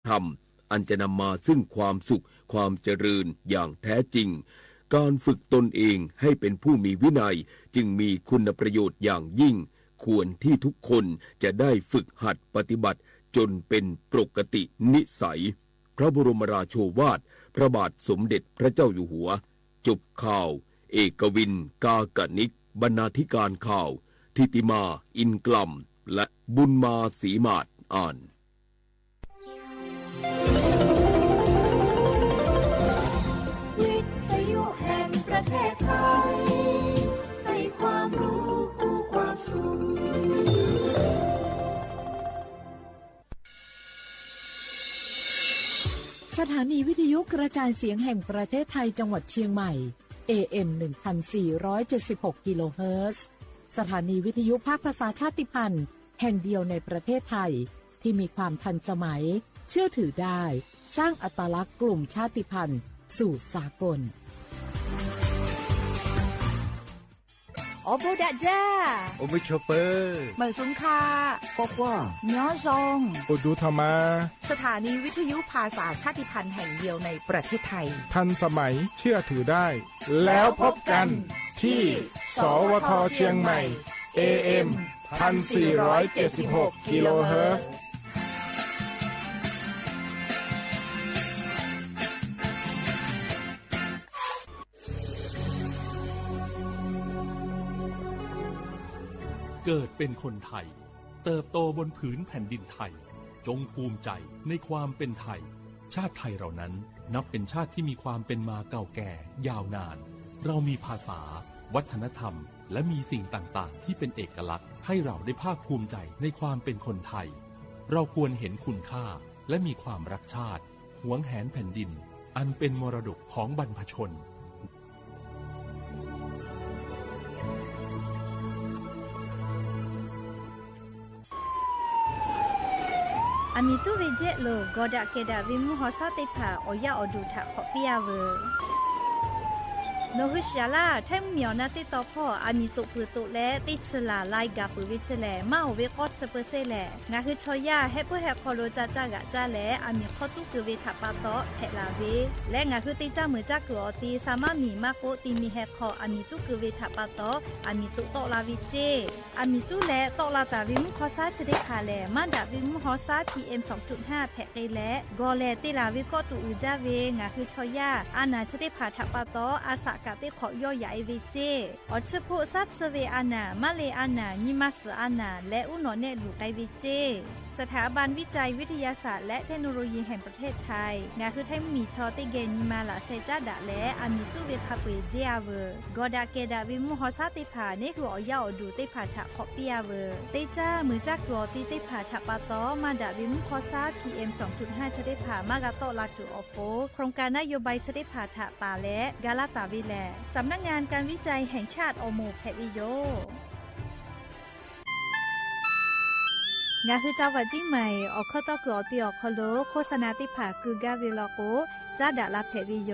ธรรมอันจะนำมาซึ่งความสุขความเจริญอย่างแท้จริงการฝึกตนเองให้เป็นผู้มีวินัยจึงมีคุณประโยชน์อย่างยิ่งควรที่ทุกคนจะได้ฝึกหัดปฏิบัติจนเป็นปกตินิสัยพระบรมราโชวาทพระบาทสมเด็จพระเจ้าอยู่หัวจบข่าวเอกวินกากนิกบรรณาธิการข่าวทิติมาอินกลัมและบุญมาศรีมาศอ่านวิทยุแห่งประเทศไทยให้ความรู้คู่ความสุขสถานีวิทยุกระจายเสียงแห่งประเทศไทยจังหวัดเชียงใหม่ AM 1476 กิโลเฮิรตซ์สถานีวิทยุภาคภาษาชาติพันธุ์แห่งเดียวในประเทศไทยที่มีความทันสมัยเชื่อถือได้สร้างอัตลักษณ์กลุ่มชาติพันธุ์สู่สากลโอโบดะจ้าโอมิชเปอร์เหมือนสุนคาปอกว่าย้อซงโอดูธรรมาสถานีวิทยุภาษาชาติพันธุ์แห่งเดียวในประเทศไทยทันสมัยเชื่อถือได้แล้วพบกันที่สวทเชียงใหม่ AM 1476 กิโลเฮิรตซ์เกิดเป็นคนไทยเติบโตบนผืนแผ่นดินไทยจงภูมิใจในความเป็นไทยชาติไทยเรานั้นนับเป็นชาติที่มีความเป็นมาเก่าแก่ยาวนานเรามีภาษาวัฒนธรรมและมีสิ่งต่างๆที่เป็นเอกลักษณ์ให้เราได้ภาคภูมิใจในความเป็นคนไทยเราควรเห็นคุณค่าและมีความรักชาติหวงแหนแผ่นดินอันเป็นมรดกของบรรพชนอามิตุเวเจโลกอดะเกดะวิมุหอซาติผาออยาอดูทะขอเปียเวโนฮุชยาลาไทมเมียวนาติตอพ่ออามิตุปุตุแลติชลาไลกาปุวิชแลมาโอเวกอดเซเปเซแลงาคือชอยาเฮปุเฮคอโลจาจากะจาแลอามิขอตุกเวทะปาตอเทลาเวและงาคือติจามือจักกอตีสามามีมาโกติมีเฮคออามิตุกเวทะปาตออามิตุตอลาวิเจอามิตุแลตอลาตาวิมุขอซาจะได้คาแลมาดาวิมุขอซา PM 2.5 แพเกแลกอแลติลาวิกอตุอูจาเวงาคือชอยาอานาจะได้ผาทะปาตออาสากะติขอย่อใหญ่เวเจอชโพซัดเซเวอานามาเลอานานิมัสอานาและอุนอเนลูไกเวเจสถาบันวิจัยวิทยาศาสตร์และเทคโนโลยีแห่งประเทศไทยงาคือไทยมีชอติเกนิมาลาเซจาดะและอามิตุเวคาเปเจอาเวกอดาเกดาวิมุฮอซาติผาเนคืออยาอดูติผาทะขอเปียเวเตจ้ามือจักกอติติผาทะปาตอมาดาวิมุฮอซา PM 2.5 จะได้ผามากาโตลาจุอโปโครงการนโยบายจะได้ผาทะตาและกาลาตาวิแลสำนักงานการวิจัยแห่งชาติอโมแพวิโยงาคือเจ้าวัดจิ้งใหม่ออกข้อต่อกือตีออกคโลโฆษณาติผาคือกาเวลโกจ้าดาลาแพวิโย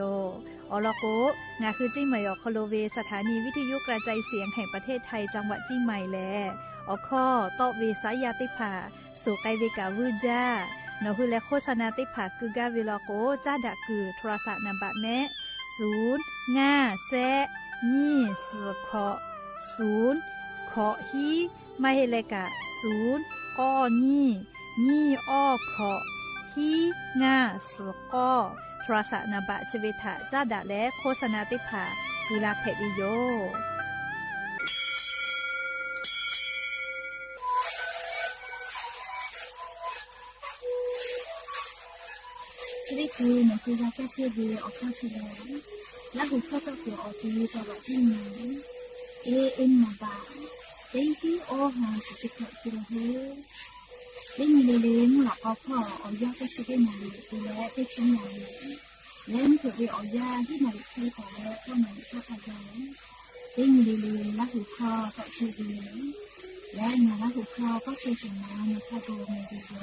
อลโกงาคือจิ้งใหม่ออกคโลเวสถานีวิทยุกระจายเสียงแห่งประเทศไทยจังหวัดจิ้งใหม่แลออกข้อต่อเวสายาติผาสู่ไกเวกาวูจ้านอคือและโฆษณาติผาคือกาเวลโกจ้าดาคือโทรศัพท์นำบัตรแนะ0 5 แซนี่สือขอ0ขอฮีไม่เฮเลกะ0ก้อนี่อ้อขอฮีงาสือก้อโทรศัพท์นบะชเวทะจ้าดะและโฆษณาติผากุลาเพดิโยชีวิตคือหนูคือรักแค่เชื่อดีออกข้าวเฉลยและหุบข้าวตัวออกดีจังหวะที่หนูAM มาบ้าเต็งที่โอหาสุดๆกิโลเฮเต็งมีเลี้ยงหลักเอาพ่อเอายาก็ช่วยหนูดูแลได้ชิ้นหนูเล่นเกิดไปเอายาที่หนูเคยขอแล้วก็หนูชอบอะไรเต็งมีเลี้ยงและหุบข้าวก็ช่วยดีและหนูและหุบข้าวก็ช่วยฉันนะในข้าวโดนในดีโย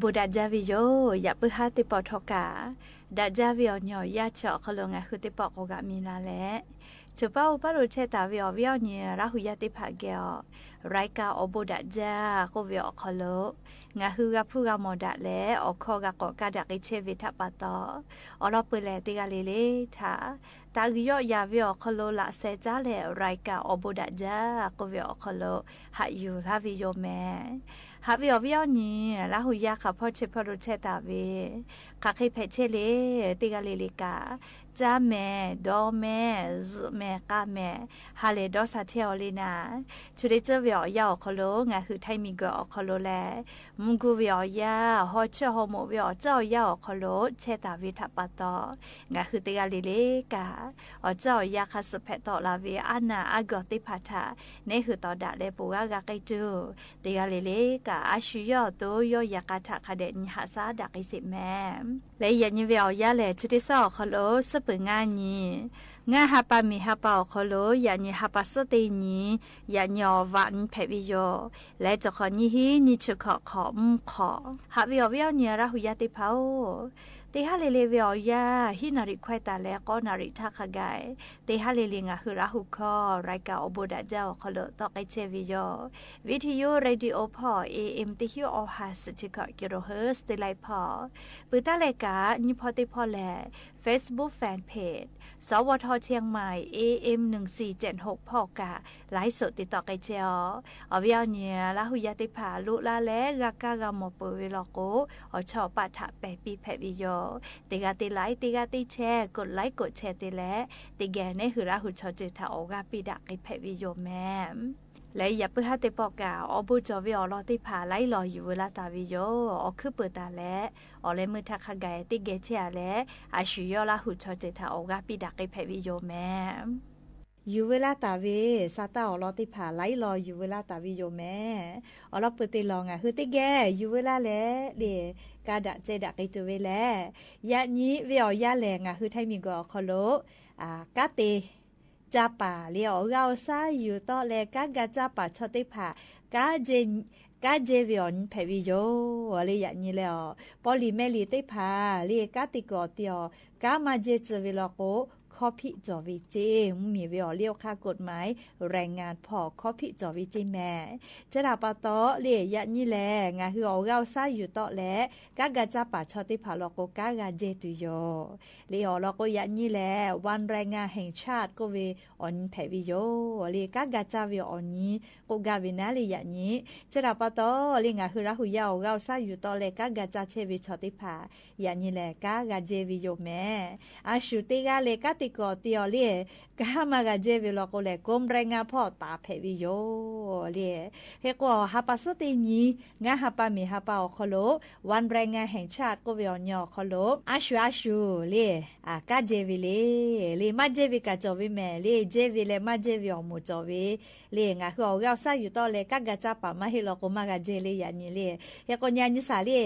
บูดัดจาวิโยอย่าเปิดหาติปอทอกาดัดจาวิโอเนาะยาเจาะเขาลงไงคือติปอโกกามีนาแลจุป้าอุปารุเชตาวิโอวิโอเนี่ยราหุยาติภาเกอรายกาอบูดัดจาโกวิโอเขาลงาฮือกับผู้กามอดะแลออกคอกะกอกาดักเชวิทัปปะตออลอเปแลติกาเลเลทาตากิโยยาวิโอเขาลละเซจาเลรายกาอบูดัดจากวิโอเขาลหาอยู่ลาวิโยแมหาวิโอวิโอนี่ลาหุยาค่ะพ่อเชพรุเชตาเวคาเคเพเชเลติกาเลเลกาจ้าแม่ดอแม่แม่กาแม่ฮาเลดอซาเทอลีนาชุดเจอวิอยาอคโลงาคือไทมิกอคโลแลมุงกูวิอยาฮอเชฮอโมวิอเจ้ายาอคโลเชตาวิทัปปะตองาคือติกาลิเลกาอเจ้ายาคาสเพตอลาเวอานาอากอติพัทาเนคือตอดะเลปูกากาไกจูติกาลิเลกาอาชุยอโตโยยากาทะคาเดนหาซาดักอิสิแมและยันวิอยาเลชุดซอคโลเปิงานีงาฮาปามีฮาปาอคโลยานีฮาปาสเตนียาญอวันเพวิโยและจะขอนี้ฮีนิชขอขอฮาวิโอวิโอเนียราหุยาติพาโอเตฮาเลเลวิโอยาฮินาริควายตาและก็นาริทักขกายเตฮาเลเลงาคือราหุคอรายกาอบูดาเจ้าคโลตอกไอเชวิโยวิทยุเรดิโอพอ AM ติฮิโอฮาสจิกะกิโลเฮิร์ตติไลพอปืตาเลกานิพอติพอแล Facebook Fanpage สวทเชียงใหม่ AM 1476พอกะไลฟ์สดติดต่อไกเจออวิเอาเนียลาหุยาติผาลุลาและกากากามเปเวลโกอชอปะทะแปปีแพวิโยติกาติไลติกาติแชร์กดไลค์กดแชร์ติและติแกเนคือลาหุชอจิทาโอกาปิดักไอแพวิโยแม่และอย่าเพิ่งให้เตปอกาอบูจอวิออลอติผาไล่รออยู่เวลาตาวิโยอคือเปิดตาและอเลมือทักขกายติเกเชอและอาชุยอลาหุชอจิทาโอกาปิดักไอแพวิโยแม่อยู่เวลาตาเวซาตาอลอติผาไล่รออยู่เวลาตาวิโยแม่อลอเปิดติลองอ่ะคือติแกอยู่เวลาและเดกาดะเจดะไกตัวเวแลยะนี้วิออยะแลงอ่ะคือไทมิกอคโลกาเตจาป่าเลียวเราซาอยู่ต่อแลกากาจาป่าชอติผากาเจวิอนเพวิโยอะไรอย่างนี้แล้วปอลิเมลีติผาเลียกาติกอเตียวกามาเจเจวิลโกคอพิจอวิเจมีวิอเลียวค่ากฎหมายแรงงานพอคอพิจอวิเจแม่จะดาปาตอเลียยะนี่แลงาคือเอาเราซาอยู่ต่อแลกากาจาป่าชอติผาลโกกากาเจตุโยเลียลโกยะนี่แลวันแรงงานแห่งชาติก็เวออนเพวิโยเลียกากาจาวิออนนี้ก็กาวินาเลียนี้จะดาปาตอเลียงาคือราหุยาเราซาอยู่ต่อแลกากาจาเชวิชอติผายะนี่แลกากาเจวิโยแม่อาชุติกาเลกาติกอเตียวเลียกามากาเจวิโลโกเลกมแรงงานพ่อตาเพวิโยเลียเฮกว่าฮาปาสตินีงาฮาปามีฮาปาอคโลวันแรงงานแห่งชาติก็วิอญอคโลอาชูเลียกาเจวิเลมาเจวิกาจอวิแม่เลียเจวิเลมาเจวิอมูจอวิเลียงาคือเอาเราซาอยู่ต่อเลกากาจาปามาเฮโลโกมากาเจเลียนี่เลียเฮกญาณิสาเลีย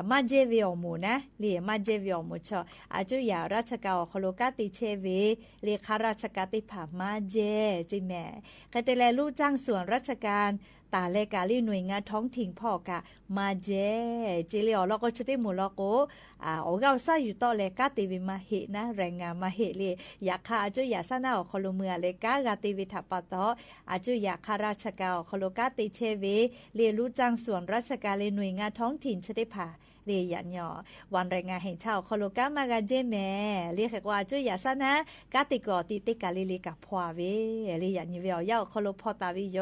มาเจวิอมูนะเลียมาเจวิอมูชออาจุยาราชกาอคโลกาติเชวิเลขาราชการติผามาเจจิแม่กะเตแลลูกจ้างส่วนราชการตาเลกาลีหน่วยงานท้องถิ่นพ่อกะมาเจจิเลอแล้วก็ชติหมู่แล้วก็โอเราซาอยู่ต่อเลกาติวิมาเหนะแรงงานมาเหเลยอยากคาอาจุยาซานาอคโลเมือเลกากาติวิทัปปะตออาจุยาคาราชการอคโลกาติเชวิเลลูกจ้างส่วนราชการเลหน่วยงานท้องถิ่นชติผาเรียนยอวันแรงงานแห่งชาติคโลกามากาเจแม่เรียกว่าจุยาซานะกาติกอติติกาลิลิกับพวาเวเรียนนี่เวียวยาวคโลพอตาวิโย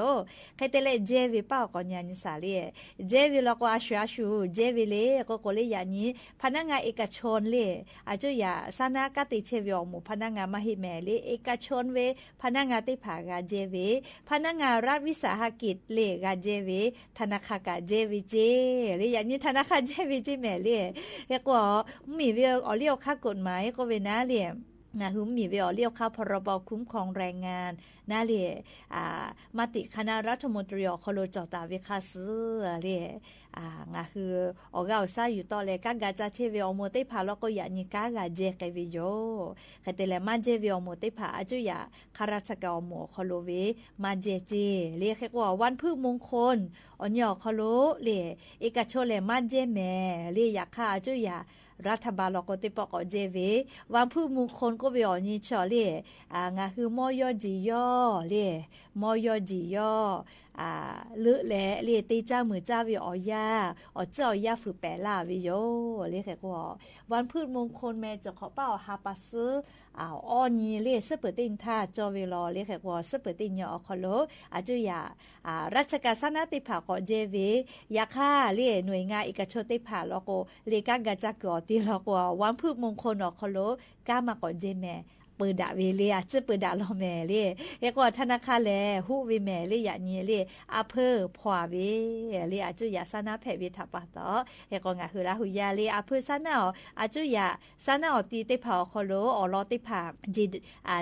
ใครเตเลเจวิป้าก่อนยานิสาเลียเจวิลก็อาชูเจวิเลก็โกเลยานี้พนักงานเอกชนเลอาจุยาซานะกาติเชวิอหมู่พนักงานมหิแม่เลเอกชนเวพนักงานติผากาเจเวพนักงานรัฐวิสาหกิจเลกาเจเวธนาคารกาเจวิเจเรียนนี่ธนาคารเจวิเจแม่เรียกว่ามีเวียอเลียวค่ากฎหมายก็เวนะเรีย งาหุมมีเวอเรียกเข้าพรบคุ้มครองแรงงานน่าเรียมติคณะรัฐมนตรีอคโลจอตาวิคาซื้อเรียงาคือออกเอาซาอยู่ต่อเลยกากาจาเชวิอโมเตพาแล้วก็อย่านี่กากาเจกวิโยแต่แต่ละมาเจวิอโมเตพาอาจุยาข้าราชการหมอคโลเวมาเจเจเรียกว่าวันพืชมงคลอันยอคโลเรียเอกชนเลยมาเจแม่เรียอยากข้าอาจุยารัฐบาลเราก็ติปอกเจเววันผู้มุขคนก็ไปอ่อนนี่ชอเล่งาคือมอยอจียอเล่มอยอจียอเลือแหละเล่ตีเจ้ามือเจ้าวิออยาอ๋อเจ้ายาฝือแปล่าวิโยเล่แค่ก็วันพืชมงคลแม่จะขอเป้าฮาปัสอ้อนี่เล่เสเปิดตินท่าจอเวลอเล่แค่ก็เสเปิดตินยอคอโลอาจุยาราชการสนาติภาก็เจเวยาค่าเล่หน่วยงานเอกชนติภาแล้วก็เล่กากาจักตีแล้วก็วันพืชมงคลอคอโลก้ามาก่อนเจแม่เปิดดาเวเลียจะเปิดดาลอแม่เล่เอกว่าธนาคารแลฮู้วิแม่เล่อย่างนี้เล่อาเพอพวาเวเล่อาจุยาสนาแพวิทัปะตอเอกงาคือลาหุยาเล่อาเพอสนาอาจุยาสนาตีติภาคอโลอลอติภาจิ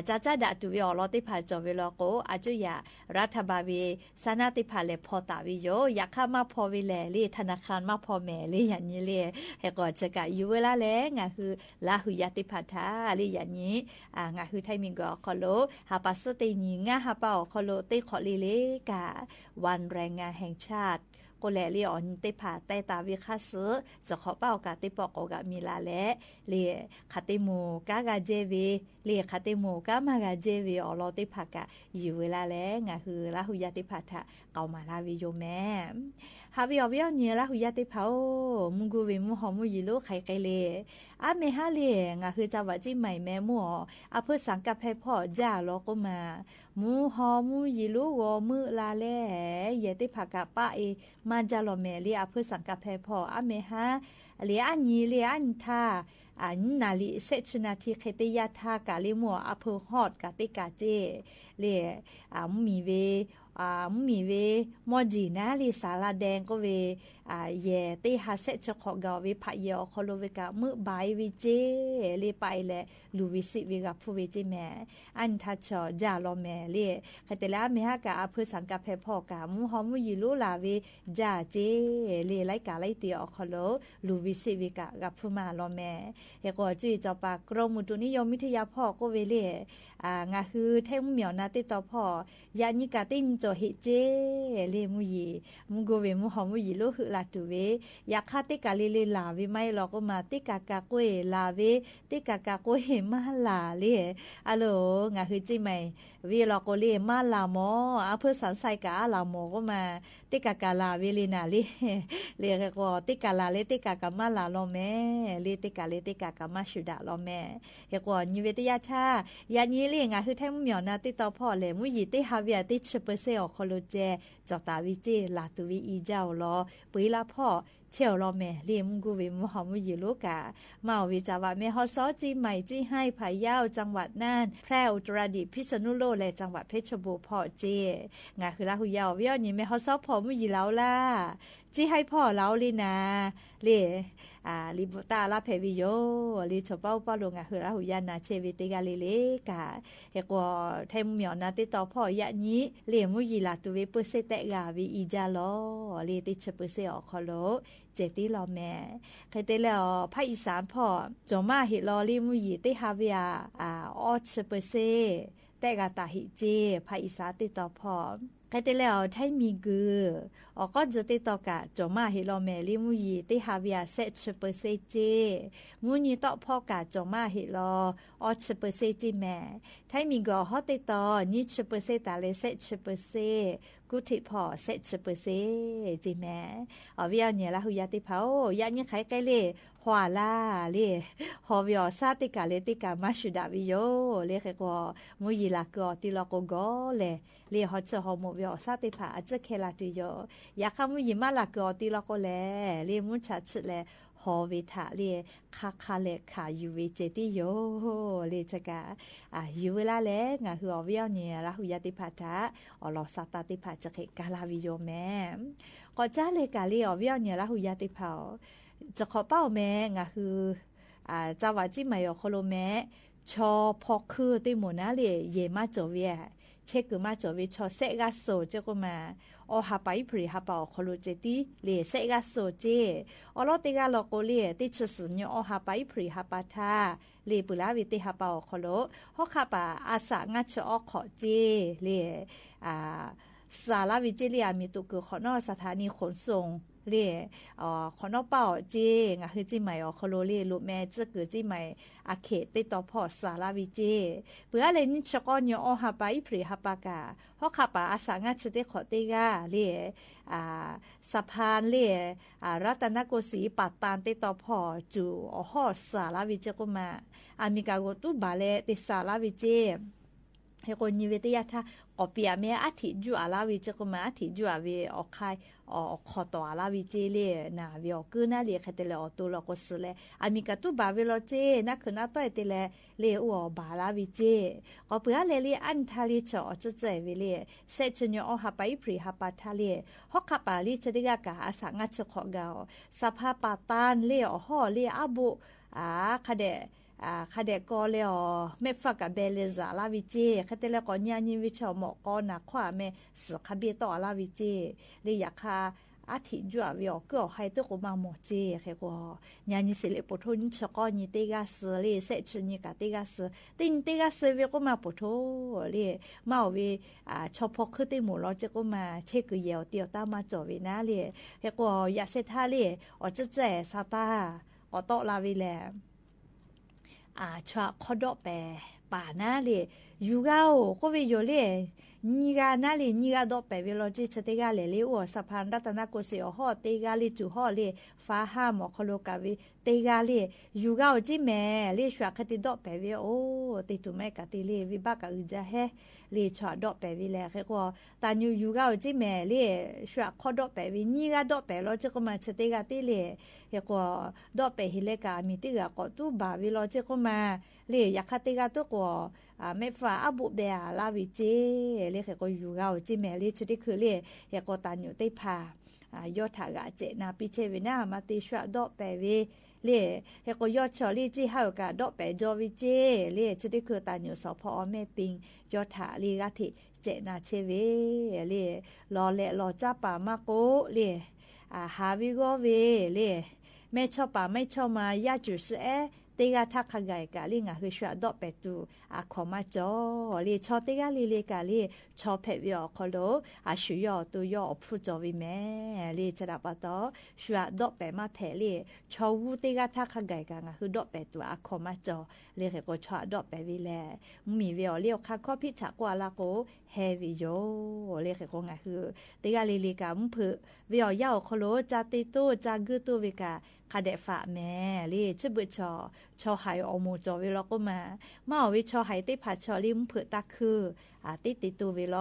จ้าดาตุวิอลอติภาจอเวลโกอาจุยารัฐบาลเวสนาติภาเลพอตาวิโยอยากข้ามาพอวิแลเล่ธนาคารมาพอแม่เล่อย่างนี้เล่เอกว่าจะกะอยู่เวลาแลงาคือลาหุยาติภาทาเล่อย่างนี้งาคือไทยมิงก็คอโลฮาปัสเตนีงาฮาเปาคอโลเตขอลีเลกาวันแรงงานแห่งชาติก็แลเลียอนเตผาใต้ตาวิคาซื้อจะขอเป้ากาติปอกกามีลาและเลียคาติโมกากาเจวีเลียคาติโมกามากาเจวีออลอติภากะอยู่เวลาแล้วงาคือลาหุยาติภาทะเกามาลาวิโยแม่ฮาวิอวิอเนียลาหุยาติภามุงกูวิมุหอมุยิโลไข่ไกเลอาเมฮาเลียงาคือจาวะจิใหม่แม่มัวอาเพื่อสังกัดให้พ่อจ้าลอก็มามูหอมูยิโลวอมือลาแลเยติภากะป้าเอมาจาลอแม่เลียอาเพื่อสังกัดให้พ่ออาเมฮาเลียอันนี้เลียอันทานาลิเซชนาทีเคติยาทากาลิมัวอาเพอฮอดกาติกาเจเลียมีเวมีเวมอจีนะลิสาลาแดงก็เวเยติฮาเซชขอกาเวพะเยอคอโลเวกะมือบายวิเจลีไปแลลูวิสิเวกะผู้เวจิแม่อันทัชจาลอแม่เลคาเตลาเมฮากะอเพสังกะเพพอกะมุฮอมุยิลุลาเวจาเจเลไลกะไลติอคอโลลูวิสิเวกะกับผู้มาลอแม่เฮก็จุยจอปากรมอุตุนิยมวิทยาพ่อก็เวเลงาคือแท่งเหมียวนาติต่อพ่อยานิกาตินจอเฮเจเลมุยีมุโกเวมุฮอมุยิลุหึลาตุเวยาคาติกาเลลาเวไม่หรอกมาติกากะกวยลาเวติกากะกวยมาลาเลอะโลงาคือจิไหมวีหรอกเลมาลาหมอเพื่อสันไซกะลาหมอก็มาติกากะลาเวเลนาเลก็ติกาลาเลติกากะมาลาลอแม่เลติกาเลติกากะมาชุดาลอแม่เฮก็นิเวตยาทายานี้เลงาคือแท้เหมียวนาติต่อพ่อเลยมุยีติฮาเวียติเชเปเซอคอโลเจจอตาวิเจลาตุวิอีเจ้าลอปุยลาพ่อเชลลอแม่เลียมกูเวมหอมยิโลกามาวิจาวะแม่ฮอซอจีใหม่จีให้พะเยาจังหวัดน่านแพร่อุตรดิตถ์พิษณุโลกและจังหวัดเพชรบูรณ์พ่อเจงาคือลาหุยาววิอนี่แม่ฮอซอพ่อมุยิแล้วล่ะจีให้พ่อแล้วลีนาเลลิบุตาลาเพวิโยลิชเป้าป้าลงคือลาหุยานาเชวิติกาเลเลกาเฮกว่าไทมเหมียวนาติต่อพ่อยะนี้เลมุยิลาตุเวเปเซเตกาวิอีจาลอเลติเชเปเซอคอโลเจติลอแม่ใครเตแล้วภาคอีสานพ่อจอมาเฮลอลิมุยิติฮาเวียออเชเปเซแต่กาตาหิเจภาคอีสานติต่อพ่อใครเตแล้วไทมีกือก็จะติต่อกะจอมาเฮลอแม่ลิมุยิติฮาเวียเซเชเปเซเจมุญิต่อพ่อกะจอมาเฮลออเชเปเซจิแม่ไทมีกอฮอติต่อนิเชเปเซตาเลเซเชเปเซกุติพ่อเซเชเปเซจิแม่วิอเนี่ยละหุยาติเผายะเนี่ยไขไกเลหัวลาเลฮอวิอซาติกาเลติกามาชุดาวิโยเลเขกอมุยิลากอติลอกโกเลฮอเชฮอมวิอซาติผาจะเคลาติโยยาคามุยิมาลากอติลอกเลมุชัดเลฮอวิทาเลคาเลคายูวิเจติโยเลชกายูเวลาเลงาคืออวิอเนี่ยละหุยาติผาทาอลอซาตาติผาจะเคกาลาวิโยแม่ก็จ้าเลกาเลอวิอเนี่ยละหุยาติผาจะขอเป้าแม่งาคือจาวาจิใหม่อโคโลแม่ ชอพอคือติหมูนะเลยเยมาจเวียเชกุมาจเวียชอเซกาโซเจกุมาอหาไปพริหาปาคโลเจติเลเซกาโซเจอลอติกาลโกเลติชสญอหาไปพริหาปาทาเลปุลาวิติหาปาคโลฮอกาปาอาสางาชอขอเจเลสาลาวิจิเลียมีตุกุขอนอสถานีขนส่งเล่ขอนอเป่าเจงะคือจิใหม่คโลเล่ลูกแม่จะเกิดจิใหม่อาเขติต่อพอสาลาวิเจเปื่ออะไรนี่ชกอนยอหาไปพริหาปากาฮอกาปาอาสางาชเตขอเตกาเล่สะพานเล่รัตนโกสีปัตตานติต่อพอจูอหอสาลาวิเจกุมาอามิกาโกตุบาเลติสาลาวิเจเฮโกนิเวติยาทากอเปียเมอาทิจูอาลาวิเจกุมาอาทิจูอาเวออกไข่ออกคอตอาลาวิเจเลนาเวอกือนาเลคเตเลอตุลก็สเลอามิกาตุบาเวโลเจนักนาต้อยเตเลเลอวบาลาวิเจก็เปือเลเลอันทาลิจอจะเจเวเลเซชญอหาไปพริหาปาทาเลฮอกคาปาลิจดิกากาอาสังะชขอกาสภาปาตานเลอฮอเลอาบุคาเดคาเดกอเลอเมฟักกับเบเลซาลาวิเจคาเตเลกอญาณิวิชอหมอกอนาขวาเมสคาเบตอลาวิเจเลยาคาอาทิจัววิอก็ให้ตัวกูมาหมอเจเขก็ญาณิสิเลปทุนชกอญิเตกาสเลเซชญิกาเตกาสตินเตกาสวิก็มาปทุเลมาวิชอพกคือติหมูลอเจก็มาเชกุเยอเตียวตามาจอวินาเลเขก็ยาเซทาเลอจะเจซาตาอโตลาวิแลชวคอดอเปป่านาเลยยูกาโอก็วิโยเลนิกานาเลยนิกาดอเปเวลจิชเตกาเลเลอวสะพานรัตนโกสิอหอเตกาเลจุหอเลฟ้าห้ามอคโลกาวิเตกาเลยูกาโอจิแม่เลชวคติดอเปเวโอติตุแม่กะติเลวิบากะอึจาเฮเลชวดอเปวิเลเขก็ตานูยูกาโอจิแม่เลชวคอดอเปวินิกาดอเปลอจิก็มาชเตกาติเลเขก็ดอเปฮิเลกามีติกะก็ตุบาวิลอจิก็มาเลอยากคติกาตุก็ไม่ฟ้าอบุเบอาลาวิเจเลเขก็ยูกาโอจิแม่เลชติคือเลเขก็ตานูติพายอดถากะเจนาปิเชวินามาติชวดอเปวิเลเฮก็ยอดชอลีจิฮากะดอเปจอวิเจเลชดิคือตานูสพอแม่ปิงยอดถาลีกะทิเจนาเชเวเลรอเลรอจ้าป่ามาโกเลฮาวิโกเวเลแม่ชอบป่าไม่ชอบมายาจุสเอเตกาทักขไกกะลิงะคือชวดอเปตูขอมาจอเลชอเตกาลีเลกะเลชอเพวิอคโลชุยอตุยอฟุจอวิแม่เลจระปะตอชวดอเปมาเพเลชอวูเตกาทักขไกกะงะคือดอเปตูขอมาจอเลเขก็ชอดอเปวิแลมีเวอเลียวคาข้อพิจากว่าละโกเฮวิโยเลเขก็งะคือเตกาลีเลกะมผึเวอยาคโลจาติตุจากึตุวิกะคาเดฟะแม่เลชบุชอหายอมูจอวิลก็มาวิชอหายติผัดชอลิมเผือตาคือติตูวิล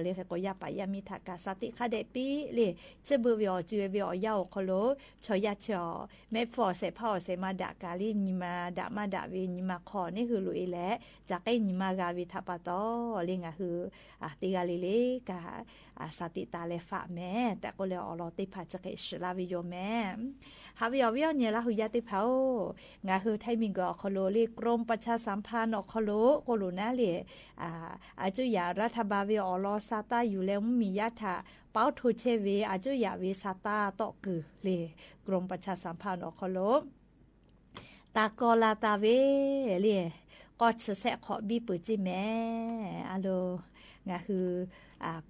เลเขก็ยาปายามิทากาสติคาเดปีเลชบุวิอจูวิอยาคโลชอยาชอเมฟอเสพอเสมาดากาลินิมาดามาดาวินิมาคอนี่คือลุยแลจากไอ้นิมากาวิทัปตอเลงะคือติกาลิเลกาสติตาเลฟะแม่แต่ก็เลยอลอติผัดจะเกชลาวิโยแม่ฮาวิอวิอเนี่ยละหุยาติเผางาคือไทมิงก็คโลเลกรมประชาสัมพันธ์คโลโกโลนาเลอาจุยารัฐบาลวิอลอซาตาอยู่แล้วมียะถาเป้าทุเชเวอาจุยาวิซาตาตอกือเลกรมประชาสัมพันธ์คโลตากอลาตาเวเลก็จะแสขอบีปืจิแม่อะโลงาคือ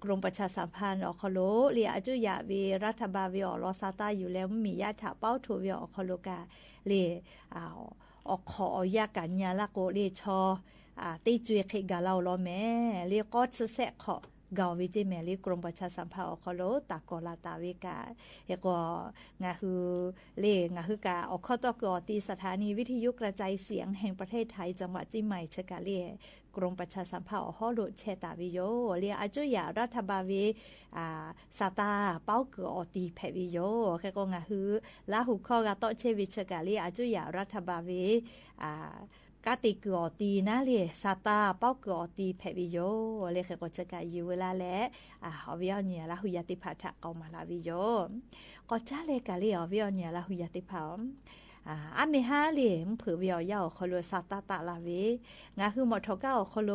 กรมประชาสัมพันธ์คโลเลียอาจุยาวิรัฐบาลวิอลอซาตาอยู่แล้วมียะถาเป้าทุวิอคโลกาเลออกขอยากันยาละโกเลชอติจุยเขกาเราล้อแม่เลก็จะแสขอกาวิจิแมลีกรมประชาสัมพันธ์คโลตากอลาตาวิกาเฮก็งาคือเลงาคือกาออกข้อตอกอตีสถานีวิทยุกระจายเสียงแห่งประเทศไทยจังหวัดจิใหม่เชกาเลกรมประชาสัมพันธ์ฮอลุเชตาวิโยเลียอาจุยารัฐบาลวิซาตาเป้าเกอตีเพวิโยเฮก็งาคือลาหุข้อกาโตเชวิเชกาเลอาจุยารัฐบาลวิกาติกอตีนะเลซาตาเป้ากอตีเพวิโยเลเขก็จะกาอยู่เวลาและฮอวิอเนี่ยละหุยติภาทะเกามาลาวิโยก็จ้าเลกาเลฮอวิอเนี่ยละหุยติภา อาเมฮาเหลี่ยมเผือเวียวยาวคอโลซาตาตาลาเวงาคือหมดทก้าคอโล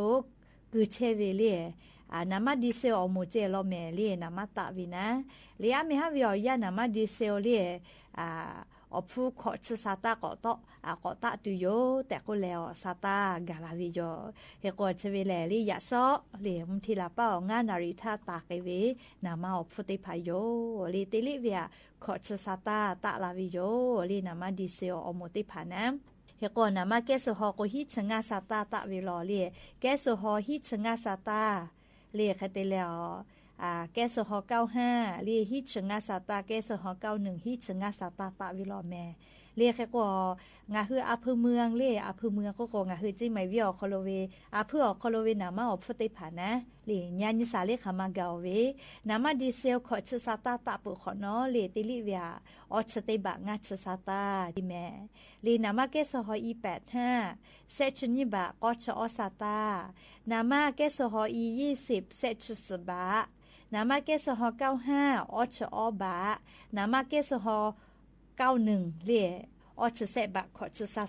กือเชเวเลียนามาดีเซลอโมเจลเมเลียนามาตาวินะเลียเมฮาเวียวยานามาดีเซลเลียอพูขอชซาตาก็ตก็ตะตุโยแต่ก็แล้วซาตากาลาวิโยเฮก็เชเวแลลียะซอเหลี่ยมทีละเป้างานาริทาตาเกเวนามาอพุติพายโยลีติลิเวียขอชซาตาตะลาวิโยลีนามาดีเซลอโมติพานะเฮก็นามาแกสฮอก็ฮิชงาซาตาตะวิโลเลียแกสฮอฮิชงาซาตาเลียคเตแล้วแกสฮอ95เลียฮิชงาซาตาแกสฮอ91ฮิชงาซาตาตะวิโลแมเลียแค่ก็งาคืออำเภอเมืองเลียอำเภอเมืองก็งาคือจิไม่วิอคอโลเวอำเภอคอโลเวนามาอพุติผานะเลียญาณิสาเลขามาเกาเวนามาดีเซลขอชซาตาตะปุขอเนาะเลียติลิเวียอชเตบะงาชซาตาดิแมเลียนามาแกสฮอ85เซชนิบะกอชอซาตานามาแกสฮอ20เซชสบะนามาแกสฮอ95อชอบะนามาแกสฮอ91เลียอชเซบะขอชซา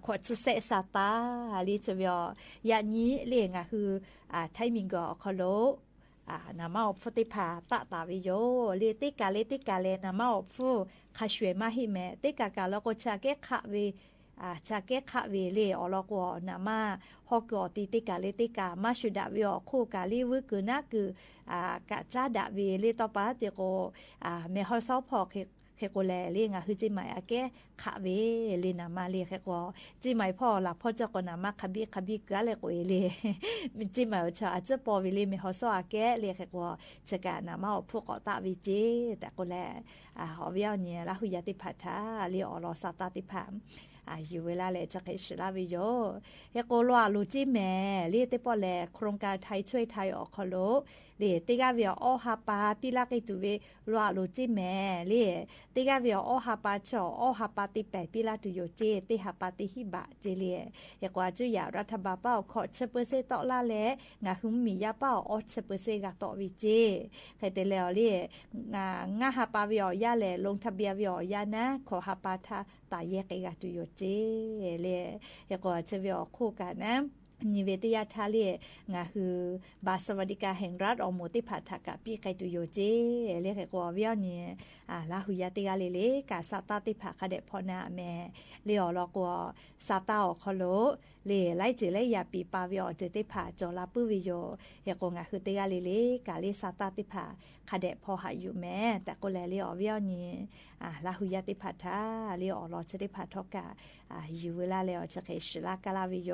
ขอชเซซาตาลีจะเวียยานี้เลียงคือไทมิงกอคอโลนามาอฟุติพาตะตาวิโยเลียติกาเลนามาอฟุคาชวยมาหิเมติกากาแล้วก็ชาเกะขะเวชาเกะขะเวเลียอลอกวนามาฮอกอติกาเลติกามาชุดาวิโอคู่กาลีวึกือนะคือกะจาดาวิเลตอปาติโกเมฮอซอพอเคโกแลเลียงคือจิหมายแกขะเวลีนามาเลียแค่ก็จิหมายพ่อละพ่อเจ้าก็นามาคบิกะเลโกเอเลจิหมายชาอาจจะปอวิเลเมฮอซอแกเลียแค่ก็จะกะนามาพวกก็ตะวิจิแต่ก็แลฮอเวียเนี่ยละหุยติพัทธาเลียอลอซาตาติพามอยู่เวลาเลยจะเคยชลาวิโยเฮโกลัวลูจิแม่เลียติปอแลโครงการไทยช่วยไทยออกคโลเลียติกาเวียอฮาปาปิลากิตุเวลัวลูจิแม่เลียติกาเวียอฮาปาชออฮาปาติแปปิลาตุโยเจติฮาปาติฮิบะเจเลียเฮกว่าจุยารัฐบาลเป้าขอเชเปเซตอลาแลงาหุมมียาเป้าออเชเปเซกาตอวิเจใครแต่แล้วเลียงาฮาปาเวียยาแลลงทะเบียนเวียยานะขอฮาปาทาตาแยกกาตุโยเจเลเฮกว่าเชเวียคู่กันนะนิเวศยาทาเลียงาคือบาสวัสดิการแห่งรัฐอโมติพัทธกะปีไกตุโยเจเรียกกว่าเวียเนี่ยลาหุยาติกาเลกาซาตาติภะคเดพอนาแม่เลียวลอกว่าซาตาอคโลเลไลเจเลยยาปีปาเวียเจติภะจอลาปุวิโยเฮกงาคือติกาเลกาเลซาตาติภะคเดพอหาอยู่แม่แต่ก็แลเลียวเวียเนี่ยลาหุยาติพัทธาเลียวลอเจติภะทกะอยู่เวลาแล้วจะเคชลากาลาวิโย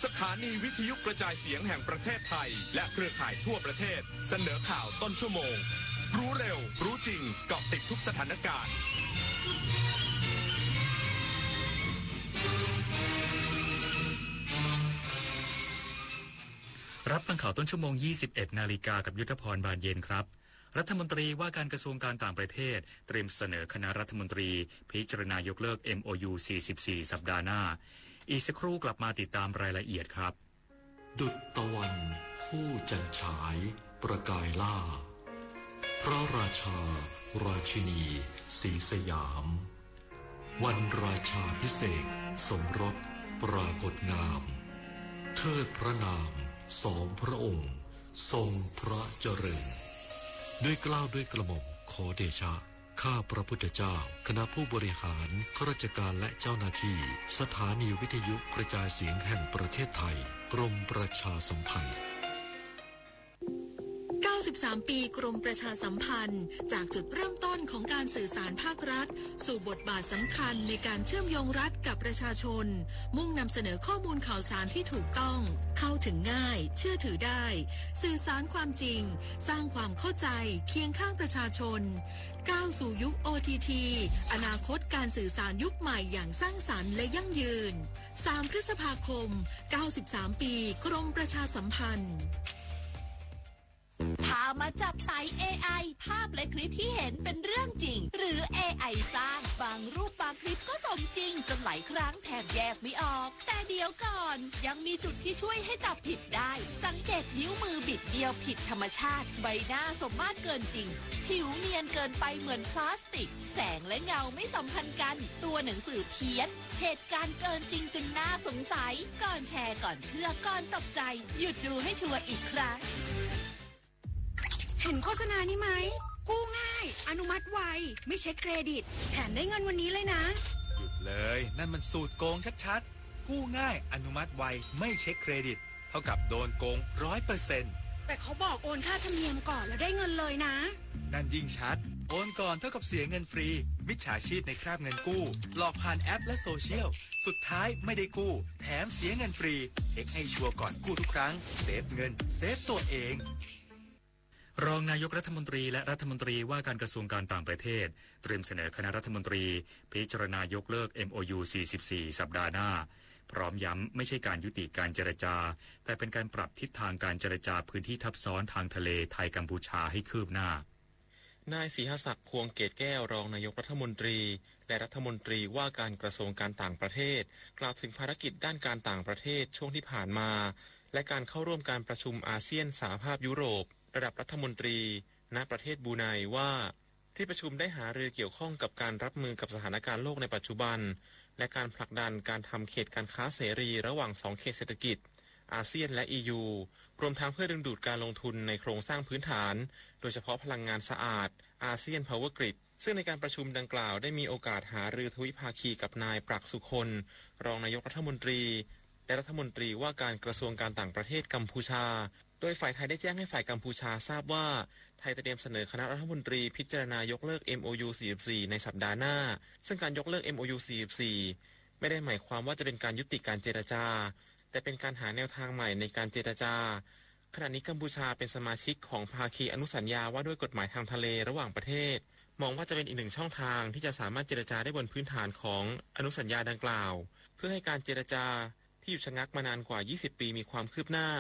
สถานีวิทยุกระจายเสียงแห่งประเทศไทยและเครือข่ายทั่วประเทศเสนอข่าวต้นชั่วโมงรู้เร็วรู้จริงเกาะติดทุกสถานการณ์ รับฟังข่าวต้นชั่วโมง 21 นาฬิกากับยุทธพรบานเย็นครับรัฐมนตรีว่าการกระทรวงการต่างประเทศเตรียมเสนอคณะรัฐมนตรีพิจารณายกเลิก MOU 44 สัปดาห์หน้าอีกสักครู่กลับมาติดตามรายละเอียดครับดุจตะวันผู้จันฉายประกายล่าพระราชาราชินีศรีสยามวันราชาพิเศษสมรสปรากฏงามเทิดพระนามสองพระองค์ทรงพระเจริญด้วยเกล้าด้วยกระหม่อมขอเดชะข้าพระพุทธเจ้าคณะผู้บริหารข้าราชการและเจ้าหน้าที่สถานีวิทยุกระจายเสียงแห่งประเทศไทยกรมประชาสัมพันธ์93 ปีกรมประชาสัมพันธ์จากจุดเริ่มต้นของการสื่อสารภาครัฐสู่บทบาทสำคัญในการเชื่อมโยงรัฐกับประชาชนมุ่งนำเสนอข้อมูลข่าวสารที่ถูกต้องเข้าถึงง่ายเชื่อถือได้สื่อสารความจริงสร้างความเข้าใจเคียงข้างประชาชนก้าวสู่ยุค OTT อนาคตการสื่อสารยุคใหม่อย่างสร้างสรรค์และยั่งยืน3 พฤษภาคม93 ปีกรมประชาสัมพันธ์พามาจับไต่ AI ภาพและคลิปที่เห็นเป็นเรื่องจริงหรือ AI สร้างบางรูปบางคลิปก็สมจริงจนหลายครั้งแทบแยกไม่ออกแต่เดี๋ยวก่อนยังมีจุดที่ช่วยให้จับผิดได้สังเกตนิ้วมือบิดเบี้ยวผิดธรรมชาติใบหน้าสมมาตรเกินจริงผิวเนียนเกินไปเหมือนพลาสติกแสงและเงาไม่สัมพันธ์กันตัวหนังสือเพี้ยนเหตุการณ์เกินจริงจนน่าสงสัยก่อนแชร์ก่อนเชื่อก่อนตกใจหยุดดูให้ชัวร์อีกครั้งเห็นโฆษณานี้ไหมกู้ง่ายอนุมัติไวไม่เช็คเครดิตแถมได้เงินวันนี้เลยนะหยุดเลยนั่นมันสูตรโกงชัดๆกู้ง่ายอนุมัติไวไม่เช็คเครดิตเท่ากับโดนโกง 100% แต่เขาบอกโอนค่าธรรมเนียมก่อนแล้วได้เงินเลยนะนั่นยิ่งชัดโอนก่อนเท่ากับเสียเงินฟรีมิจฉาชีพในคราบเงินกู้หลอกผ่านแอปและโซเชียลสุดท้ายไม่ได้กู้แถมเสียเงินฟรีเช็คให้ชัวร์ก่อนกู้ทุกครั้งเซฟเงินเซฟตัวเองรองนายกรัฐมนตรีและรัฐมนตรีว่าการกระทรวงการต่างประเทศเตรียมเสนอคณะรัฐมนตรีพิจารณายกเลิก MOU 44 สัปดาห์หน้าพร้อมย้ำไม่ใช่การยุติการเจรจาแต่เป็นการปรับทิศทางการเจรจาพื้นที่ทับซ้อนทางทะเลไทยกัมพูชาให้คืบหน้านายศรีหศักดิ์พวงเกตแก้วรองนายกรัฐมนตรีและรัฐมนตรีว่าการกระทรวงการต่างประเทศกล่าวถึงภารกิจด้านการต่างประเทศช่วงที่ผ่านมาและการเข้าร่วมการประชุมอาเซียนสหภาพยุโรประดับรัฐมนตรีณประเทศบรูไนว่าที่ประชุมได้หารือเกี่ยวข้องกับการรับมือกับสถานการณ์โลกในปัจจุบันและการผลักดันการทำเขตการค้าเสรีระหว่าง2เขตเศรษฐกิจอาเซียนและ EU รวมทั้งเพื่อดึงดูดการลงทุนในโครงสร้างพื้นฐานโดยเฉพาะพลังงานสะอาดอาเซียน Power Grid ซึ่งในการประชุมดังกล่าวได้มีโอกาสหารือทวิภาคีกับนายปรักษ์สุคนรองนายกรัฐมนตรีและรัฐมนตรีว่าการกระทรวงการต่างประเทศกัมพูชาโดยฝ่ายไทยได้แจ้งให้ฝ่ายกัมพูชาทราบว่าไทยเตรียมเสนอคณะรัฐมนตรีพิจารณายกเลิก MOU 44 ในสัปดาห์หน้าซึ่งการยกเลิก MOU 44 ไม่ได้หมายความว่าจะเป็นการยุติการเจรจาแต่เป็นการหาแนวทางใหม่ในการเจรจาขณะนี้กัมพูชาเป็นสมาชิกของภาคีอนุสัญญาว่าด้วยกฎหมายทางทะเลระหว่างประเทศมองว่าจะเป็นอีกหนึ่งช่องทางที่จะสามารถเจรจาได้บนพื้นฐานของอนุสัญญาดังกล่าวเพื่อให้การเจรจาที่หยุดชะงักมานานกว่า20ปีมีความคืบหน้า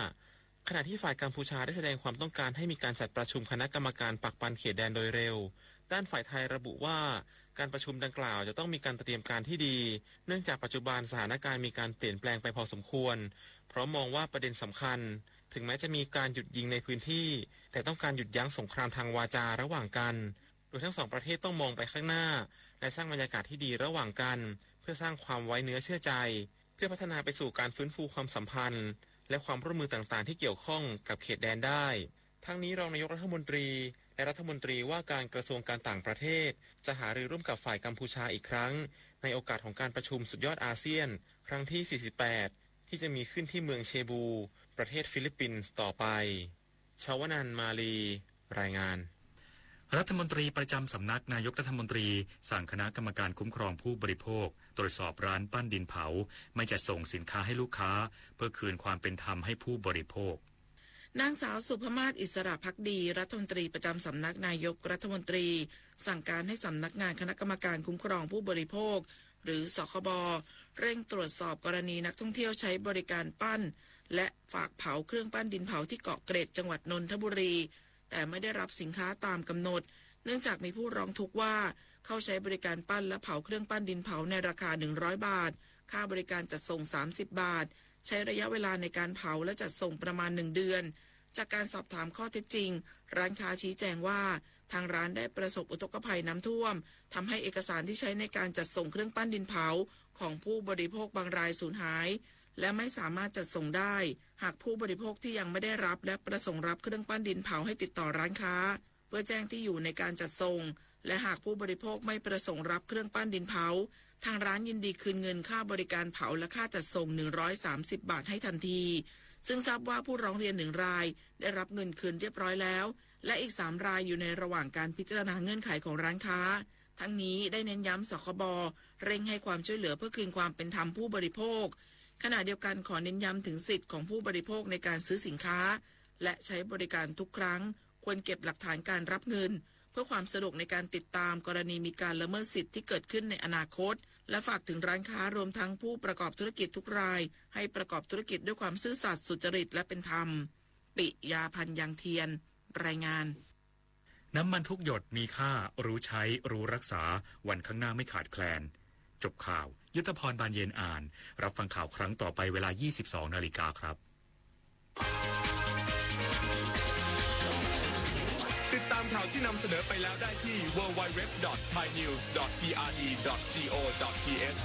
ขณะที่ฝ่ายกัมพูชาได้แสดงความต้องการให้มีการจัดประชุมคณะกรรมการปักปันเขตแดนโดยเร็วด้านฝ่ายไทยระบุว่าการประชุมดังกล่าวจะต้องมีการเตรียมการที่ดีเนื่องจากปัจจุบันสถานการณ์มีการเปลี่ยนแปลงไปพอสมควรเพราะมองว่าประเด็นสำคัญถึงแม้จะมีการหยุดยิงในพื้นที่แต่ต้องการหยุดยั้งสงครามทางวาจาระหว่างกันโดยทั้งสองประเทศต้องมองไปข้างหน้าและสร้างบรรยากาศที่ดีระหว่างกันเพื่อสร้างความไว้เนื้อเชื่อใจเพื่อพัฒนาไปสู่การฟื้นฟูความสัมพันธ์และความร่วมมือต่างๆที่เกี่ยวข้องกับเขตแดนได้ทั้งนี้รองนายกรัฐมนตรีและรัฐมนตรีว่าการกระทรวงการต่างประเทศจะหารือร่วมกับฝ่ายกัมพูชาอีกครั้งในโอกาสของการประชุมสุดยอดอาเซียนครั้งที่48ที่จะมีขึ้นที่เมืองเชบูประเทศฟิลิปปินส์ต่อไปชวนันท์มาลีรายงานรัฐมนตรีประจำสำนักนายกรัฐมนตรีสั่งคณะกรรมการคุ้มครองผู้บริโภคตรวจสอบร้านปั้นดินเผาไม่จัดส่งสินค้าให้ลูกค้าเพื่อคืนความเป็นธรรมให้ผู้บริโภคนางสาวสุภมาศอิสระภักดีรัฐมนตรีประจำสำนักนายกรัฐมนตรีสั่งการให้สำนักงานคณะกรรมการคุ้มครองผู้บริโภคหรือสคบเร่งตรวจสอบกรณีนักท่องเที่ยวใช้บริการปั้น และฝากเผาเครื่องปั้นดินเผาที่เกาะเกร็ดจังหวัดนนทบุรีแต่ไม่ได้รับสินค้าตามกำหนดเนื่องจากมีผู้ร้องทุกข์ว่าเข้าใช้บริการปั้นและเผาเครื่องปั้นดินเผาในราคา100 บาทค่าบริการจัดส่ง30 บาทใช้ระยะเวลาในการเผาและจัดส่งประมาณ1 เดือนจากการสอบถามข้อเท็จจริงร้านค้าชี้แจงว่าทางร้านได้ประสบอุทกภัยน้ำท่วมทำให้เอกสารที่ใช้ในการจัดส่งเครื่องปั้นดินเผาของผู้บริโภคบางรายสูญหายและไม่สามารถจัดส่งได้หากผู้บริโภคที่ยังไม่ได้รับและประสงค์รับเครื่องปั้นดินเผาให้ติดต่อร้านค้าเพื่อแจ้งที่อยู่ในการจัดส่งและหากผู้บริโภคไม่ประสงค์รับเครื่องปั้นดินเผาทางร้านยินดีคืนเงินค่าบริการเผาและค่าจัดส่ง130 บาทให้ทันทีซึ่งทราบว่าผู้ร้องเรียน1 รายได้รับเงินคืนเรียบร้อยแล้วและอีก3 รายอยู่ในระหว่างการพิจารณาเงื่อนไขของร้านค้าทั้งนี้ได้เน้นย้ำสคบเร่งให้ความช่วยเหลือเพื่อคืนความเป็นธรรมผู้บริโภคขณะเดียวกันขอเน้นย้ำถึงสิทธิ์ของผู้บริโภคในการซื้อสินค้าและใช้บริการทุกครั้งควรเก็บหลักฐานการรับเงินเพื่อความสะดวกในการติดตามกรณีมีการละเมิดสิทธิที่เกิดขึ้นในอนาคตและฝากถึงร้านค้ารวมทั้งผู้ประกอบธุรกิจทุกรายให้ประกอบธุรกิจด้วยความซื่อสัตย์สุจริตและเป็นธรรมปิยาพันธ์ยังเทียนรายงานน้ำมันทุกหยดมีค่ารู้ใช้รู้รักษาวันข้างหน้าไม่ขาดแคลนจบข่าวยุทธพรบานเย็นอ่านรับฟังข่าวครั้งต่อไปเวลา 22:00 น.ครับติดตามข่าวที่นำเสนอไปแล้วได้ที่ www.thainews.prd.go.th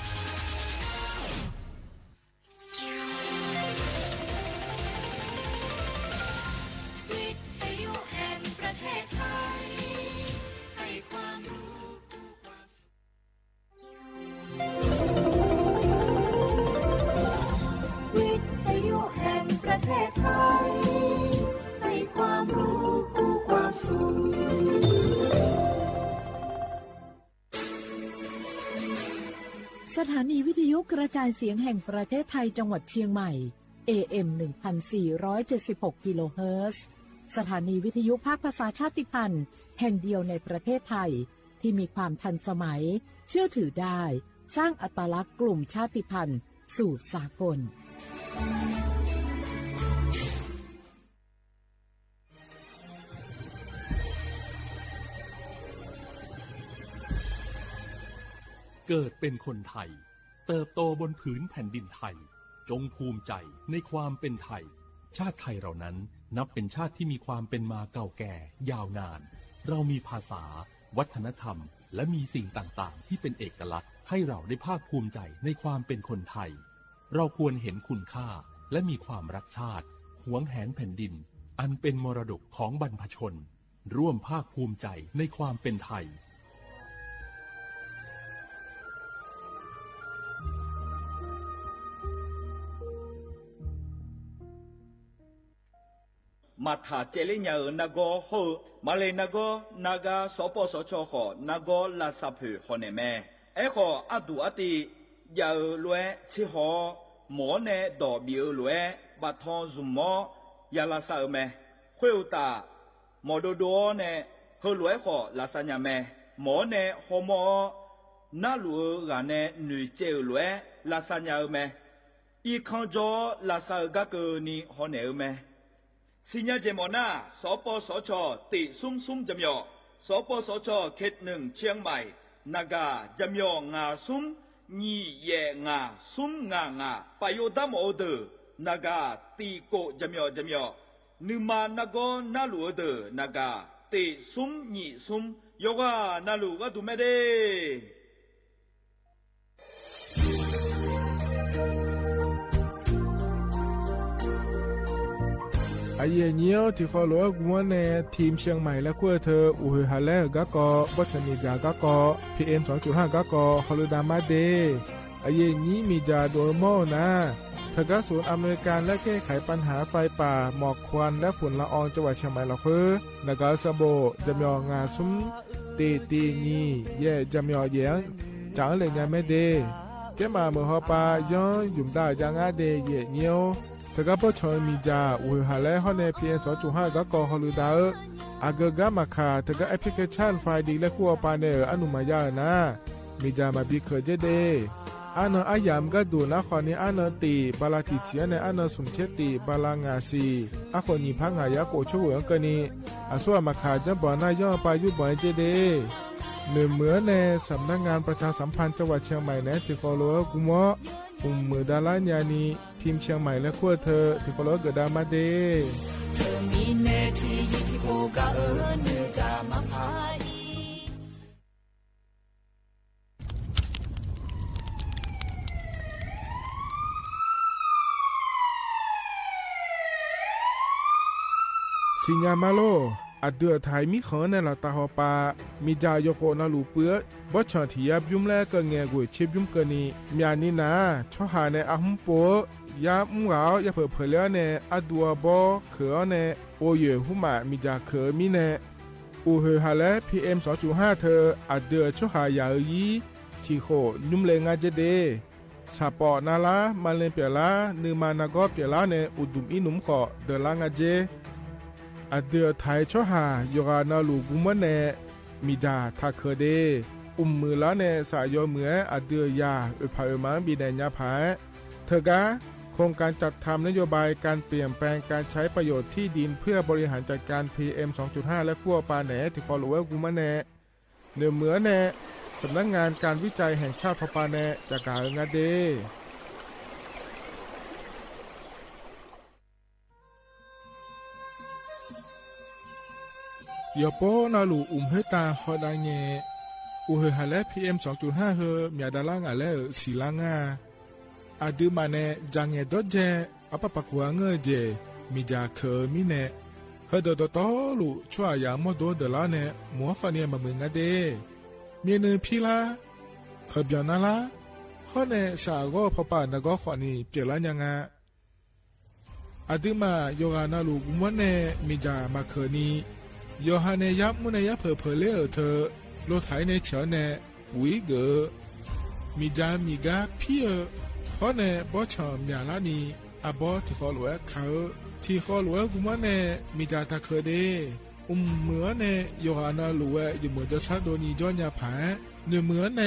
สถานีวิทยุกระจายเสียงแห่งประเทศไทยจังหวัดเชียงใหม่ AM 1476 กิโลเฮิรตซ์สถานีวิทยุภาคภาษาชาติพันธุ์แห่งเดียวในประเทศไทยที่มีความทันสมัยเชื่อถือได้สร้างอัตลักษณ์กลุ่มชาติพันธุ์สู่สากลเกิดเป็นคนไทยเติบโตบนผืนแผ่นดินไทยจงภูมิใจในความเป็นไทยชาติไทยเรานั้นนับเป็นชาติที่มีความเป็นมาเก่าแก่ยาวนานเรามีภาษาวัฒนธรรมและมีสิ่งต่างๆที่เป็นเอกลักษณ์ให้เราได้ภาคภูมิใจในความเป็นคนไทยเราควรเห็นคุณค่าและมีความรักชาติหวงแหนแผ่นดินอันเป็นมรดกของบรรพชนร่วมภาคภูมิใจในความเป็นไทยมาถาเจริญานาโกโฮมาเลนาโกนากาสปสชขอนาโกลาซาเพฮอเนเมเอขออดูอติยาลวยชิฮอหมอเนดอบิลวยบาทอนซุมอยาลาซาเมขวยตามอโดโดเนเฮลวยขอลาซาญาเมหมอเนฮอมอนาลูกาเนนุเจลวยลาซาญาเมอีคันจอลาซากะเกนีฮอเนเมสิญญาเจมอนาสปสชติซุ่มจำยอสปสชเขต1เชียงใหม่นากาจำยองาซุ่มญีเยงาซุ่มงปายดามอเดนากาตีโกจำยอนึมานากอนาลูเดนากาติซุ่มญีซุ่มโยกานาลูกะตุเมเดไอเยี่ยวที่เขาหลวงวันในทีมเชียงใหม่และขั้วเธออุหฮาเลกะกอวัชนีจากะกอ PM 2.5 กะกอฮอลดามาเดไอเยี่ยนี้มีจาโดโมนะทกศูนย์อำนวยการและแก้ไขปัญหาไฟป่าหมอกควันและฝุ่นละอองจังหวัดเชียงใหม่ละเพื่อนากาซาโบจำยองาซุมตีงีเย่จำยอเยียงจางเลยงานไม่เดแกมาเมื่อฮอปาย้อนยุ่มได้จางอาเดเย่เงี้ยวทกปชมีจาอุหาและฮอใน PM 2.5 กะกอฮอลูดาอากกะมาคาทกแอปพลิเคชันไฟดีและคู่ปาเนออนุมายานะมีจามาบิเคเจเด อันอายามก็ดูนะขอนี้อันตีบาลาติเสียในอันสมเชติบาลางาซีอาคนนี้พังหายาโกช่วยกันนี้อาส่วนมาขาจะบ่อนายย่อปายุบ่อยเจเดเหนือเหมือในสำนักงานประชาสัมพันธ์จังหวัดเชียงใหม่นะที่ฟอลโล่กุมะมือดาราญานีทีมเชียงใหม่และขั้วเธอที่ฟอลโล่เกิดดามาเดสิญญามาโลอเดือไทยมีขอในละตาหอปามีจายโคนาลูเปื้อบ่ชอที่ยับยุ่มแลก็แงกวยชิบยุ่มกันนี่มีอันนี้นะชอหาในอาหุมโปยามุงเอาอย่าเผลอเผลอในอดัวบ่เขอในโอเยหุมามีจาเขอมีในอูเฮหาและ PM 2.5 เธออเดือชอหายายีที่โคยุ่มเลงาเจเดสาปอนาลามาเลเปียลานือมานากอเปียลาในอุดุมอินุมขอเดลางาเจอเดือไทยชอหายรานาลูกุมะเนมีดาทาเคเดมือละเนสายอเหมืออเดือยาพามาบีแดญญาภาเธอกะโครงการจัดทำนโยบายการเปลี่ยนแปลงการใช้ประโยชน์ที่ดินเพื่อบริหารจัดการ PM 2.5 และขั้วปาแหนที่ฟอลโลเวอร์กุมะเนเนื้อเหมือเนสำนักงานการวิจัยแห่งชาติพปาแหนจากการงาเดยอโปนาลูเฮตาฮอดาเงอูเฮฮาเล PM 2.5 เฮมีดาลางาเลสีลางาอาดูมาเนจังเงดเจอปะปะกัวเงเจมีจาเคมีเนเฮดดตอลูชัวยามอดเดลาเนมัวฟาเนียมามึงาเดมีเนพิลาขบยานาลาฮอเนสาโกพปานากอขอนีเปลายังาอาดูมาโยกานาลูกุมเนมีจามาเคนีโยฮาเนยับมุนยับเผลอเธอโลไถในเฉเนวิเกมีจามีกาพี่เพราะเนบอชอมยาลานีอาบอที่ฟอลเวเขาที่ฟอลเวกุมะเนมีจาตาเคเดเหมือเนโยฮานาลูเวอยู่เหมือนจะชัดโดนีย้อนยาผาเนื้อเหมือเน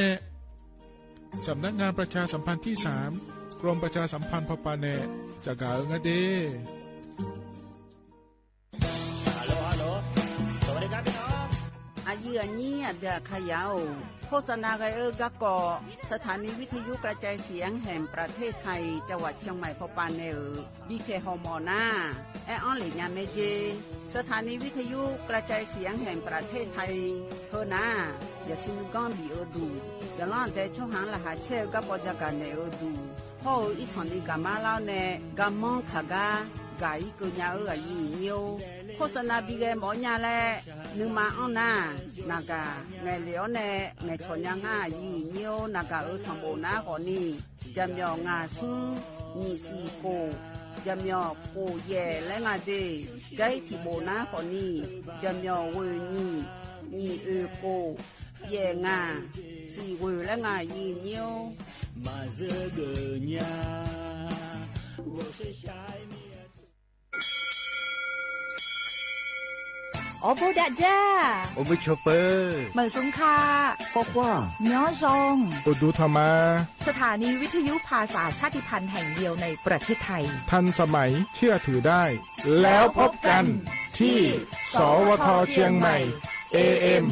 สำนักงานประชาสัมพันธ์ที่3กรมประชาสัมพันธ์พปาเนจากกาเงเดเยื่อนี้เดือขยาวโฆษณาไกกะกอสถานีวิทยุกระจายเสียงแห่งประเทศไทยจังหวัดเชียงใหม่พปาเนบีเคฮอมอนาแอออนหลิญาเมเจสถานีวิทยุกระจายเสียงแห่งประเทศไทยเฮนาอย่าซิมก้อนบีดูอย่าล่อนแต่ช่วงหางละหาเชลกับปจักกันเนดูพ่ออีสานนี่กามาเล่าเนกามองขากากายกุญญายีเนียวโฆษณาบีเกหมอญาแลนึงมาอ้อนนานากาไงเหลียวแน่ไงชนยังง่ายีเนียวนากาสัมโบนาก่อนนี่จำยองาซุงนี่สีโกจำยอโกแย่และงาเดใจที่โบนาก่อนนี่จำยอเวนี่โกแย่งาสีเวและงายีเนียวมาเจอเกญาโอบูดาจ้าโอบูชเปอร์เหมือสุงคาปอกว่าย้อจงอุดูธรรมาสถานีวิทยุภาษาชาติพันธุ์แห่งเดียวในประเทศไทยทันสมัยเชื่อถือได้แล้วพบกันที่สวทเชียงใหม่ AM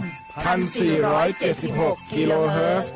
1476 กิโลเฮิรตซ์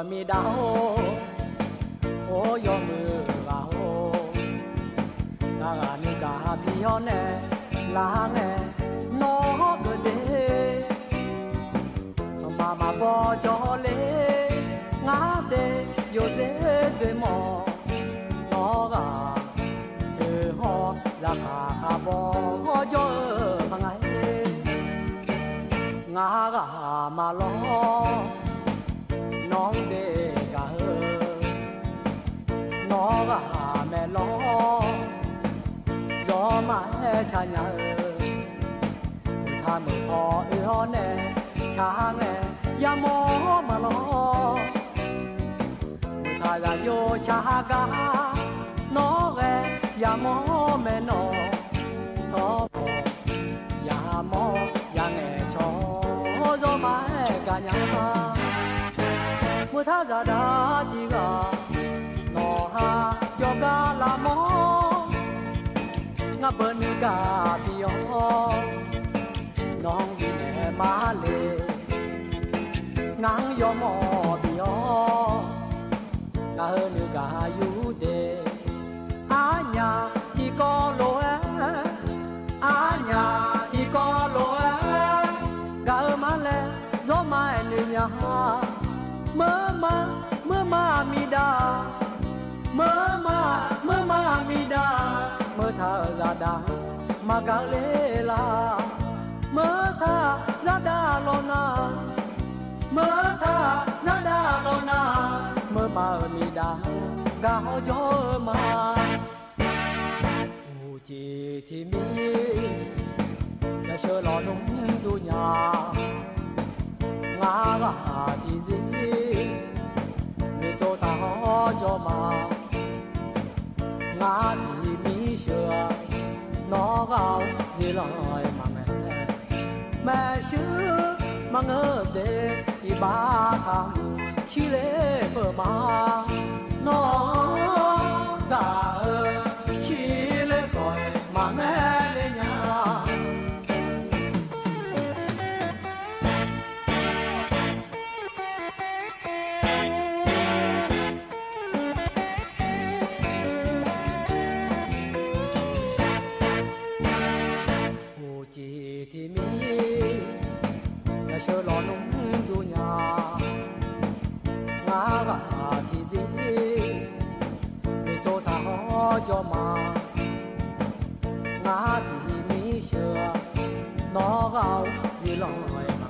mi đau ô yo mơ ga ô ga ga ni ga pi yo ne la ne no go de so ma ma bo jo le nga de yo ze ze mo no ga che ho la kha bo jo ma ngai nga ga ma loน้องเด็กกะเฮน้องกะแม่ล้อจอมาแห่ชาญาถ้ามือพอแน่ช้างแน่อย่ามอมาล้อถ้าจะโยชากาน้องแกอย่ามอแม่น้อชอบอย่ามออย่าแง่ชอจอมาแห่กันยา他咋打几个，我哈叫个拉莫，我本个比哟，น้องดีแน่มาเลยงังยอมอบียอกะเฮนึกะอยู่เดอาญาที่ก็โลเออาญาที่ก็โลเอกะมาเลโซมาเนญาเมื่อมามีดาเมื่อมามีดาเมื่อท่าซาดามากาเลลาเมื่อท่าซาดาโลนาเมื่อท่าซาดาโลนาเมื่อมามีดากาโจมาอูจีที่มีจะเชื่อหลอนุ่มดุญางากาดีซี你做大好做嘛？我的米雪，我搞起来嘛咩？没事，嘛我的一把汤起来不嘛？我搞起来个嘛咩嘞呀？เชื่อหลอนุ่มดุญางากาที่ซีมีโจทาหอจอมางาที่มีเชื่อนอกเอาจีลอยมา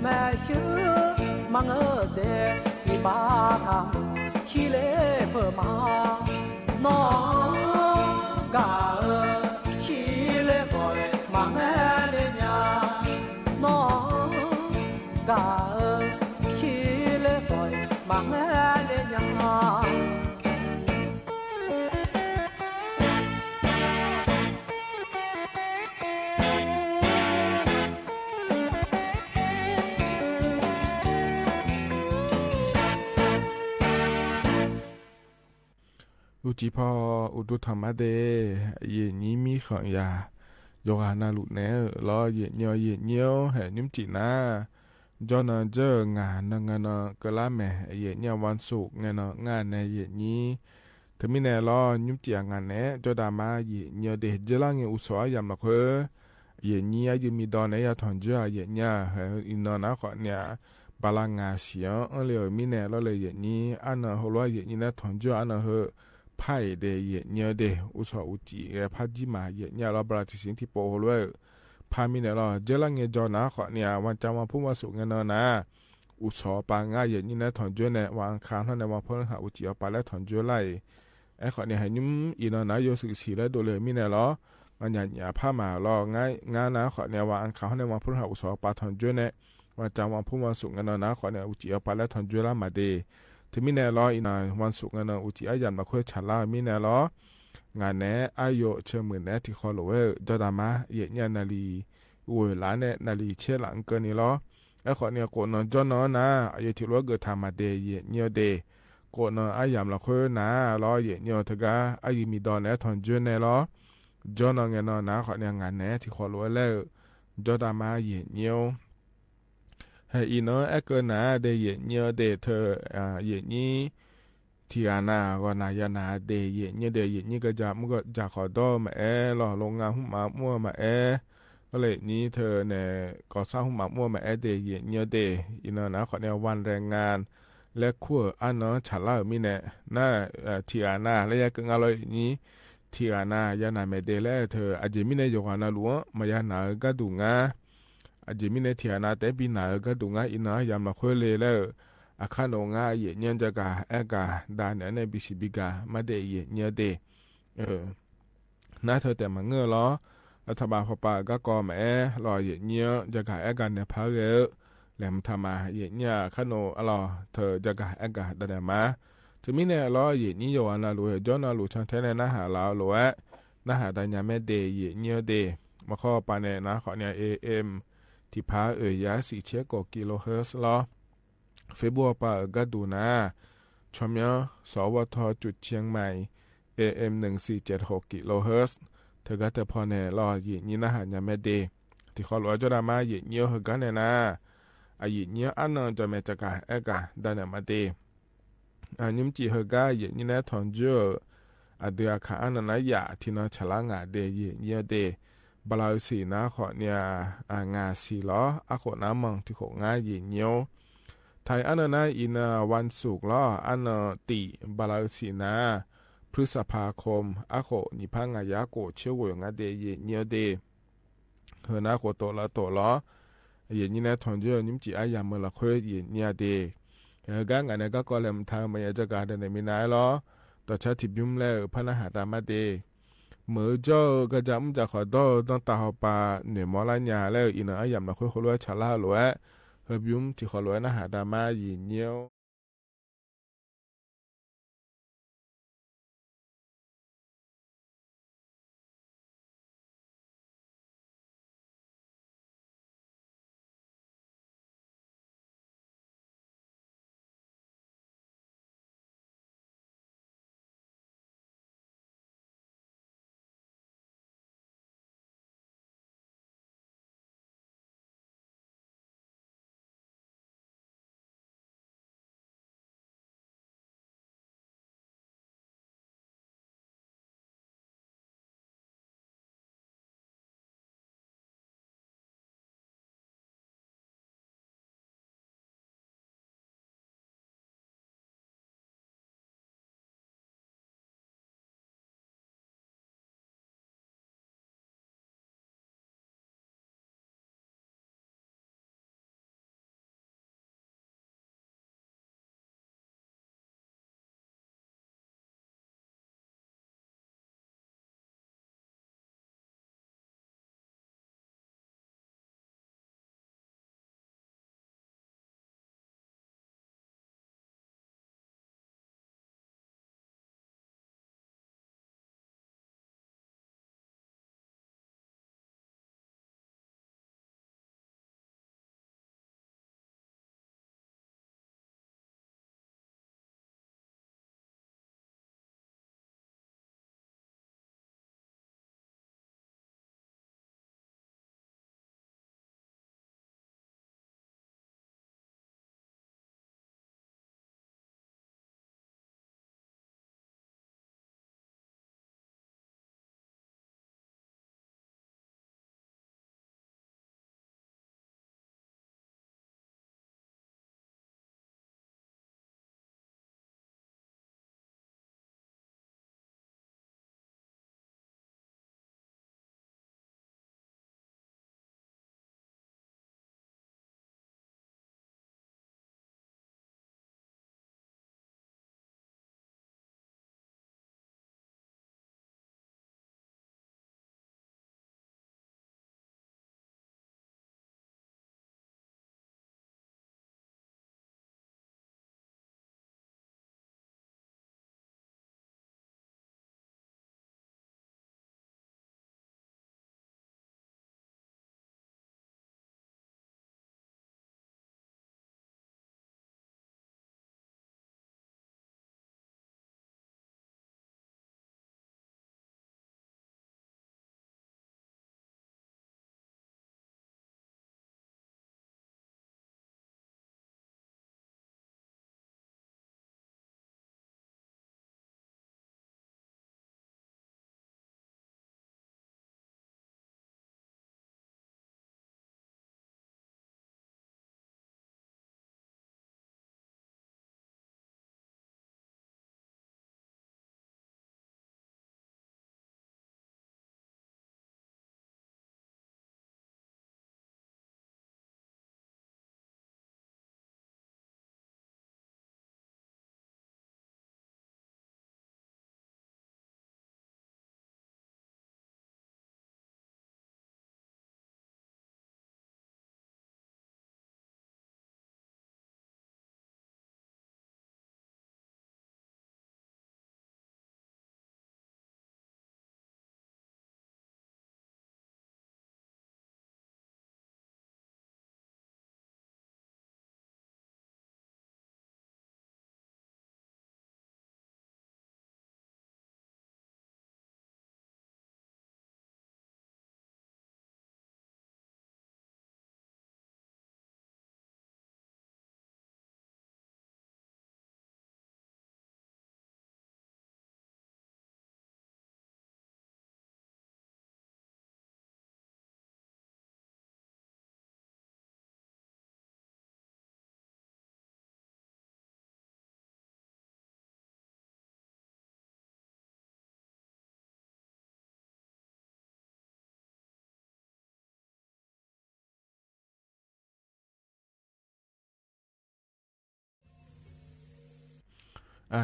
แม่ชื่อมังเอเดอีบาทำขี้เล่เพิ่มมานอกาขี้เล่ก่อยมาแม่เลียน้องกาขี้เล่ก่อยมาแม่เลียอุจิพออุดุธรรมะเดเยนี้มีขังยาโยกานาลุเนลอเยเนียวแห่นิมจินาจอนเจองานงานกะลาแม่เยเนียวันศุกร์งานในเยนี้ถึงมีแน่ลอนิมจิงานแน่จอดามาเยเนียเดเจลังอุสอยามละเคเยนี้อายุมีดอนในยาถอนเจอเยเนียอินนนะขอเนี่ยบาลางาเสียงเลยมีแน่ลอเลยเยนี้อันหัวเยนี้นะถอนเจออันเฮไพ่เดเยเนียเดอุสอุจิพาจิมาเยเนียเราบราติสินที่โปโหลวยพามีเนี่ยเราเจลังเงจอนะขอเนี่ยวันจันทร์วันพุธวันศุกร์เงินนะอุสปางาเยนี่นะถอนจุเนี่ยวันอังคารเท่านั้นวันพฤหัสอุจิเอาไปแล้วถอนจุไล่ไอ้ขอเนี่ยให้ยุ่มอีนนะโยสึกสีแล้วดูเลยมีเนี่ยเรางานหยาผ้ามาเราง่ายงานนะขอเนี่ยวันอังคารเท่านั้นวันพฤหัสอุสปาถอนจุเนี่ยวันจันทร์วันพุธวันศุกร์เงินนะขอเนี่ยอุจิเอาไปแล้วถอนจุละมาเดถึงมีแน่ล้ออีนายวันศุกร์เนาะอุจิอายันมาคุยฉลามีแน่ล้องานแน่อายุเชื่อมือแน่ที่คอโลเวจอดามาเยเนี่ยนาลีอวยล้านแน่นาลีเชื่อหลังเกินนี่ล้อไอ้ขอเนี่ยโกนจอนนะอายุที่ล้อเกิดทำมาเดเยเนี่ยเดโกนอายันมาคุยนะล้อเยเนี่ยทกาอายุมีดอนแน่ทอนจนแน่ล้อจอนเงินนะขอเนี่ยงานแน่ที่คอโลเวแล้วจอดามาเยเนี่ย เฮอีเนาะเกนาเดเยเนเดเธอเยนี้ทีอานาก็นายนาเดเยเนเดเยนี่ก็จะมันก็จะขอดอมารอโรงงานหุ่มมามั่วมาก็เลยนี้เธอเนี่ยก่อสร้างหุ่มมามั่วมาเดเยเนเดอีเนาะนะขอแนววันแรงงานและขั้วอันเนาะฉลาดมีเนี่ยน่าทีอานาและยังก็งานเลยนี้ทีอานายานาเมเดเลเธออาจจะมีในโยกานาลัวมายานาก็ดูงาอาจจะมีในทีอานาแต่ปีนาก็ดูงาอินายามมาคุยเลยแล้วอาคานงาเยเนียนจะกากาดานเนี่ยบิชิบิกามาเดเยเนียเดน่าเธอแต่มาเงือล้อรัฐบาลพปาก็กอแม่รอเยเนียจะกากันเนี่ยพาเรแหลมทำมาเยเนียคานอลอเธอจะกาดานมาถึงมีเนี่ยล้อเยนี่โยอานาลูจอนาลูช่างแท้ในนาหาลาวโละนาหาดัญญาแม่เดเยเนียเดมาข้อปานเนี่ยนะขอเนี่ย AM ที่พายา4เชียกกิโลเฮิรตซ์ล้อเฟบัวปาก็ดูนะชมยสวทจุดเชียงใหม่ AM 1476กิโลเฮิรตซ์เธอก็จะพอเนี่ยล้อเยนี่นาหาญาแม่เดที่ขอหลวงจดามาเยเนียเฮกันเนี่ยนะอาเยเนียอันนั้นจะแม่จะกาดันมาเดนิมจีเฮกาเยนี่นะทอนเจอเดียขาอันนั้นยาที่น่าฉลางเดเยเนียเดบลาสีนะขอเนี่ยงาสีล้ออาขน้ำมังที่ขงาเยเนียวไทยอันนั้นอินวันศุกร์ล้ออันตีบลาสีนะพฤษภาคมอาขนิพังยาโกเชื่อวงเดเยเนียวเดเฮนะขโตละโตล้อเยนี่นะทอนเจอนิมจีอายามเมละคุยเยเนียเดกางานก็เลมทางมันจะการในมินายล้อต่อชาติบิมแล้วพนักหาตามาเดเมื่อเจ้าก็จำจะขอต้องตาหอปาเหนือมอลายาแล้วอินอายามนักคุยคนรวยชาลาหลวยเฮบิมที่ขอรวยนะหาตามายินเนียว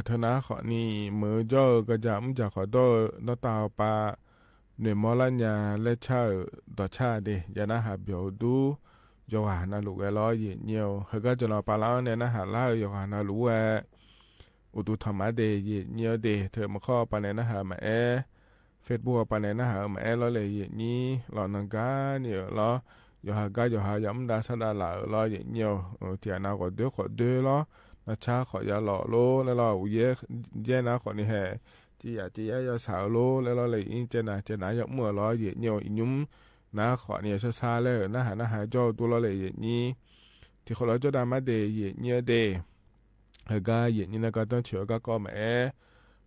ธนาขอนี่มือจ่อกระจำจะขอโตนตาปาหน่วยมอลัญญาและชาต่อชาเดยานาหาเบียวดูยอหานาลูกล้อเย็นเนียวเฮก็จะนอปาล้อเนี่ยนะหาล่ายอหานาลูกอุตุธรรมะเดยเย็นเนียวเดเธอมาข้อปาเนี่ยนะหามาเฟซบุ๊กปาเนี่ยนะหามาล้อเลยเย็นนี้ล้อนังกาเนี่ยล้อยอหากายอหายำดาสดาหล่าล้อเย็นเนียวเทียนาขอเดือขอเดือล้อนาชาขอยาหล่อโลแล้วล้ออุเย่นะขอนี่แห่จียายาสาวโลแล้วล้อเลยอินเจนาอยากมั่วล้อเย็นเนียวอินุ่มนาขอเนี่ยซาเลยนะหาจอตัวล้อเลยเย็นนี้ที่เขาล้อจอดามาเดยเย็นเนียวเดเฮก็เย็นนี้นะก็ต้องเชื่อก็มา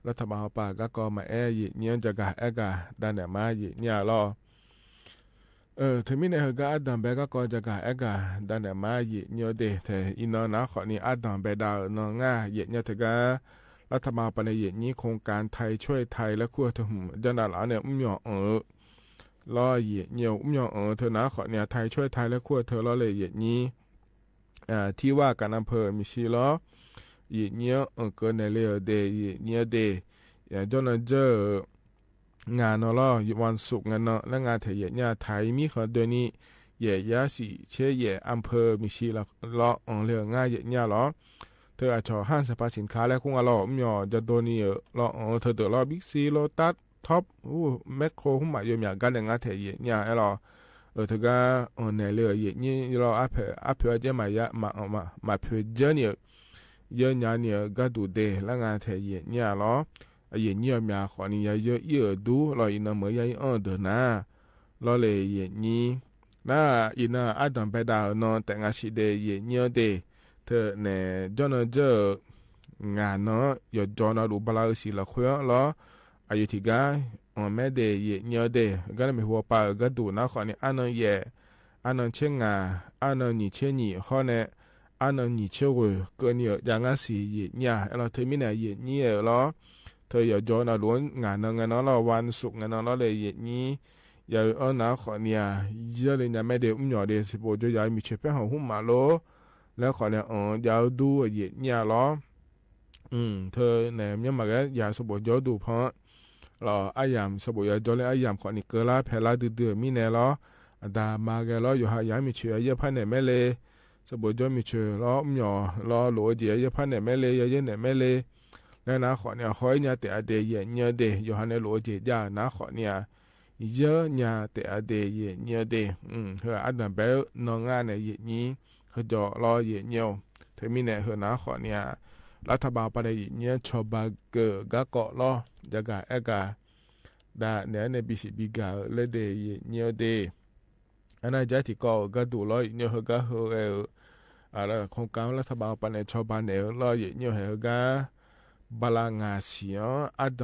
รัฐบาลป่าก็มาเย็นนี้จะกะกะดันเนี่ยมาเย็นเนี่ยล้อถึงมีในเฮก็อัดดันเบก็จะกะกะดันเนี่ยมาเย็นเนี่ยเดแต่อินนะขอนี่อัดดันเบดาวนง่าเย็นเนี่ยถึงก็รัฐบาลป่าในเย็นนี้โครงการไทยช่วยไทยและขั้วถึงจันดาหลาเนี่ยหยอล้อเย็นเนี่ยหยอเธอนะขอเนี่ยไทยช่วยไทยและขั้วเธอล้อเลยเย็นนี้ที่ว่าการอำเภอมิชิล้อเย็นเนี่ยเกินในเรื่องเดเย็นเนี่ยเดอย่างจนเจองานล้อวันศุกร์งานและงานเถียนเนี่ยไทยมีเขาเดือนนี้เย่ยาสีเชี่ยอำเภอมิชิล้อเรื่องง่ายเย็นเนี่ยล้อเธออาจจะห้างสรรพสินค้าและคงล้อมีจะโดนนี่ล้อเธอเดือดล้อบิ๊กซีโลตัสท็อปแมคโครหุ้มหมายยมอย่างกันในงานเถียนเนี่ยล้อเธอก็ในเรื่องเย็นนี่ล้ออัพเจมายะมาเพื่อเจเนี่ยเยอะเนี่ยก็ดูเดและงานเถียนเนี่ยล้อเย็นเนี่ยมีขอนี่เยอะดูรออินเมื่อยังเดินนะรอเลยเย็นนี้น่าอินอัดดันไปดาวนอนแต่งอาชีพเดเย็นเนี่ยเดเธอเนี่ยจนเจองานเนาะอย่าจอนรูบลาสิละคุยล้ออายุที่กาแม่เดเย็นเนี่ยเดก็ไม่หัวปาก็ดูนะขอนี่อันนั้นอันนั้นเช่นงาอันนั้นนี่เช่นนี่ข้อเนี่ยอันนั้นนี่เชื่อว่าเกินเนี่ยอย่างนั้นสิเย็นเนี่ยเราเธอไม่เนี่ยเย็นเนี่ยล้อเธออย่าจอนะล้วนงานนั้นเราวันศุกร์งานเราเลยอย่างนี้อย่านะขอเนี่ยเยอะเลยนะไม่เดี๋ยวหยอเดี๋ยวสิบจะย้ายมีเชื่อเป็นหัวหุ่มมาโลแล้วขอเนี่ยอย่าดูอย่างนี้ล้อเธอเนี่ยยังมาแค่อย่าสบจะดูเพราะเราอายามสบจะจอเลยอายามขอนี่เกล้าเพล่าดื้อมีแน่ล้อดามาแกล้ออยู่หาย้ายมีเชื่อเยอะพันเนี่ยไม่เลยสบจะมีเชื่อล้อหยอล้อหลัวเดียเยอะพันเนี่ยไม่เลยเยอะเนี่ยไม่เลยแล้วนะขอเนี่ยคอยเนี่ยแต่อเดียเนี่ยเดยอยู่หันในโลเจียนะขอเนี่ยเยอะเนี่ยแต่อเดียเนี่ยเดเฮออันนั้นแบบนองงานในนี้เฮอจะรอเนี่ยเธอมีเนี่ยเฮอนะขอเนี่ยรัฐบาลประเดี๋ยวเนี่ยชอบเกิดก็เกาะรอจะกะได้เนี่ยในบิสิบิกาเลยเดยเนี่ยเดอันนั้นจะที่ก็ดูรอเนี่ยเฮอก็เฮออะไรโครงการรัฐบาลประเดี๋ยวชอบเนี่ยรอเนี่ยเฮอก็บาลางาเสียอัด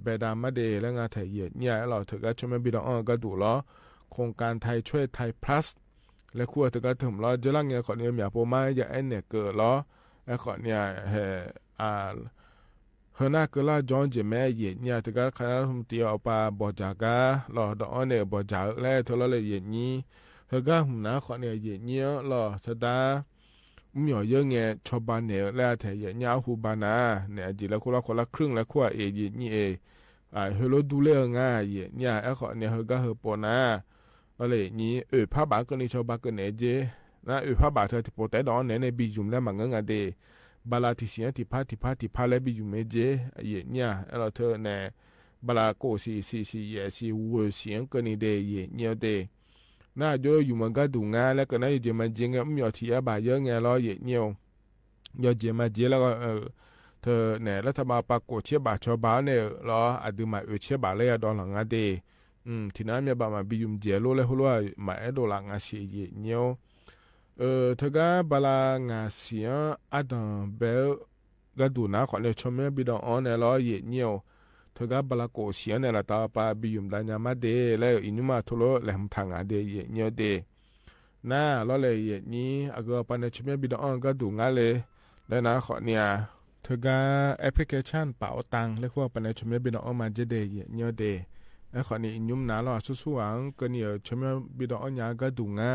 เบดามาเดและงาไทยเนี่ยเราถือก็ช่วยบิดอ่อนก็ดูล้อโครงการไทยช่วยไทย plus และขั้วถือก็ถึงล้อจะล่างเงี้ยขอเนี่ยมีอาโปมาอย่าเนี่ยเกิดล้อและขอเนี่ยเฮน่าเกิดละจอนเจแม่เนี่ยถือก็คณะรัฐมนตรีเอาไปบอจาก็ล้อดอ่อนเนี่ยบอจากแล้วเท่าไรนี้เธอก็หุ่นนะขอเนี่ยเนี่ยล้อสดามีเยอะเงี้ยชาวบ้านเนี่ยแล้วแต่ยาหูบานาเนี่ยจีแล้วคนละครึ่งแล้วขั้วนี่เฮโลดูเรื่องง่ายเนี่ยขอเนี่ยเฮก็เฮปอนาอะไรนี้ผ้าบาก็นี่ชาวบ้านก็เนี่ยเจนะผ้าบาเธอที่ปวดแต่ดอนเนี่ยในบิจุมแล้วมันเงี้ยเดบาลาที่เสียที่พาแล้วบิจุมเจเนี่ยเราเธอเนี่ยบาลาโกสีวัวเสียงก็นี่เดเนี่ยเดน่าจะอยู่มันก็ดูงานแล้วก็น่าจะมันจริงมีที่อาบายเยอะไงล้อเยี่ยวยอดเจมาเจแล้วก็เธอเนี่ยรัฐบาลปากโกเชียบาชาวบ้านเนี่ยล้ออดีมาเชียบาเลยดอลหลังอาเดที่นั้นมีบามาบิยุมเจโลเลยหัวมาดอลหลังอาเสียเยี่ยวเธอก็บาลางาเสียอดัมเบลก็ดูนะขอเนี่ยชมเนี่ยบิดออนเนี่ยล้อเยี่ยวเธอก็บาลาโกเสียเนี่ยละตาปาบิยุมดานยามาเดแล้วอินุมาทุโลแหลมทางอาเดเนี่ยเดน่าล้อเลยนี้อาก็ปานเนี่ยชมเนี่ยบิดออนก็ดูงาเลยแล้วนะขอเนี่ยเธอก็แอปพลิเคชันเป๋าตังเรียกว่าปานเนี่ยชมเนี่ยบิดออนมาเจเดเนี่ยเดแล้วขอเนี่ยอินุมนาล้อสู้ๆหวังก็เนี่ยชมเนี่ยบิดออนยาก็ดูงา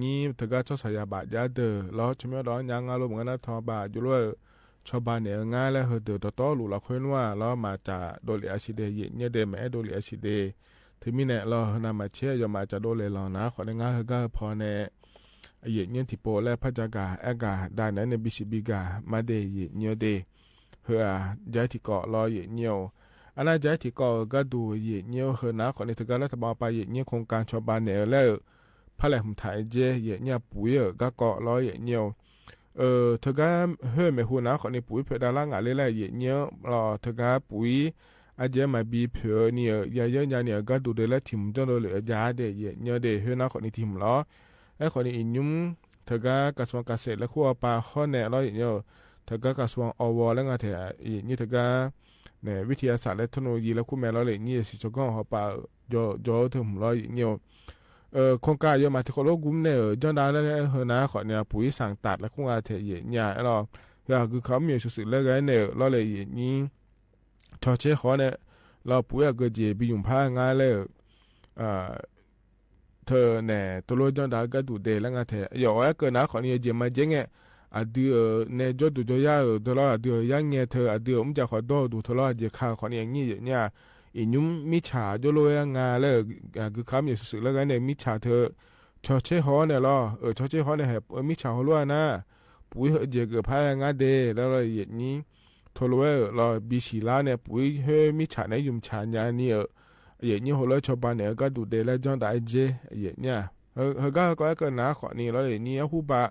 นี้เธอก็ชอบสายบาดยาเดอล้อชมเนี่ยล้อยางาลงเหมือนกันนะทอบาดอยู่เลย ชาวบ้านเนี่ยง่ายแล้วเดือดต่อหลุละคนว่าเรามาจากโดเลอาชิเดเยเนี่ยเดแม่โดเลอาชิเดถึงมีเนี่ยเรานำมาเชื่อยมาจากโดเลเรานะขอได้ง่ายก็พอเนี่ยเยเนี่ยที่โปและพระจากาเอกาด้านนั้นในบิชิบิกามาเดเยเนี่ยเดเฮือใจที่เกาะรอเยเนี่ยอันนั้นใจที่เกาะก็ดูเยเนี่ยเฮือนะขอในถึงการรัฐบาลไปเยเนี่ยโครงการชาวบ้านเนี่ยแล้วพระแหลมถ่ายเจเยเนี่ยปุ๋ยก็เกาะรอเยเนี่ยเธอก็เฮ้ยไม่หัวนะคนนี้ปุ๋ยเพื่อดาราอะไรเลยเนี่ยรอเธอก็ปุ๋ยอาจจะมาบีเพื่อเนี่ยยาเยอะเนี่ยก็ดูเดือดถิ่มจนเราเหลือยาเดียเนี่ยเดียเฮ้ยนะคนนี้ถิ่มล้อไอ้คนนี้อินยุ่มเธอก็กระทรวงเกษตรและขั้วปลาข้อแน่ล้อเนี่ยเธอก็กระทรวงอวแล้วไงเถอะนี่เธอก็เนี่ยวิทยาศาสตร์และเทคโนโลยีแล้วคู่แม่ล้อเลยนี่สิจงก็เขาปลาจ่อถึงล้อเนี่ยโครงการเยอะมาที่คนโลกกุ้มเนี่ยจนได้แล้วเฮนะขอเนี่ยปุ๋ยสั่งตัดแล้วคงอาเทียเนี่ยเราอยากคือเขามีสุดๆแล้วไงเนี่ยเราเลยนี่ทอเช่ขอเนี่ยเราปุ๋ยก็จะบิยุ่งผ้าง่ายเลยเธอเนี่ยตัวโลจนได้ก็ดูเดแล้วไงเทียอย่าว่าเกินนะขอเนี่ยจะมาเจ๊งเนี่ยเดือเนี่ยจดดูจะยากตัวเราเดือยังเงี้ยเธอเดือจะขอดูตัวเราจะข่าวขอเนี่ยงี้เนี่ยอินุ่มมิชาโยโลยังงาเลยคือเขามีสุดๆแล้วกันเนี่ยมิชาเธอชอเช่ฮอเนี่ยหรอชอเช่ฮอเนี่ยมิชาฮอล้วนนะปุ๋ยเจอเกิดพายงาเดแล้วเราอย่างนี้ทโลเราบิชิลาเนี่ยปุ๋ยเฮมิชาเนี่ยยุ่มชาญาเนี่ยอย่างนี้ฮอลชาวบ้านเนี่ยก็ดูเดแล้วจอนได้เจอย่างเนี้ยก็เกิดนะขอนี่เราอย่างนี้ฮูบะ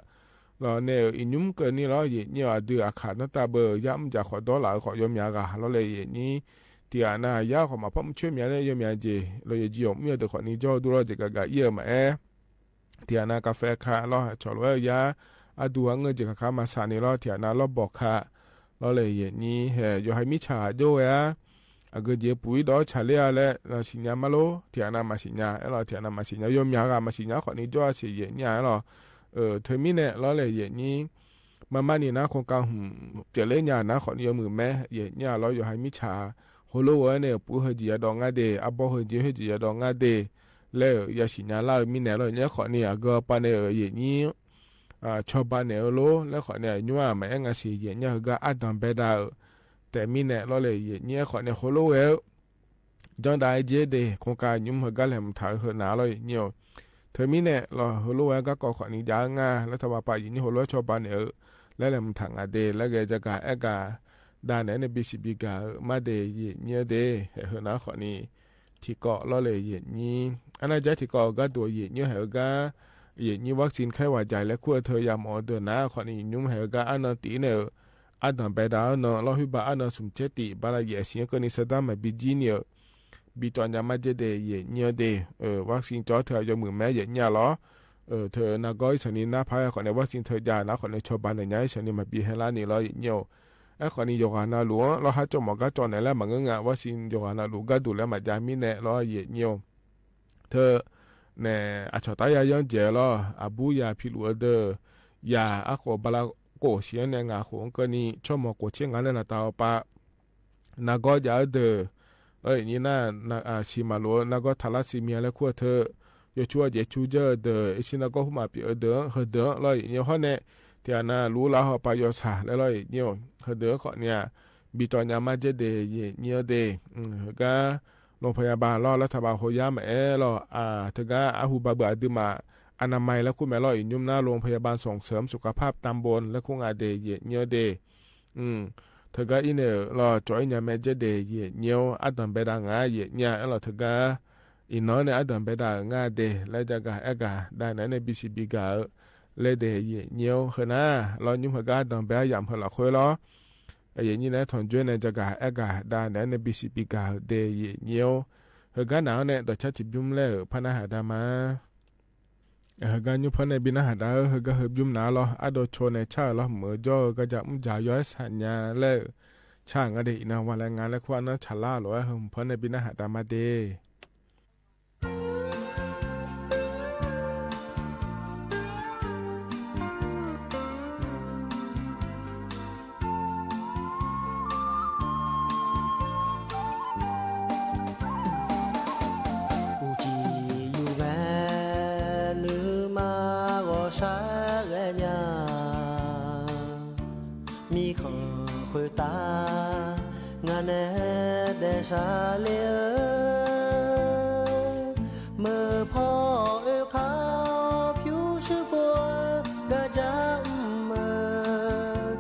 เราเนี่ยอินุ่มเกิดนี่เราอย่างนี้เดืออาคารนั่นตาเบอร์ย้ำจากขอดอลลาร์ขอยมยากะเราเลยอย่างนี้ที่น่ายากขอมาพ่อมช่วยเมียเลยยมีเจเราจะจีบเมียตัวคนนี้จอดูเราจะกะเยี่ยมที่น่ากาแฟค่ะเราชอบว่ายาดูเงินจะข้ามาสานี่เราที่น่าเราบอกค่ะเราเลยอย่างนี้เฮ้ยอยู่ให้มิชาด้วยก็จะปุ๋ยดอชาเลียแล้วเราสิญญามาโลที่น่ามาสิญญาเราที่น่ามาสิญญายมยากมาสิญญาคนนี้จอสิอย่างนี้เราเธอมีเนี่ยเราเลยอย่างนี้มานี่นะโครงการเจริญญานะคนนี้มือแม่อย่างนี้เราอยู่ให้มิชาโฮโลวเนี่ยปูเฮจิยาดองงาเดอาบอเฮจิยาดองงาเดแล้วยาสิญญาลามีเนี่ยเราเนี่ยขอเนี่ยก็ปานเนี่ยอย่างนี้ชอบปานเนี่ยโลแล้วขอเนี่ยยัวมาเองสิอย่างเนี่ยก็อัดดันเบดาแต่มีเนี่ยเราเลยอย่างเนี่ยขอเนี่ยโฮโลเวจอนได้เจเดโครงการยุ่มเฮก็แหลมถ่ายเฮนาเราเนี่ยเธอมีเนี่ยเราโฮโลเวก็ขอนี่จางาแล้วถ้าว่าไปอย่างนี้โฮโลชอบปานเนี่ยแล้วแหลมถังอเดแล้วก็จะกะเอกาด้านไหนในบิชิบิกามาเดยเนี่ยเดเฮนะขอนี้ที่เกาะเราเลยเยนี้อันนั้นจะที่เกาะก็ตัวเยเนี่ยเฮก็เยนี้วัคซีนไข้หวัดใหญ่และขั้วเธอยามอเดินนะขอนี้ยุ่มเฮก็อันนั้นตีเนี่ยอันนั้นไปดาวเนาะเราหิบะอันนั้นสมเจติบาลาเยสิก็นิสดามาบิจิเนี่ยบิตอนยามาเจเดเยเนี่ยเดวัคซีนจ่อเธอยมือแม่เยเนี่ยหรอเธอนาก้อยสนินนาพายขอในวัคซีนเธอยานะขอในชาวบ้านในย้ายสนิมาบีเฮลานี่เราเนี่ยไอ้คนนี้โยกานาหลวงเราหาจมก็จอนไหนแล้วมันก็งะว่าสินโยกานาหลวงก็ดูแลมาจามีเนี่ยเราเยี่ยวเธอเนี่ยอาชตายายังเจรออาบูยาพิลัวเดอยาอาโคบาลาโกเชียนเนี่ยงาของก็นี่ชมโกเชียงงานเลยนะตาปะนาก็ยาเดนี่น่าชิมาลัวนาก็ทาราซิเมียและขั้วเธอชัวเจชูเจอเดอชินาก็หุมาปีเดอเฮเดอเลยเนี่ยเขาเนี่ยที่น่ารู้แล้วเขาไปยศาแล้วเลยเนี่ยเขาเดือขอเนี่ยบิตอนยามาเจเดเนี่ยเดก็โรงพยาบาลรอรัฐบาลโฮยามรอเธอก็อาหูบาเบอดืมาอนามัยแล้วคุณแม่รออีกยุ่มหน้าโรงพยาบาลส่งเสริมสุขภาพตำบลและคุณอาเดเนี่ยเดเธอก็อินเนี่ยรอจอยยามาเจเดเนี่ยอัดดันเบดังง่ายเนี่ยรอเธอก็อินน้อยเนี่ยอัดดันเบดังง่ายเดแล้วจะก็ได้ในบิซิบิกาเลยเดย์เนียวขนาเรายุ่งหัวกันตอนไปยามหัวหลักคุยล้ออย่างนี้นะถอนจุนเนี่ยจะกะได้ในบิซิบิกาเดย์เนียวหัวกันหนาวเนี่ยต่อชัดจิบยุ่มเล่พนักหาดามาหัวกันยุ่งพันในบินหาดาหัวกันหัวยุ่มหนาล้ออดโชในชาล้อเหมือจ่อก็จะมุ่งจ่ายย้อยสัญญาเล่ช่างอะไรนะวันแรงงานและควานนั้นฉลาดหรอหัวพันในบินหาดามาเด我 mi khờ khơi ta ngàn để xa lệ mơ phò yêu khao phiêu sư qua ga cha mơ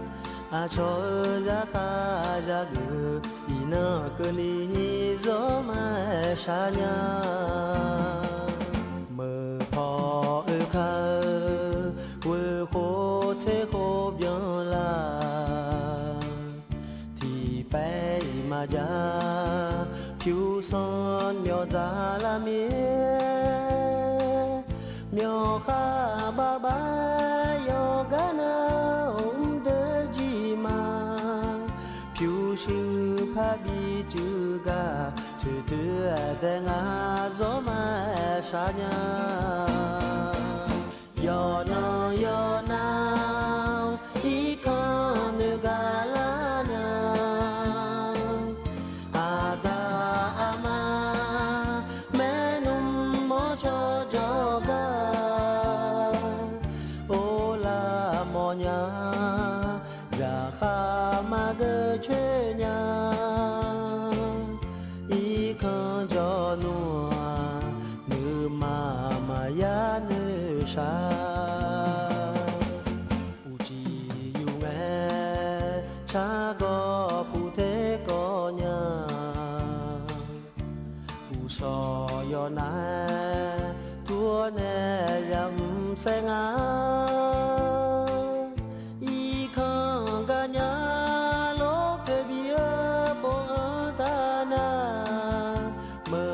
à cho ra ca ra gừ ina cơ ni gió mai xa nhà mơ phò yêu khao quê khô thế khô biếng la thì bé mà ra phiêu son miêu ra la mía miêu kha ba ba yo gana đơ gì mà phiêu sư pha bi chữ ga thứ thứ đen à gió mai xa nhà yo nào ý con nữ ga la nhà ada ama mẹ nung mò cho ga ô la mò nhà ga kha ma gơ chơi nhà ý con cho nua nữ mà ya nữ sa cha go pu thế có nhà u so yo na tua ne yam se nga i khang ga nhà lo pe bia bo ta na mơ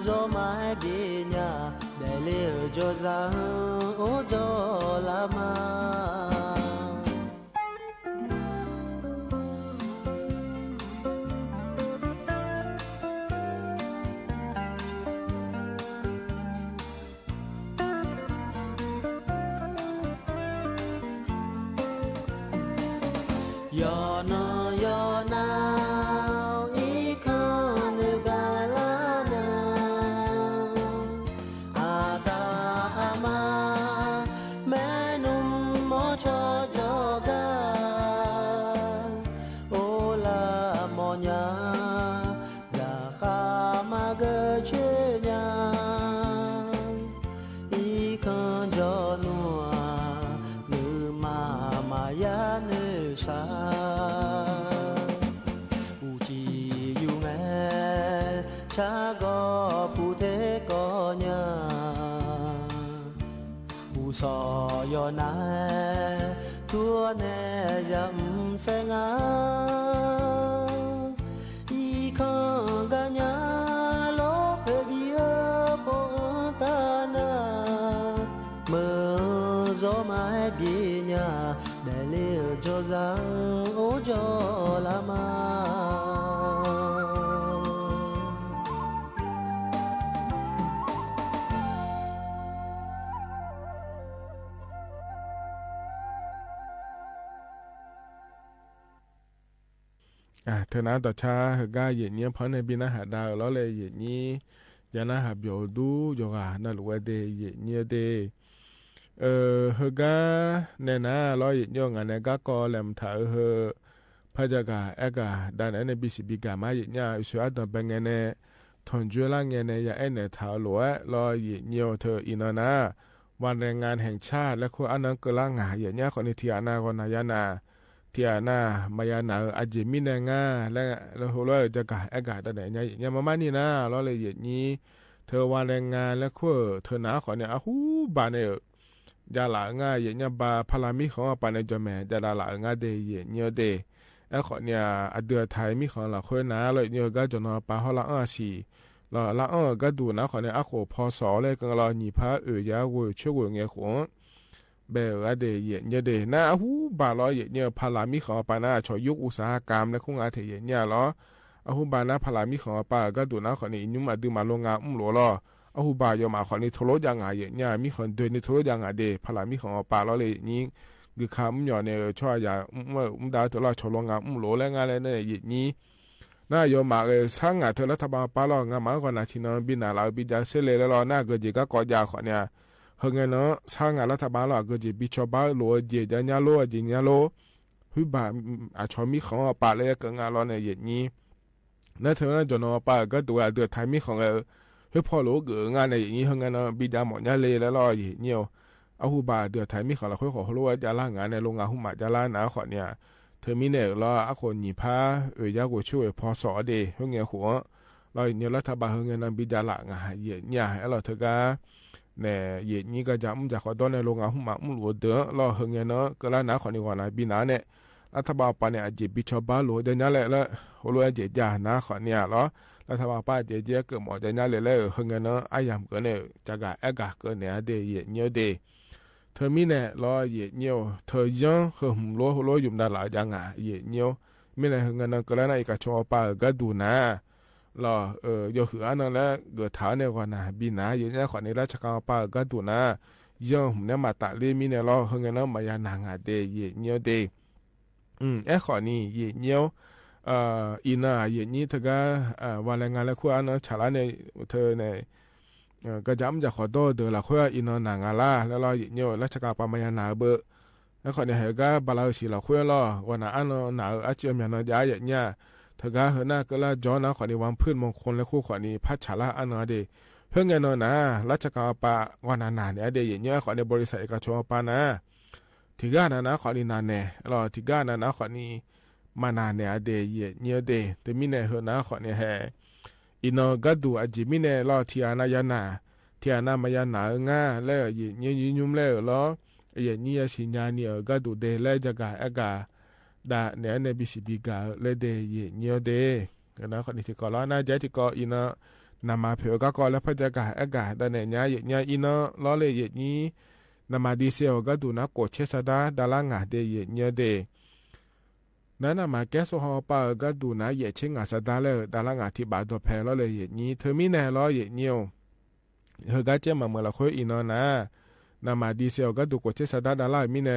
gió mai bi nhà để liều cho ra ô cho la ma yo nào ý con nữ ga la na ada ama mẹ nung mò cho ga ô la mò nhà già kha ma gơ chơi nhà ý con cho nua nữ mà ya nữ sa cha go pu thế có nhà u so yo na tua ne yam se nga i khang ga nhà lo pe bia bo ta na mơ gió mai bi nhà để liều cho rằng ô cho la maเธอนะต่อชาเฮกาเย็นเนี้ยเพราะในบินอาหารดาวแล้วเลยเย็นนี้ยานาหาเบียวดูโยกานั่นรู้ว่าเดเย็นเนี้ยเดเฮกาเนี่ยนะแล้วเย็นเนี้ยงานเนี่ยก็แหลมถ่ายพระจักรเอกาด้านในบิสิบิกามาเย็นเนี้ยสุดท้ายเป็นไงเนี่ยทนจุลังเงี้ยเนี่ยไอ้เนี่ยถ่ายรู้ว่าแล้วเย็นเนี้ยเธออินนะวันแรงงานแห่งชาติและคนอันนั้นก็ล่างหาเย็นเนี้ยคนในที่อานาคนนายานาที่อาณามายานาอาจจะมีนางาแล้วหัวเราจะกะอากาศแต่ไหนเนี่ยมานี่นะเราเลยอย่างนี้เธอวันแรงงานแล้วก็เธอหนาขอเนี่ยหูบานเนี่ยจะหลางาอย่างเนี่ยบาพลามิของปานในจอมแม่จะหลางาเดย์เนี่ยเดย์แล้วขอเนี่ยเดือไทยมีของเราคนหนาเลยเนี่ยก็จะนอนปาเขาละสีเราละก็ดูนะขอเนี่ยขอพอสอเลยก็เราหนีพระยาวุช่วยเงี้ยของเบลเดย์เนี่ยเดย์นะหูบาลอยเนี่ยพลามิของปานาชอยุคอุตสาหกรรมและคงอาเทียเนี่ยล้อหูบานาพลามิของปาก็ดูนะขอเนี่ยยุ่งมาดูมาลงงาหลัวล้อหูบายอมาขอเนี่ยทรยังไงเนี่ยมีคนเดินในทรยังไงเดย์พลามิของปาล้อเลยนี้คือคำหย่อนเนี่ยช่วยอย่าดาวตัวเราชอลงงาหลัวแล้วงานอะไรเนี่ยนี้น่ายอมาสร้างงานเธอรัฐบาลปาล้องามาก่อนนะที่นอนบินเราบินจะเสร็จแล้วน่าเกิดจีก็กอดยาขอเนี่ยเฮงเนาะสร้างงานรัฐบาลเราเกิดจีบิชบ้าหลัวจีจะญาโลจีญาโล หุบาอาชอมีของปาเลยก็งาล้อในเย็นนี้นั่นเท่านั้นจนปาก็ตัวเดือดไทยมีของเฮ้ยพอรู้เกิดงานในอย่างนี้เฮงานบิดาหมอนยาเลยแล้วรอเย็นเนียวเอาหุบาเดือดไทยมีของเราค่อยขอรู้ว่าจะล่างงานในโรงงานหุบาจะล่าหนาขอเนี่ยเธอมีเนี่ยรออาคนหนีผ้ายากูช่วยพอสอเดเฮงเงียหัวเราเนี่ยรัฐบาลเฮงนบิดาละงานเย็นเนี่ยให้เราเธอก็เนี่ยเย็นนี้ก็จะขอต้อนในโรงงานหุบาหลัวเดือรอเฮงเนาะก็ล่าหนาขอนี่ก่อนนะบินาเนี่ยรัฐบาลปานเนี่ยอาจจะบิชบ้าหลวงเดี๋ยวนี้แหละแล้วหัวรัวเจียจานะขอเนี่ยเหรอรัฐบาลป้าเจียเกิดหมดเดี๋ยวนี้เลยเฮงเนาะไอ้ยามก็เนี่ยจะกะเอกะก็เนี่ยเดียเนียวเดเธอมีเนี่ยรอเยเนียวเธอยังเฮมรัวอยู่ด้านหลังจังอ่ะเยเนียวมีเนี่ยเฮงเนาะก็แล้วนะอีกช่วงป้าก็ดูนะรอยกอันนั้นแล้วเกิดฐานเนี่ยก่อนนะบินาเยเนี่ยขอในราชการป้าก็ดูนะยังผมเนี่ยมาตัดเลยมีเนี่ยรอเฮงเนาะมายานางอ่ะเดเยเนียวเดไอ้ขอนี่เยเนียวอีน่าเยนี้เธอก็วันแรงงานแล้วคุยอันนั้นชาลาเนี่ยเธอเนี่ยก็จำจะขอโทษเดี๋ยวละคุยอีน่านางาลาแล้วเราเยเนียวราชการปามายานาเบอไอ้ขอเนี่ยเฮก็บาลาสิละคุยล้อวันนั้นอันนั้นหนาอาเจียมยานยาเยเนี่ยเธอก็เฮน่าก็ละจอนะขอนี่วันพื้นมงคลแล้วคู่ขอนี่พัชชาลาอันนั้นเดเพิ่งเงินนะราชการปาวันนั้นเนี่ยเดเยเนี่ยขอในบริษัทเอกชนปานะที่ก้านะขอนี่นานเนี่ยรอที่ก้านะขอนี่มานานเนี่ยเดยเนียเดแต่มีเนี่ยเฮนะขอเนี่ยแฮอินอกัดดูอจิมีเนี่ยรอที่อานายนาที่อานามายานาง่าแล้วเยเนียยุ่มแล้วรอเยเนียสิญาเนี่ยกัดดูเดแล้วจะกะเอกาดาเนี่ยในบิสิบิกาเลเดยเนียเดนะขอนี่ที่ก่อนแล้วน่าจะที่ก่ออินอนามาเผือกก็แล้วพระจะกะเอกาดาเนี่ยเยเนียอินอล้อเลยเยนี้นามาดิเซลกัดดูนะโกเชสดาดาลางาเดยเนียเดนั่นมาแกสฮอปาก็ดูนะเยชิงอาสดาเลดาลางาที่บาดตัวแพ้แล้วเลยเยนี้เธอมีแน่ล้อเยเนียวเฮก็เจมาเมื่อละคุยอีนอนะนามาดีเซลก็ดูกว่าเชสดาดาลามีแน่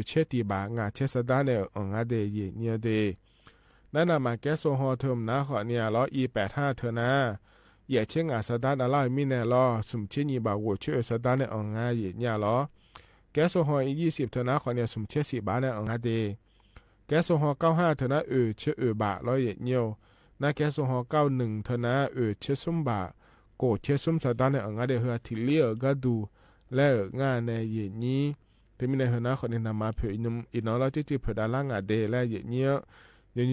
เชติบางาเชสดาเนี่ยองอาเดเยเนียวเดนั่นมาแกสฮอเทอมนะขอเนี่ยล้อE85เธอนะเยชิงอาสดาดาลามีแน่ล้อสุ่มเชนีบาวัวช่วยสดาเนี่ยองอาเยเนี่ยล้อแกสฮอE20เธอนะขอเนี่ยสุ่มเชสิบาเนี่ยองอาเดแกสโซฮอ95เถอะนะเชื่อบะร้อยเนียวนะแกสโซฮอ91เถอะนะเชื่อซุ่มบะโกเชื่อซุ่มสะดานในอ่างเดเฮทิเลียก็ดูและงานในเยนี้ที่มีในเฮนะคนในนามาเผยนุ่มอินอเราจิเผยดาล่างเดและเยเนีย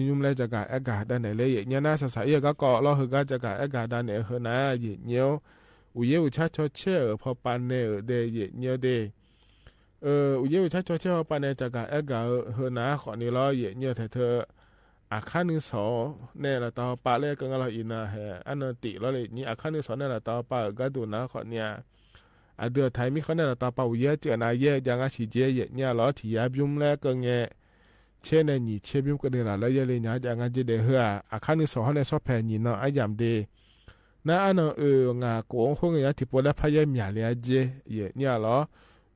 ยุ่มและจะกะอากาศด้านไหนเลยเยเนียน่าสะสายก็เกาะเราเฮก็จะกะอากาศด้านไหนเฮนะเยเนียวอุเยอุชาชอเชื่อพอปันเนเดเยเนียวเดอุเยวิชาโชเชอปานในจากการเอกาเฮนะขอนี่ล้อเยเนี่ยเธออาคานึงสอเนี่ยละต่อปาเลกังเราอินะแฮอันนติล้อเลยนี่อาคานึงสอเนี่ยละต่อปาก็ดูนะขอเนี่ยเดือไทยมีคนเนี่ยละต่อปาอุเยเจนาเยยังอาชีเจเยเนี่ยล้อที่ยาบิมแลกังเงเช่นนี่เชบิมก็เนี่ยละแล้วเยเลยเนี่ยยังอาจจะเดเฮอาคานึงสอเนี่ยซอแพนี่เนาะอายามเดนะอันงาโกงคงเนี่ยที่ปวดแล้วพยายามเลยเจเยเนี่ยล้อ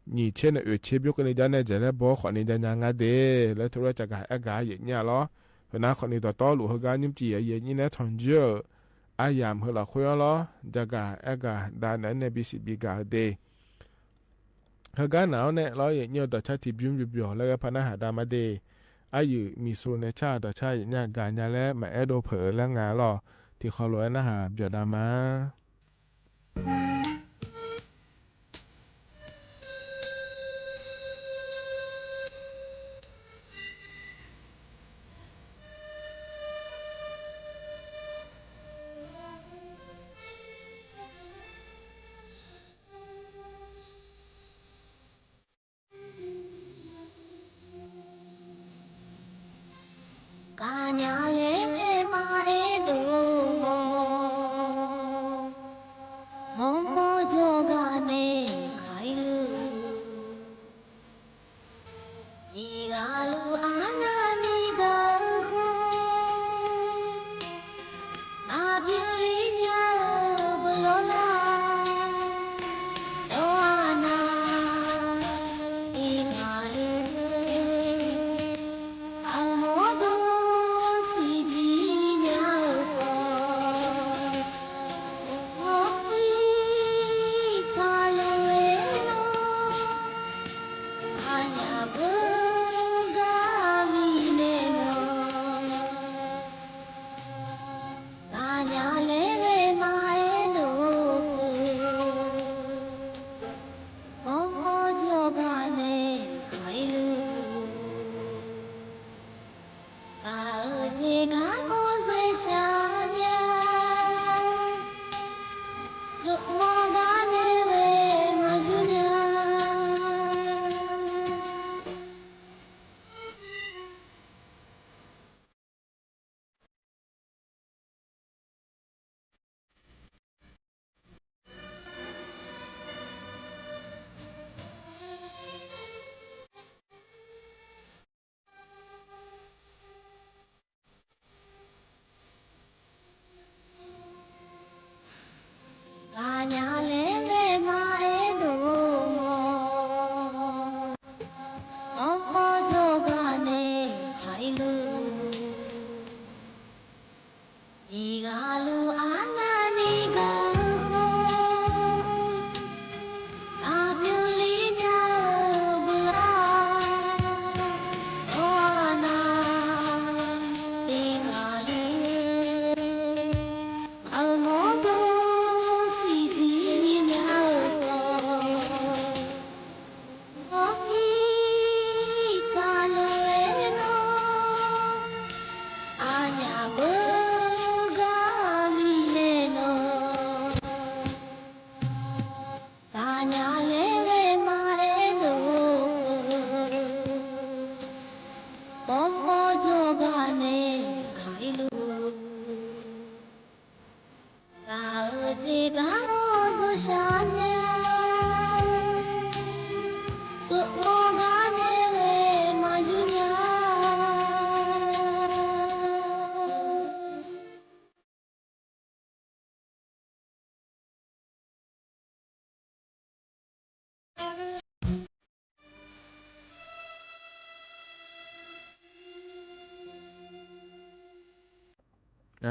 你签的签表跟你讲呢，就来包括你的那个的，来头来这个一个月呢咯，和那可能到道路和个你几月你来长久，哎呀，和了会咯，这个一个但那那必须比较的，和个nào呢，老爷你到车体表那个怕那还大么的，哎呦，มีส่วนในชาติชาติเนี่ยการเนี่ยแหละมาเอโดเผอแล้วงา咯ที่เขาล้วนนะฮะเบียดามา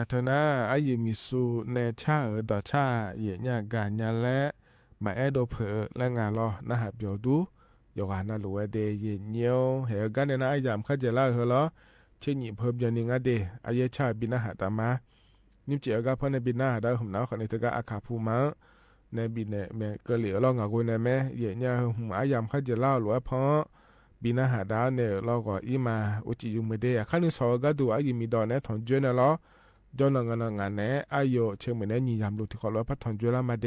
เธอนะอายุมิสูเนชาดอชาเยญากาญาและมาแอโดเพอและงานรอนะหาเปียวดูยกานาลัวเดเยเนียวเฮกันเนนะอายามคาเจลาเฮลอเชญิเพิ่มยานิงาเดอายชาบินะหาตามานิมเจอก็พอในบินาได้หุ่มน้าคนในตะกะอาคาภูมาในบินเนี่ยแม่ก็เหลียวลองกับกูในแม่เย่เนี่ยหุ่มอายามข้าจะเล่าหรือว่าเพราะบินาหาดาเนี่ยเราก็อีมาอุจิยุไม่ได้ข้านึกสอก็ดูอายุมีดอนเนี่ยถอนเจนเนาะจนงานเนี่ยอายุเชื่อเหมือนเนี่ยนิยามลูกที่เขาเล่าพัดถอนเจนละมาเด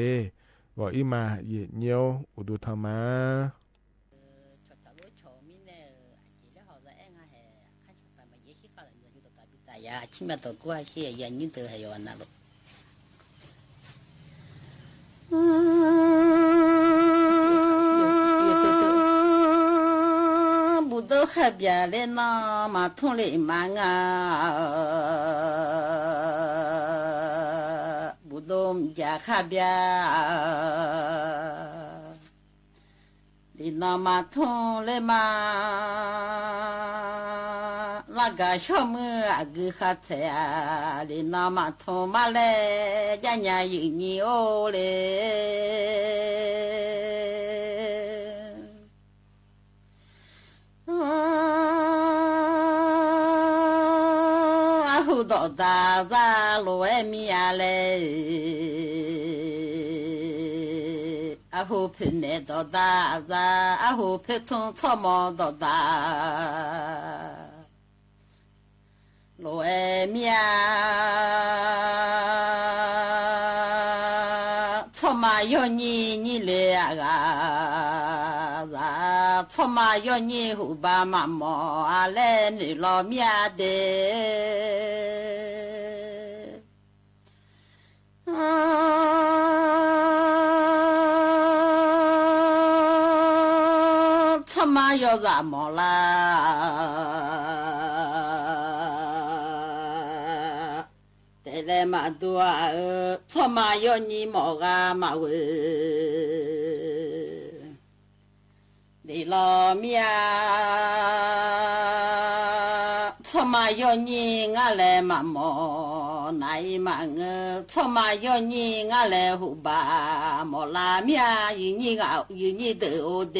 ก็อีมาเย่เนี่ยอุดูธรรมะ呀，起码到过去也人都还有那了。不到海边来那马桶里忙啊，不到家海边。里那马桶来嘛，那个小么啊个哈子啊，里那马桶嘛嘞，家家有你哦嘞，啊后到大山路外面嘞。阿虎皮内到大山，阿虎皮从草帽到大，路外面草马要你来啊，草马要你后爸妈妈来你老面的。他妈要怎么啦？带来嘛多他妈要你毛啊嘛喂，你老面他妈要你俺来嘛毛，那一嘛他妈要你俺来胡吧，毛拉面有你都的。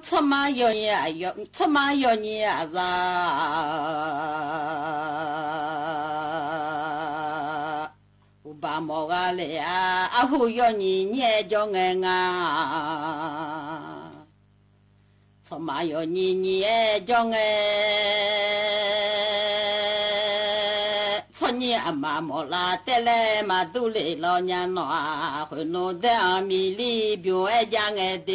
他妈要你呀，他妈要你呀子，我把毛个来啊，阿虎要你叫俺啊，他妈要你叫俺。你阿妈莫拉带来嘛都来老娘喏，会弄得阿米里表爱家爱的，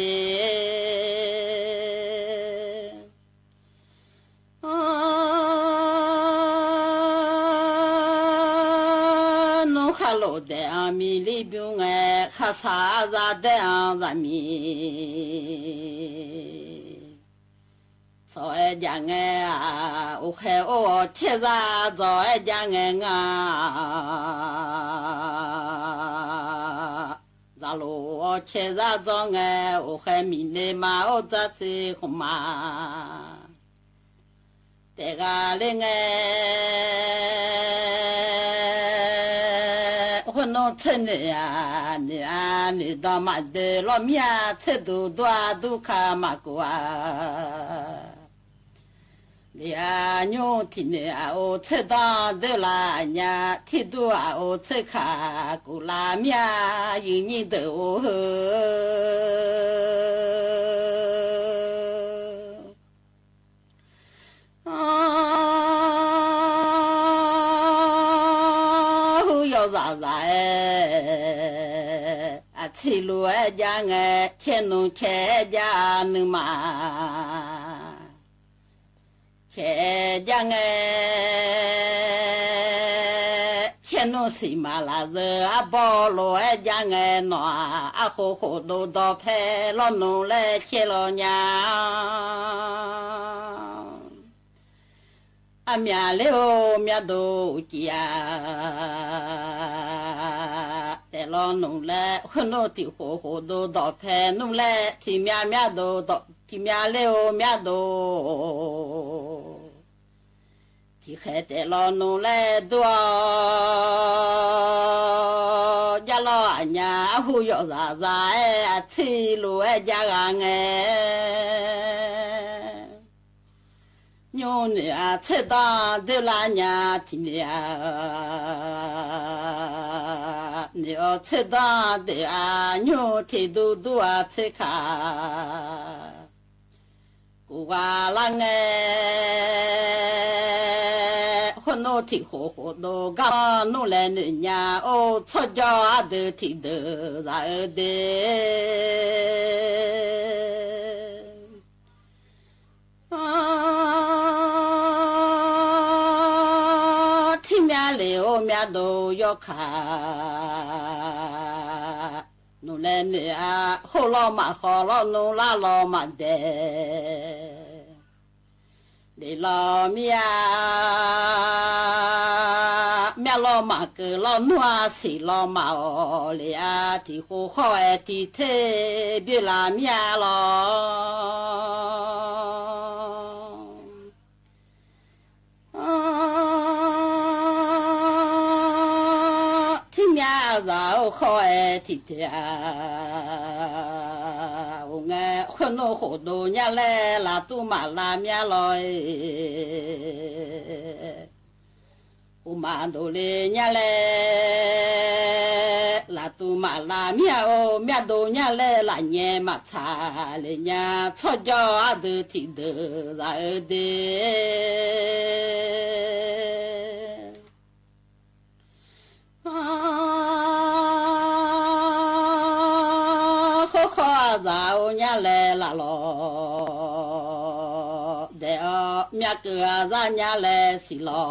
弄哈罗的阿米里表爱，哈啥子的阿米。早爱家爱啊，我还我贴啥早爱家爱啊，咋路我贴啥早爱，我还明天嘛我咋子红嘛，这个嘞爱，我弄成的呀，你到嘛的老面吃多都看嘛过啊。你啊，牛听的啊，我吃当的啦呀，听多啊，我吃卡古拉面，有你都喝。要啥啥哎，啊，吃路哎家哎，天农天家能嘛。开江哎，天农西马拉子啊，包罗哎江哎喏，啊火火都到派老农来接老娘，啊面了面都家，带ลอนุ่งแลคนโนติโหโหโดดอกแพนุ่งแลที่เมียเมียโดดอกที่เมียเลวเมียโดที่แค่แต่ลอนุ่งแลดัวยาลออัญญาหูยอซาซาที่ลูเอจางเงโยนอาเทตาเดลาญาที่เมียนี่อเทตาเดอาโยที่ดูอาเทขากูว่าลังคนโนที่โหโหโดกาโนแลนญาโอชอจอเดที่เดราเดที่เมียเลวเมียโดยอขาโนแลนอาโหลอมาขอลอโนลาลอมาเดเดลอเมียลอมาเกลอนัวสิลอมาอเลอาที่โหข้อที่เทเดลาเมียลอที่เมียเราข้อที่เทงคนโนโหโดญาแลลาตุมาลาเมียลอยอุมาโดเลญาแลลาตุมาลาเมียโอเมียโดญาแลลาเญมาทาเลญาชอจออะเดที่เดราเดเราเนี่ยแลละลอเดอเมียเกือซาเนี่ยแลสิลอ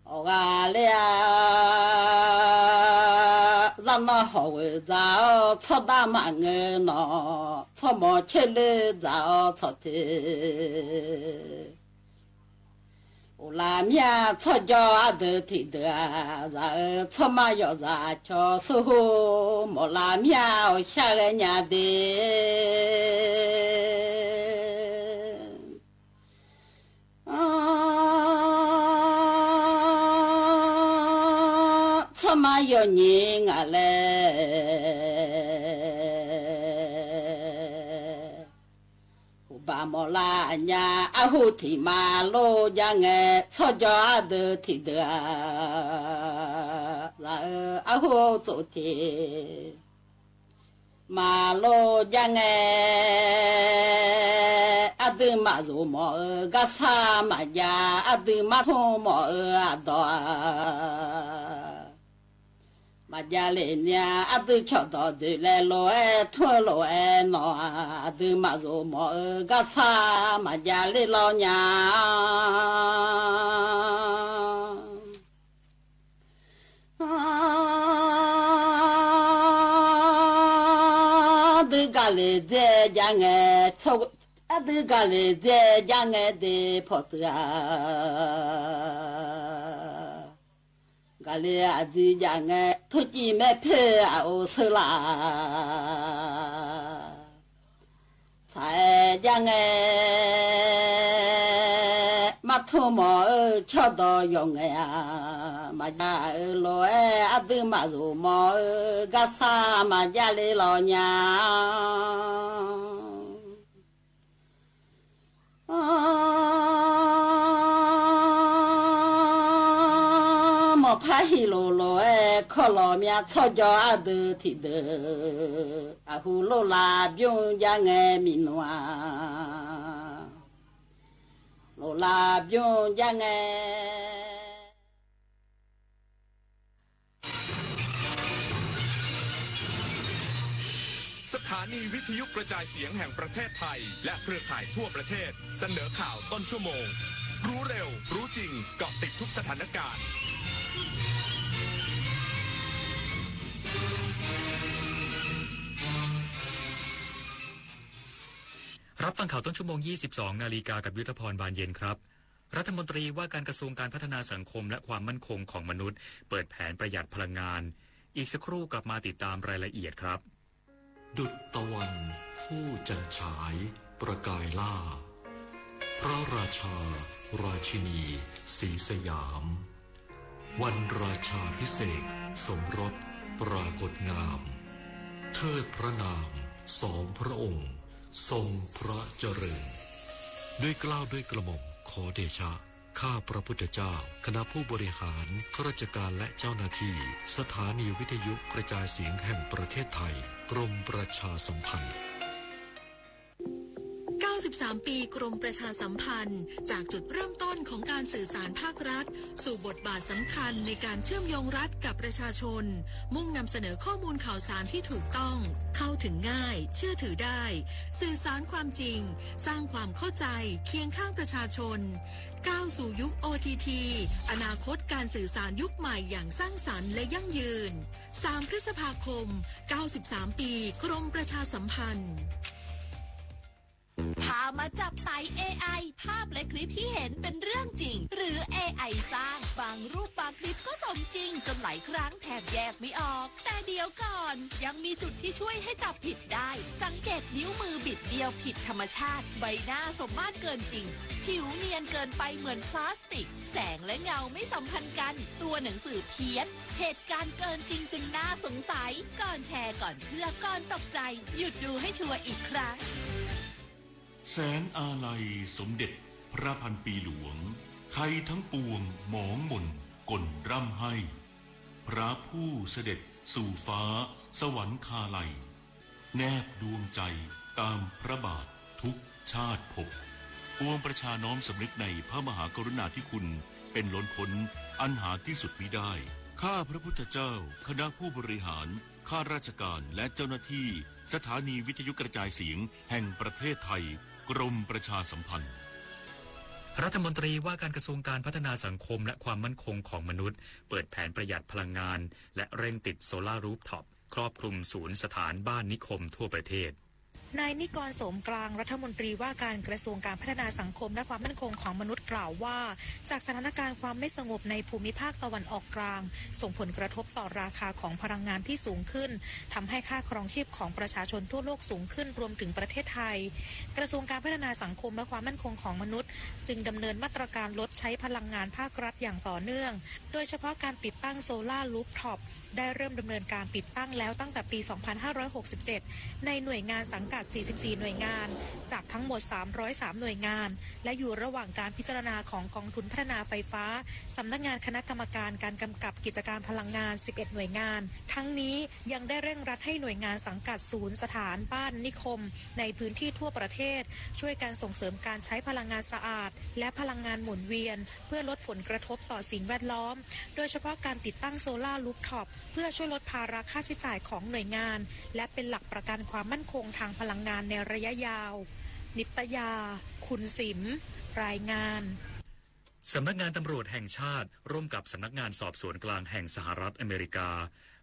โอกาเลียซันนอหอเวซาชอดามาเงนอชอมอเชเลซาชอเทโอลาเมียชอจออะเดที่เดราชอมายอซาชอสุโหโมลาเมียโอชาเกญาเดชอมายอญิงอะเลบามอลาญาอะหูที่มาโลยังเงชอจออะเดที่เดราอะหูโตเทมาโลยังเงอะดึมาโซมอกะซามายาอะดึมาโทมออะดอมาจาเลเนียอะตึชอดอเดเลโลเอทัวโลเอนออะตึมาโซมอกะซามาจาเลลอญาตึกะเลเจจังเอทออะตึกะเลเจจังเอเดพอตากะเลอะจิจังเอทุจิเมเพอะโอสลาไสจังเอมาทุมอชอดอยองเอมาจาโลเออะตึมาโซมอกะซามาจาเลลอญาพาฮิโลโลเอคอลอเมียชอจออะเดที่เดอะฮูโลลาบิยงยังเอมินัวโลลาบิยงยังเอสถานีวิทยุกระจายเสียงแห่งประเทศไทยและเครือข่ายทั่วประเทศเสนอข่าวต้นชั่วโมงรู้เร็วรู้จริงเกาะติดทุกสถานการณ์ รับฟังข่าวต้นชั่วโมง 22 นาฬิกากับยุทธพรบานเย็นครับ รัฐมนตรีว่าการกระทรวงการพัฒนาสังคมและความมั่นคงของมนุษย์เปิดแผนประหยัดพลังงานอีกสักครู่กลับมาติดตามรายละเอียดครับดุจตะวันผู้จันฉายประกายล่าพระราชาราชินีศรีสยามวันราชาพิเศษสมรสปรากฏงามเทิดพระนามสองพระองค์ทรงพระเจริญด้วยเกล้าด้วยกระหม่อมขอเดชะข้าพระพุทธเจ้าคณะผู้บริหารข้าราชการและเจ้าหน้าที่สถานีวิทยุกระจายเสียงแห่งประเทศไทยกรมประชาสัมพันธ์93 ปีกรมประชาสัมพันธ์จากจุดเริ่มต้นของการสื่อสารภาครัฐสู่บทบาทสำคัญในการเชื่อมโยงรัฐกับประชาชนมุ่งนำเสนอข้อมูลข่าวสารที่ถูกต้องเข้าถึงง่ายเชื่อถือได้สื่อสารความจริงสร้างความเข้าใจเคียงข้างประชาชนก้าวสู่ยุค OTT อนาคตการสื่อสารยุคใหม่อย่างสร้างสรรค์และยั่งยืน3 พฤษภาคม93 ปีกรมประชาสัมพันธ์พามาจับไต่ AI ภาพและคลิปที่เห็นเป็นเรื่องจริงหรือ AI สร้างบางรูปบางคลิปก็สมจริงจนหลายครั้งแทบแยกไม่ออกแต่เดี๋ยวก่อนยังมีจุดที่ช่วยให้จับผิดได้สังเกตนิ้วมือบิดเดียวผิดธรรมชาติใบหน้าสมมาตรเกินจริงผิวเนียนเกินไปเหมือนพลาสติกแสงและเงาไม่สัมพันธ์กันตัวหนังสือเพี้ยนเหตุการณ์เกินจริงจนน่าสงสัยก่อนแชร์ก่อนเชื่อก่อนตกใจหยุดดูให้ชัวร์อีกครั้งแสนอาลัยสมเด็จพระพันปีหลวงไทยทั้งปวงหมองมนกลร่ำให้พระผู้เสด็จสู่ฟ้าสวรรคาลัยแนบดวงใจตามพระบาททุกชาติภพปวงประชาน้อมสำนึกในพระมหากรุณาธิคุณเป็นล้นพ้นอันหาที่สุดมิได้ข้าพระพุทธเจ้าคณะผู้บริหารข้าราชการและเจ้าหน้าที่สถานีวิทยุกระจายเสียงแห่งประเทศไทยกรมประชาสัมพันธ์รัฐมนตรีว่าการกระทรวงการพัฒนาสังคมและความมั่นคงของมนุษย์เปิดแผนประหยัดพลังงานและเร่งติดโซลารูฟท็อปครอบคลุมศูนย์สถานบ้านนิคมทั่วประเทศนายนิกร โสมกลางรัฐมนตรีว่าการกระทรวงการพัฒนาสังคมและความมั่นคงของมนุษย์กล่าวว่าจากสถานการณ์ความไม่สงบในภูมิภาคตะวันออกกลางส่งผลกระทบต่อราคาของพลังงานที่สูงขึ้นทำให้ค่าครองชีพของประชาชนทั่วโลกสูงขึ้นรวมถึงประเทศไทยกระทรวงการพัฒนาสังคมและความมั่นคงของมนุษย์จึงดำเนินมาตรการลดใช้พลังงานภาครัฐอย่างต่อเนื่องโดยเฉพาะการติดตั้งโซลาร์รูฟท็อปได้เริ่มดำเนินการติดตั้งแล้วตั้งแต่ปี 2567 ในหน่วยงานสังกัด 44 หน่วยงานจากทั้งหมด 303 หน่วยงานและอยู่ระหว่างการพิจารณาของกองทุนพัฒนาไฟฟ้าสำนักงานคณะกรรมการการกำกับกิจการพลังงาน 11 หน่วยงานทั้งนี้ยังได้เร่งรัดให้หน่วยงานสังกัดศูนย์สถานบ้านนิคมในพื้นที่ทั่วประเทศช่วยการส่งเสริมการใช้พลังงานสะอาดและพลังงานหมุนเวียนเพื่อลดผลกระทบต่อสิ่งแวดล้อมโดยเฉพาะการติดตั้งโซลาร์รูฟท็อปเพื่อช่วยลดภาระค่าใช้จ่ายของหน่วยงานและเป็นหลักประกันความมั่นคงทางพลังงานในระยะยาวนิตยาคุณสิมรายงานสำนักงานตำรวจแห่งชาติร่วมกับสำนักงานสอบสวนกลางแห่งสหรัฐอเมริกา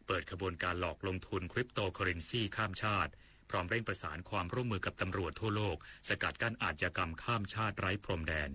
เปิดขบวนการหลอกลงทุนคริปโตเคอเรนซีข้ามชาติพร้อมเร่งประสานความร่วมมือกับตำรวจทั่วโลกสกัดกั้นอาชญากรรมข้ามชาติไร้พรมแดน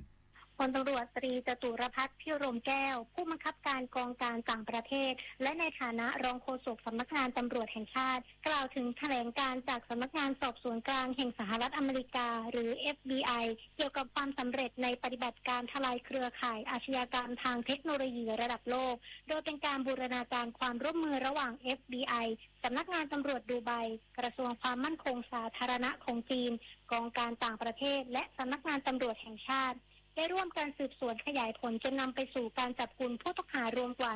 พลตำรวจตรีจตุรพัฒน์พิรมแก้วผู้บังคับการกองการต่างประเทศและในฐานะรองโฆษกสำนักงานตำรวจแห่งชาติกล่าวถึงแถลงการจากสำนักงานสอบสวนกลางแห่งสหรัฐอเมริกาหรือ FBI เกี่ยวกับความสำเร็จในปฏิบัติการทลายเครือข่ายอาชญากรรมทางเทคโนโลยีระดับโลกโดยเป็นการบูรณาการความร่วมมือระหว่าง FBI สำนักงานตำรวจดูไบกระทรวงความมั่นคงสาธารณะของจีนกองการต่างประเทศและสำนักงานตำรวจแห่งชาติได้ร่วมการสืบสวนขยายผลจนนำไปสู่การจับกุมผู้ต้องหารวมกว่า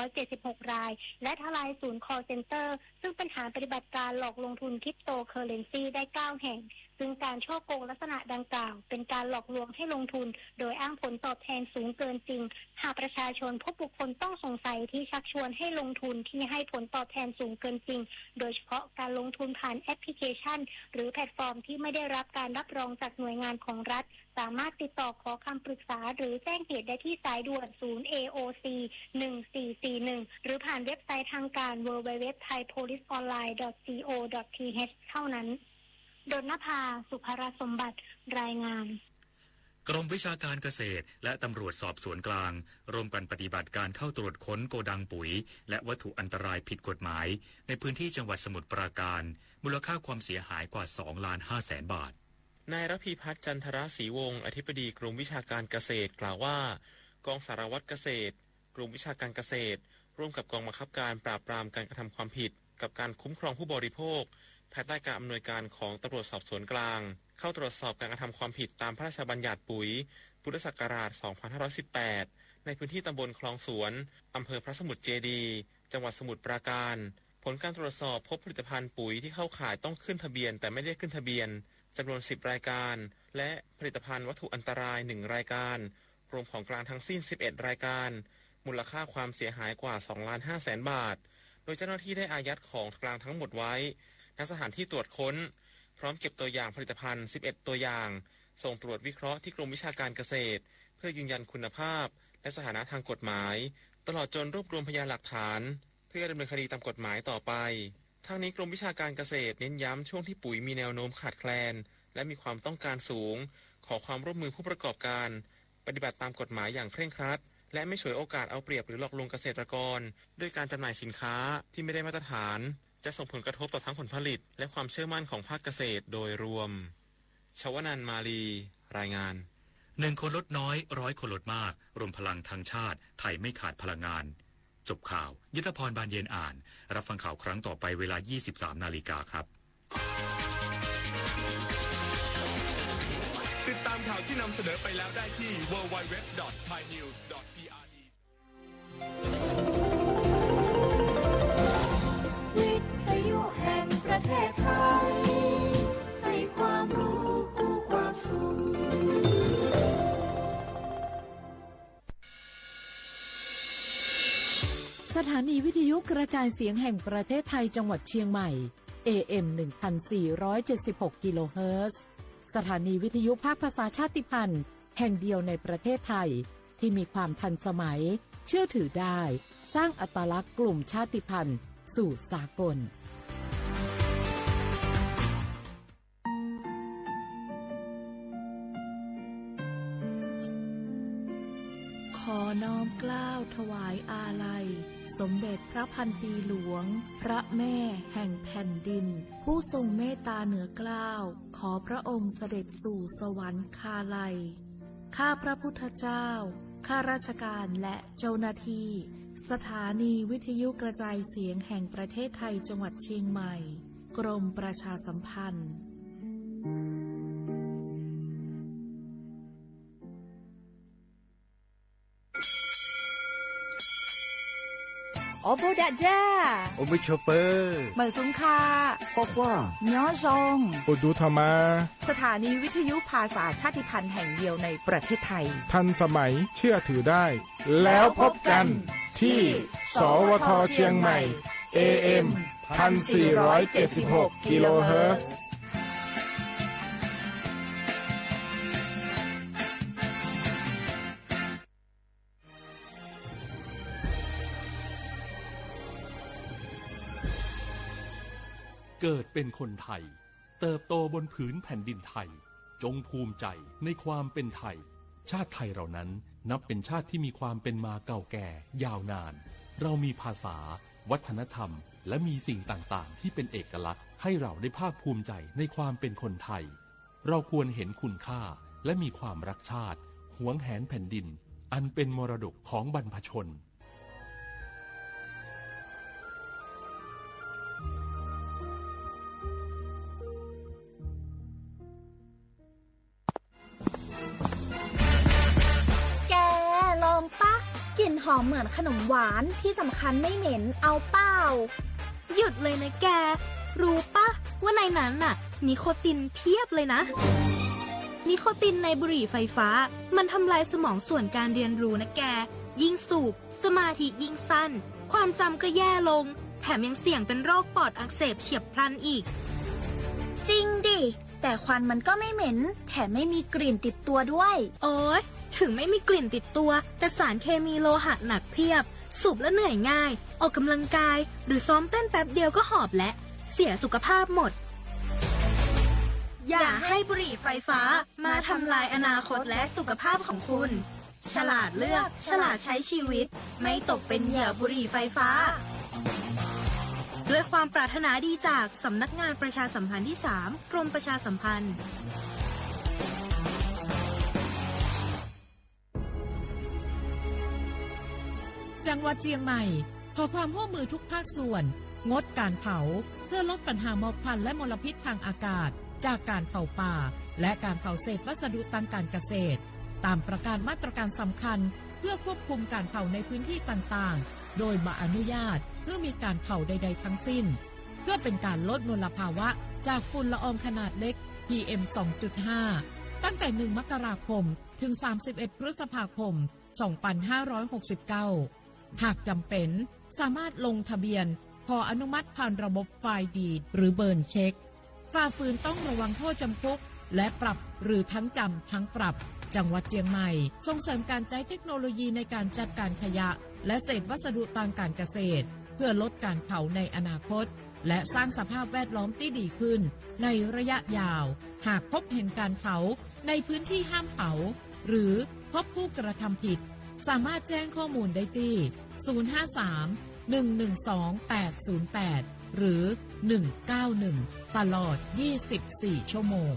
276 รายและทลายศูนย์ call center ซึ่งเป็นฐานปฏิบัติการหลอกลงทุนคริปโตเคอเรนซีได้ 9 แห่งซึ่งการฉ้อโกงลักษณะดังกล่าวเป็นการหลอกลวงให้ลงทุนโดยอ้างผลตอบแทนสูงเกินจริงหากประชาชนพบบุคคลต้องสงสัยที่ชักชวนให้ลงทุนที่ให้ผลตอบแทนสูงเกินจริงโดยเฉพาะการลงทุนผ่านแอปพลิเคชันหรือแพลตฟอร์มที่ไม่ได้รับการรับรองจากหน่วยงานของรัฐสามารถติดต่อขอคำปรึกษาหรือแจ้งเหตุได้ที่สายด่วนศูนย์ AOC 1441หรือผ่านเว็บไซต์ทางการ www.thaipoliceonline.co.th เท่านั้นดลนภา สุภรสมบัติรายงาน กรมวิชาการเกษตรและตำรวจสอบสวนกลางร่วมกันปฏิบัติการเข้าตรวจค้นโกดังปุ๋ยและวัตถุอันตรายผิดกฎหมายในพื้นที่จังหวัดสมุทรปราการมูลค่าความเสียหายกว่า 2,500,000 บาทนายระพีพัฒน์จันทรศรีวงศ์อธิบดีกรมวิชาการเกษตรกล่าวว่ากองสารวัตรเกษตรกรมวิชาการเกษตรร่วมกับกองบังคับการปราบปรามการกระทำความผิดกับการคุ้มครองผู้บริโภคภายใต้การอำนวยการของตำรวจสอบสวนกลางเข้าตรวจสอบการกระทำความผิดตามพระราชบัญญัติปุ๋ยพุทธศักราช 2518 ในพื้นที่ตำบลคลองสวนอำเภอพระสมุทรเจดีย์จังหวัดสมุทรปราการผลการตรวจสอบพบผลิตภัณฑ์ปุ๋ยที่เข้าข่ายต้องขึ้นทะเบียนแต่ไม่ได้ขึ้นทะเบียนจำนวน 10 รายการและผลิตภัณฑ์วัตถุอันตราย 1 รายการรวมของกลางทั้งสิ้น 11 รายการมูลค่าความเสียหายกว่า 2,500,000 บาทโดยเจ้าหน้าที่ได้อายัดของกลางทั้งหมดไว้ณสถานที่ตรวจค้นพร้อมเก็บตัวอย่างผลิตภัณฑ์ 11 ตัวอย่างส่งตรวจวิเคราะห์ที่กรมวิชาการเกษตรเพื่อยืนยันคุณภาพและสถานะทางกฎหมายตลอดจนรวบรวมพยานหลักฐานเพื่อดำเนินคดีตามกฎหมายต่อไปทั้งนี้กรมวิชาการเกษตรเน้นย้ำช่วงที่ปุ๋ยมีแนวโน้มขาดแคลนและมีความต้องการสูงขอความร่วมมือผู้ประกอบการปฏิบัติตามกฎหมายอย่างเคร่งครัดและไม่ฉวยโอกาสเอาเปรียบหรือหลอกลวงเกษตรกรด้วยการจำหน่ายสินค้าที่ไม่ได้มาตรฐานจะส่งผลกระทบต่อทั้งผลผลิตและความเชื่อมั่นของภาคเกษตรโดยรวมชวนันท์มาลีรายงาน1 คนลดน้อย100 คนลดมากรวมพลังทางชาติไทยไม่ขาดพลังงานจบข่าวยุทธพรบานเย็นอ่านรับฟังข่าวครั้งต่อไปเวลา 23:00 น.ครับติดตามข่าวที่นำเสนอไปแล้วได้ที่ www.thainews.prdวิทยุแห่งประเทศไทยให้ความรู้คู่ความสุขสถานีวิทยุกระจายเสียงแห่งประเทศไทยจังหวัดเชียงใหม่ AM 1476 กิโลเฮิรตซ์สถานีวิทยุภาคภาษาชาติพันธุ์แห่งเดียวในประเทศไทยที่มีความทันสมัยเชื่อถือได้สร้างอัตลักษณ์กลุ่มชาติพันธุ์สู่สากลขอน้อมเกล้าถวายอาลัยสมเด็จพระพันปีหลวงพระแม่แห่งแผ่นดินผู้ทรงเมตตาเหนือเกล้าขอพระองค์เสด็จสู่สวรรคาลัยข้าพระพุทธเจ้าข้าราชการและเจ้าหน้าที่สถานีวิทยุกระจายเสียงแห่งประเทศไทยจังหวัดเชียงใหม่กรมประชาสัมพันธ์โอโบดะจ้าโอเมชอเปอร์เหมือซุงคาปอกว่าย้อซงปดูธรรมาสถานีวิทยุภาษาชาติพันธุ์แห่งเดียวในประเทศไทยทันสมัยเชื่อถือได้แล้วพบกันที่สวทเชียงใหม่ AM 1476 กิโลเฮิรตซ์เกิดเป็นคนไทยเติบโตบนผืนแผ่นดินไทยจงภูมิใจในความเป็นไทยชาติไทยเรานั้นนับเป็นชาติที่มีความเป็นมาเก่าแก่ยาวนานเรามีภาษาวัฒนธรรมและมีสิ่งต่างๆที่เป็นเอกลักษณ์ให้เราได้ภาคภูมิใจในความเป็นคนไทยเราควรเห็นคุณค่าและมีความรักชาติหวงแหนแผ่นดินอันเป็นมรดกของบรรพชนกลิ่นหอมเหมือนขนมหวานที่สำคัญไม่เหม็นเอาเป้าหยุดเลยนะแกรู้ปะว่าในนั้นน่ะนิโคตินเพียบเลยนะนิโคตินในบุหรี่ไฟฟ้ามันทำลายสมองส่วนการเรียนรู้นะแกยิ่งสูบสมาธิยิ่งสั้นความจำก็แย่ลงแถมยังเสี่ยงเป็นโรคปอดอักเสบเฉียบพลันอีกจริงดิแต่ควันมันก็ไม่เหม็นแถมไม่มีกลิ่นติดตัวด้วยโอ๊ยถึงไม่มีกลิ่นติดตัวแต่สารเคมีโลหะหนักเพียบสูบแล้วเหนื่อยง่ายออกกำลังกายหรือซ้อมเต้นแป๊บเดียวก็หอบและเสียสุขภาพหมด อย่าให้บุหรี่ไฟฟ้ามาทำลายอนาคตและสุขภาพของคุณฉลาดเลือกฉลาดใช้ชีวิตไม่ตกเป็นเหยื่อบุหรี่ไฟฟ้าด้วยความปรารถนาดีจากสำนักงานประชาสัมพันธ์ที่ 3 กรมประชาสัมพันธ์จังหวัดเชียงใหม่ขอความร่วมมือทุกภาคส่วนงดการเผาเพื่อลดปัญหาหมอกควันและมลพิษทางอากาศจากการเผาป่าและการเผาเศษวัสดุทางการเกษตรตามประกาศมาตรการสำคัญเพื่อควบคุมการเผาในพื้นที่ต่างๆโดยบ่อนุญาตเพื่อมีการเผาใดๆทั้งสิ้นเพื่อเป็นการลดมลภาวะจากฝุ่นละอองขนาดเล็ก PM 2.5 ตั้งแต่1 มกราคมถึง31 พฤษภาคม 2569หากจำเป็นสามารถลงทะเบียนขออนุมัติผ่านระบบไฟล์ดีดหรือเบิร์นเช็คฝ่าฝืนต้องระวังโทษจำคุกและปรับหรือทั้งจำทั้งปรับจังหวัดเชียงใหม่ส่งเสริมการใช้เทคโนโลยีในการจัดการขยะและเศษวัสดุทางการเกษตรเพื่อลดการเผาในอนาคตและสร้างสภาพแวดล้อมที่ดีขึ้นในระยะยาวหากพบเห็นการเผาในพื้นที่ห้ามเผาหรือพบผู้กระทำผิดสามารถแจ้งข้อมูลได้ที่053-112-808 หรือ 191 ตลอด 24 ชั่วโมง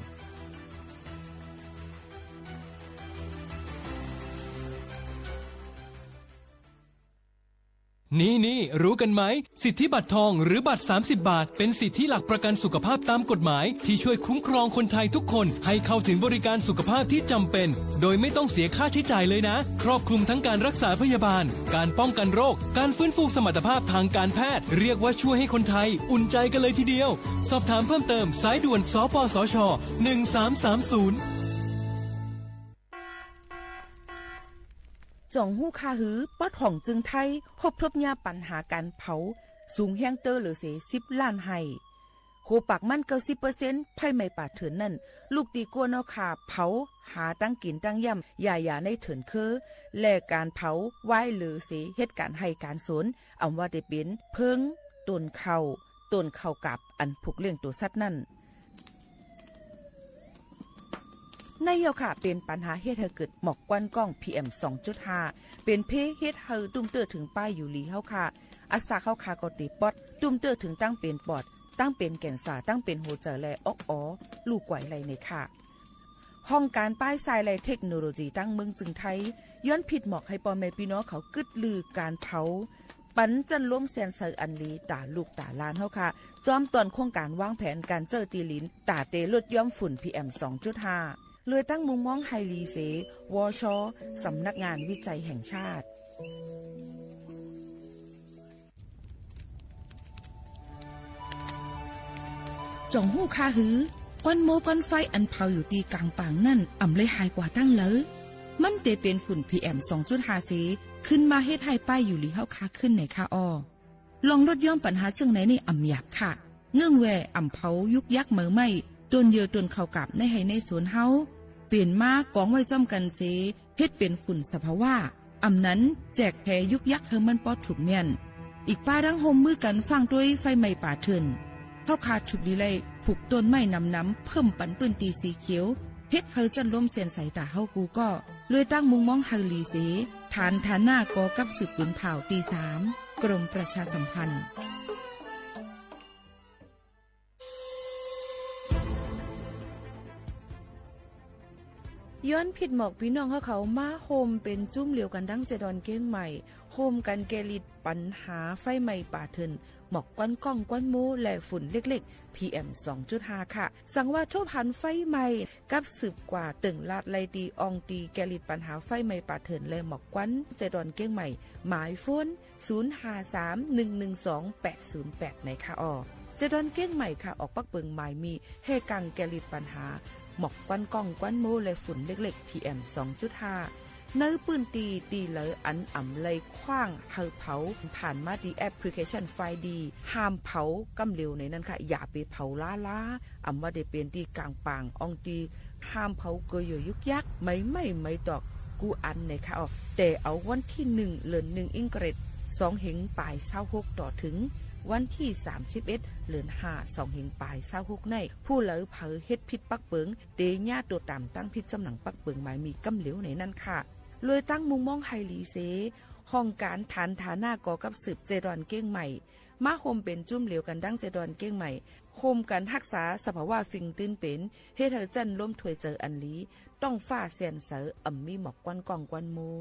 นี่รู้กันไหมสิทธิบัตรทองหรือบัตร30 บาทเป็นสิทธิหลักประกันสุขภาพตามกฎหมายที่ช่วยคุ้มครองคนไทยทุกคนให้เข้าถึงบริการสุขภาพที่จำเป็นโดยไม่ต้องเสียค่าใช้จ่ายเลยนะครอบคลุมทั้งการรักษาพยาบาลการป้องกันโรคการฟื้นฟูสมรรถภาพทางการแพทย์เรียกว่าช่วยให้คนไทยอุ่นใจกันเลยทีเดียวสอบถามเพิ่มเติมสายด่วนสปสช1330จ่องหู้คาหือปอดห่องจึงไทยพบทบยาปัญหาการเผาสูงแห้งเตอร์หรือเส10 ล้านไห้โคปากมัน90%ไผ่ไม่ป่าเถินนั่นลูกตีกัวนอขาเผาหาตั้งกินตั้งย่ำอย่าในเถินคือแลกการเผาไว้หรือเสเหตุการให้การสนอำว่าได้เป็นเพิงต้นเข้ากับอันผูกเลี้ยงตัวสัตว์นั่นในเยาค่ะเป็นปัญหาเฮ็ดให้เกิดหมอกควันก้อง PM 2.5 เป็นเพเฮ็ดให้ตุ้มเตอถึงป้ายอยู่ลีเฮาค่ะอาสาเข้าคาก็ติปอดตุ้มเตอถึงตั้งเป็นปอดตั้งเป็นแก่นสาตั้งเป็นหัวใจและลูกไหวไหลในค่ะห้องการป้ายทรายและเทคโนโลยีตั้งเมืองจึงไทยย้อนผิดหมอกให้พ่อแม่พี่น้องเขากึดลือการเผาปันจันล้มแสนเซออันลีตาลูกตาลานเฮาค่ะจอมตอนโครงการวางแผนการเจอตีลินตาเตลดย่อมฝุ่น PM 2.5 เลยตั้งมุมมองไฮรีเซวชสำนักงานวิจัยแห่งชาติจ่องหู้คาหือก้อนโมก้อนไฟอันเผาอยู่ตีกลางปางนั่นอ่ำเลยหายกว่าตั้งเลยมันเตเป็นฝุ่น PM 2.5 เซขึ้นมาเฮ็ดให้ป้ายอยู่ลีเฮาคาขึ้นในค่าลองลดย่อมปัญหาจังไหนในอ่ำหยาบค่ะเงื่องแวอ่ำเผายุกยักเหมือไม่ต้นเยอต้นเข้ากับในให้ในสวนเฮาเปลี่ยนมากองไว้จ้อมกันเสเฮ็ดเป็นฝุ่นสภาวะอำนั้นแจกแพยุกยักเฮามันปอดถูกเมียนอีกป้าดังโฮมมือกันฟังด้วยไฟไหม้ป่าเถินเฮาขาดฉุกดีเลยผูกต้นไม้น้ำเพิ่มปันปื้นตีสีเขียวเฮ็ดเฮาจันล้มเส้นสายตาเฮากูก็เลยตั้งมุงมองเฮาลีเสฐานหน้ากอกับสืบปืนเผาตี 3กรมประชาสัมพันธ์ย้อนผิดหมอกพี่น้องเขามาโฮมเป็นจุ้มเหลียวกันดังเจดอนเก้งใหม่โฮมกันแกลิดปัญหาไฟไหม้ป่าเถินหมอกก้อนก้องก้อนมูและฝุ่นเล็กๆ PM 2.5 ค่ะสั่งว่าทั่วพันไฟไหม้กับสืบกว่าตึงลาดไลดีอองตีแกลิดปัญหาไฟไหม้ป่าเถินและหมอกก้อนเจดอนเก้งใหม่หมายฟ้น0531128008ในค่ะเจดอนเก้งใหม่ค่ะออกปักเปิงหมายมีเฮกังแกลิดปัญหาหมอกควันก้องควันโมและฝุ่นเล็กๆ PM 2.5 เนื้อปืนตีเลยอันอ่ำเลยคว้างเฮาเผาผ่านมาดีแอปพลิเคชันไฟดีห้ามเผากำเร็วในนั้นค่ะอย่าไปเผาล้าอ่ำว่าได้เป็นตีกลางปางอองตีห้ามเผาเกยยุกยักไม่ตอกกูอันในค่ะแต่เอาวันที่1 เดือน 1อิงเกรด2 เหงปลาย26ต่อถึง วันที่31เดือน5 2เฮงปลาย26ในผู้เหลอเผอเฮ็ดผิดปักเปิงเตญาตัวตามตั้งผิดจำหนังปักเปิงหมายมีกำเหลวในนั้นค่ะโดยตั้งมุมมองไฮลีเซห้องการฐานฐานาก่อกับสืบเจดอนเก้งใหม่มาโฮมเป็นจุ่มเหลวกันดั้งเจดอนเก้งใหม่โฮมกันรักษาสภาวะฟิงตื้นเป็นเฮ็ดให้จันล้มถวยเจออันลีต้องฟ้าแสนเสออ่ำมีหมอกกวนกองกวนมู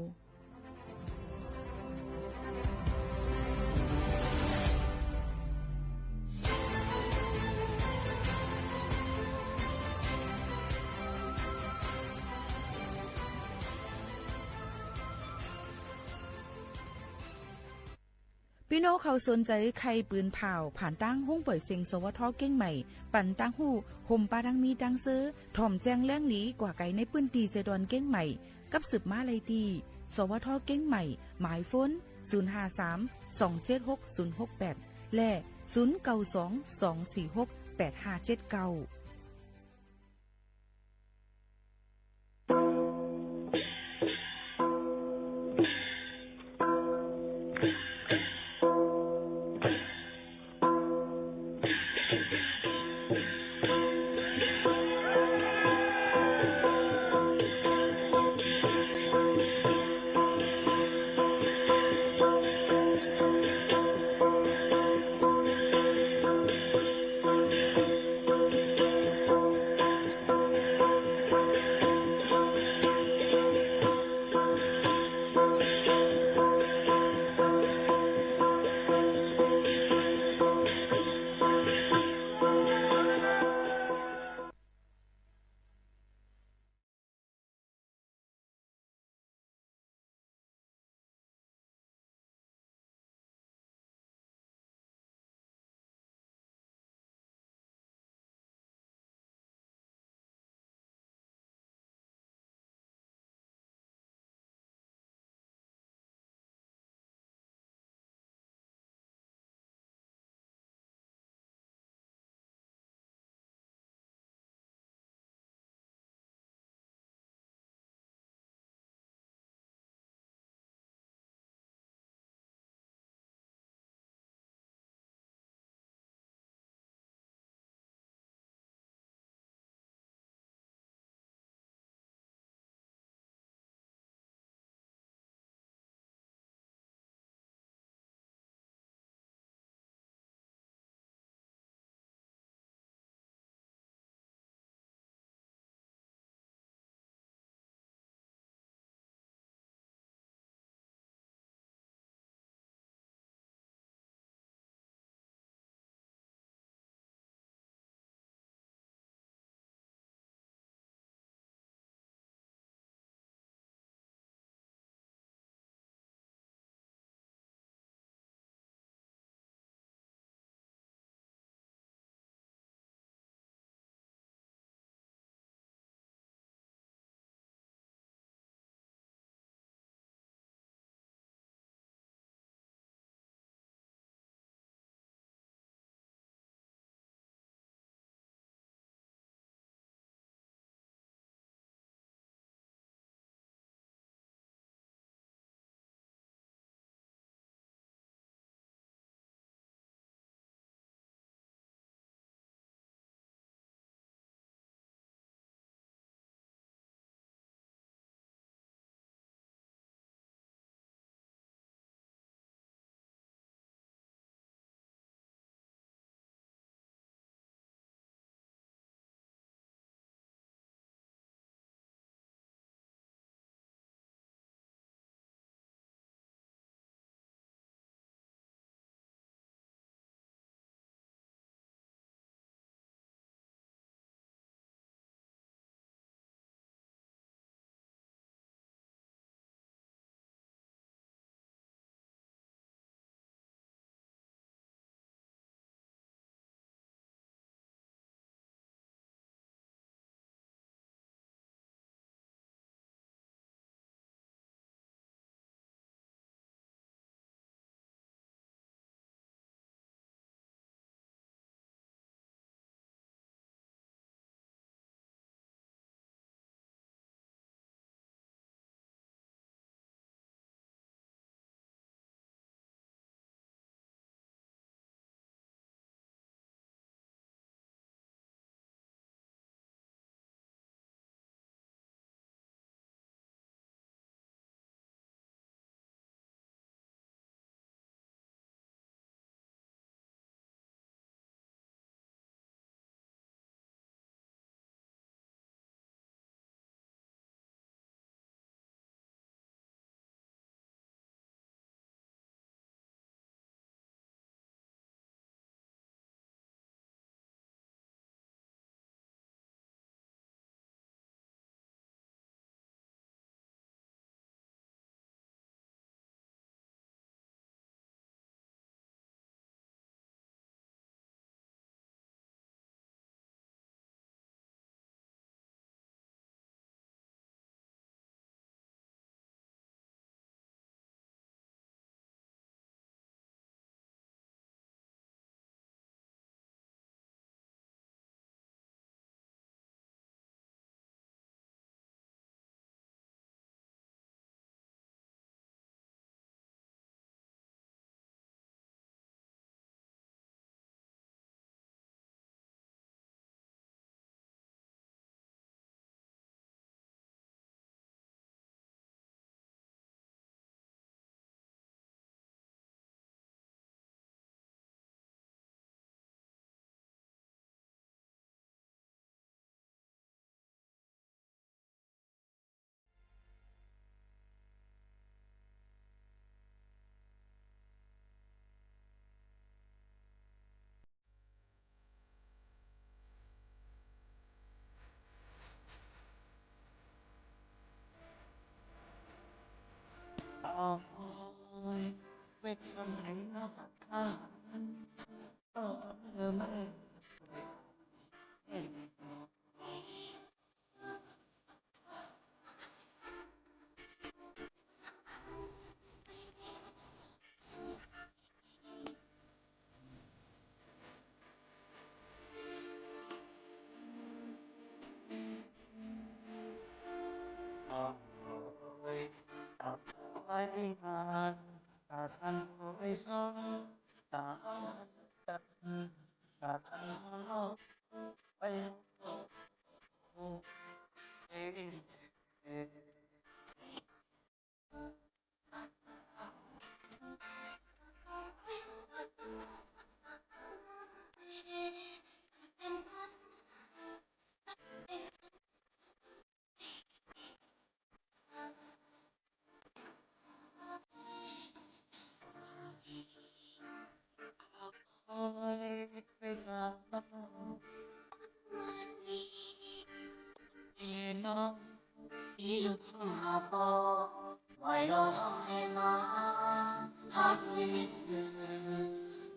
พี่น้องเขาสนใจใครปืนเผาผ่านตั้งห้องเปิดเซ็งสวทเก้งใหม่ปั่นตั้งหูห่มปาดังมีดังซื้อถ่อมแจ้งแล้งหลีกว่าไก่ในปืนตีเจดอนเก้งใหม่กับสืบมาเลยดีสวทเก้งใหม่หมายฟ้น053-276-068และ0922468579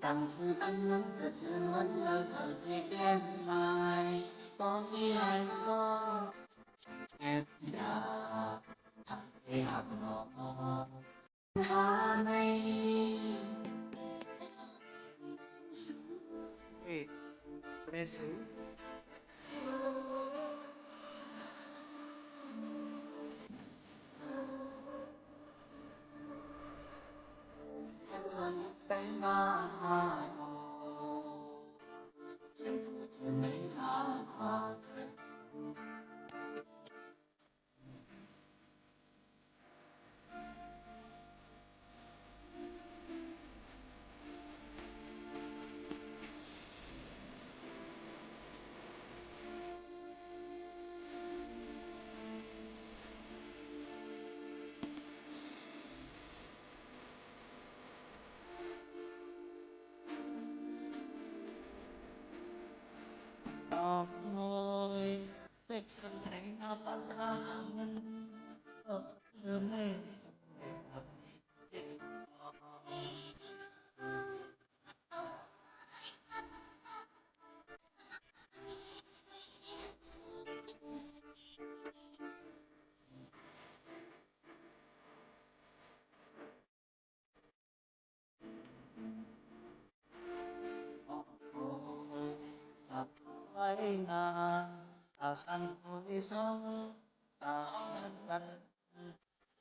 Tặng thư ân thật thương ân ở người bên mai có nghĩ ai có em đã thằng đi học nó hoa này bé xứ dân tay ma trên phố trên mấy hoa ôi biết sân thấy nó bằng hàng đường này ai à san hối sông ta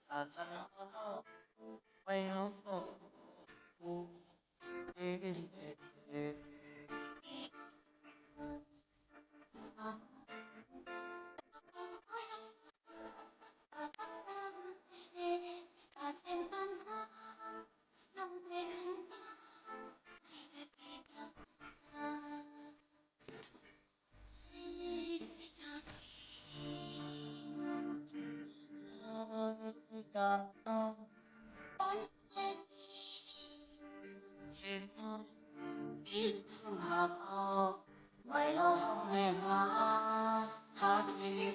ăn san quay hông phu mày lo em hát đi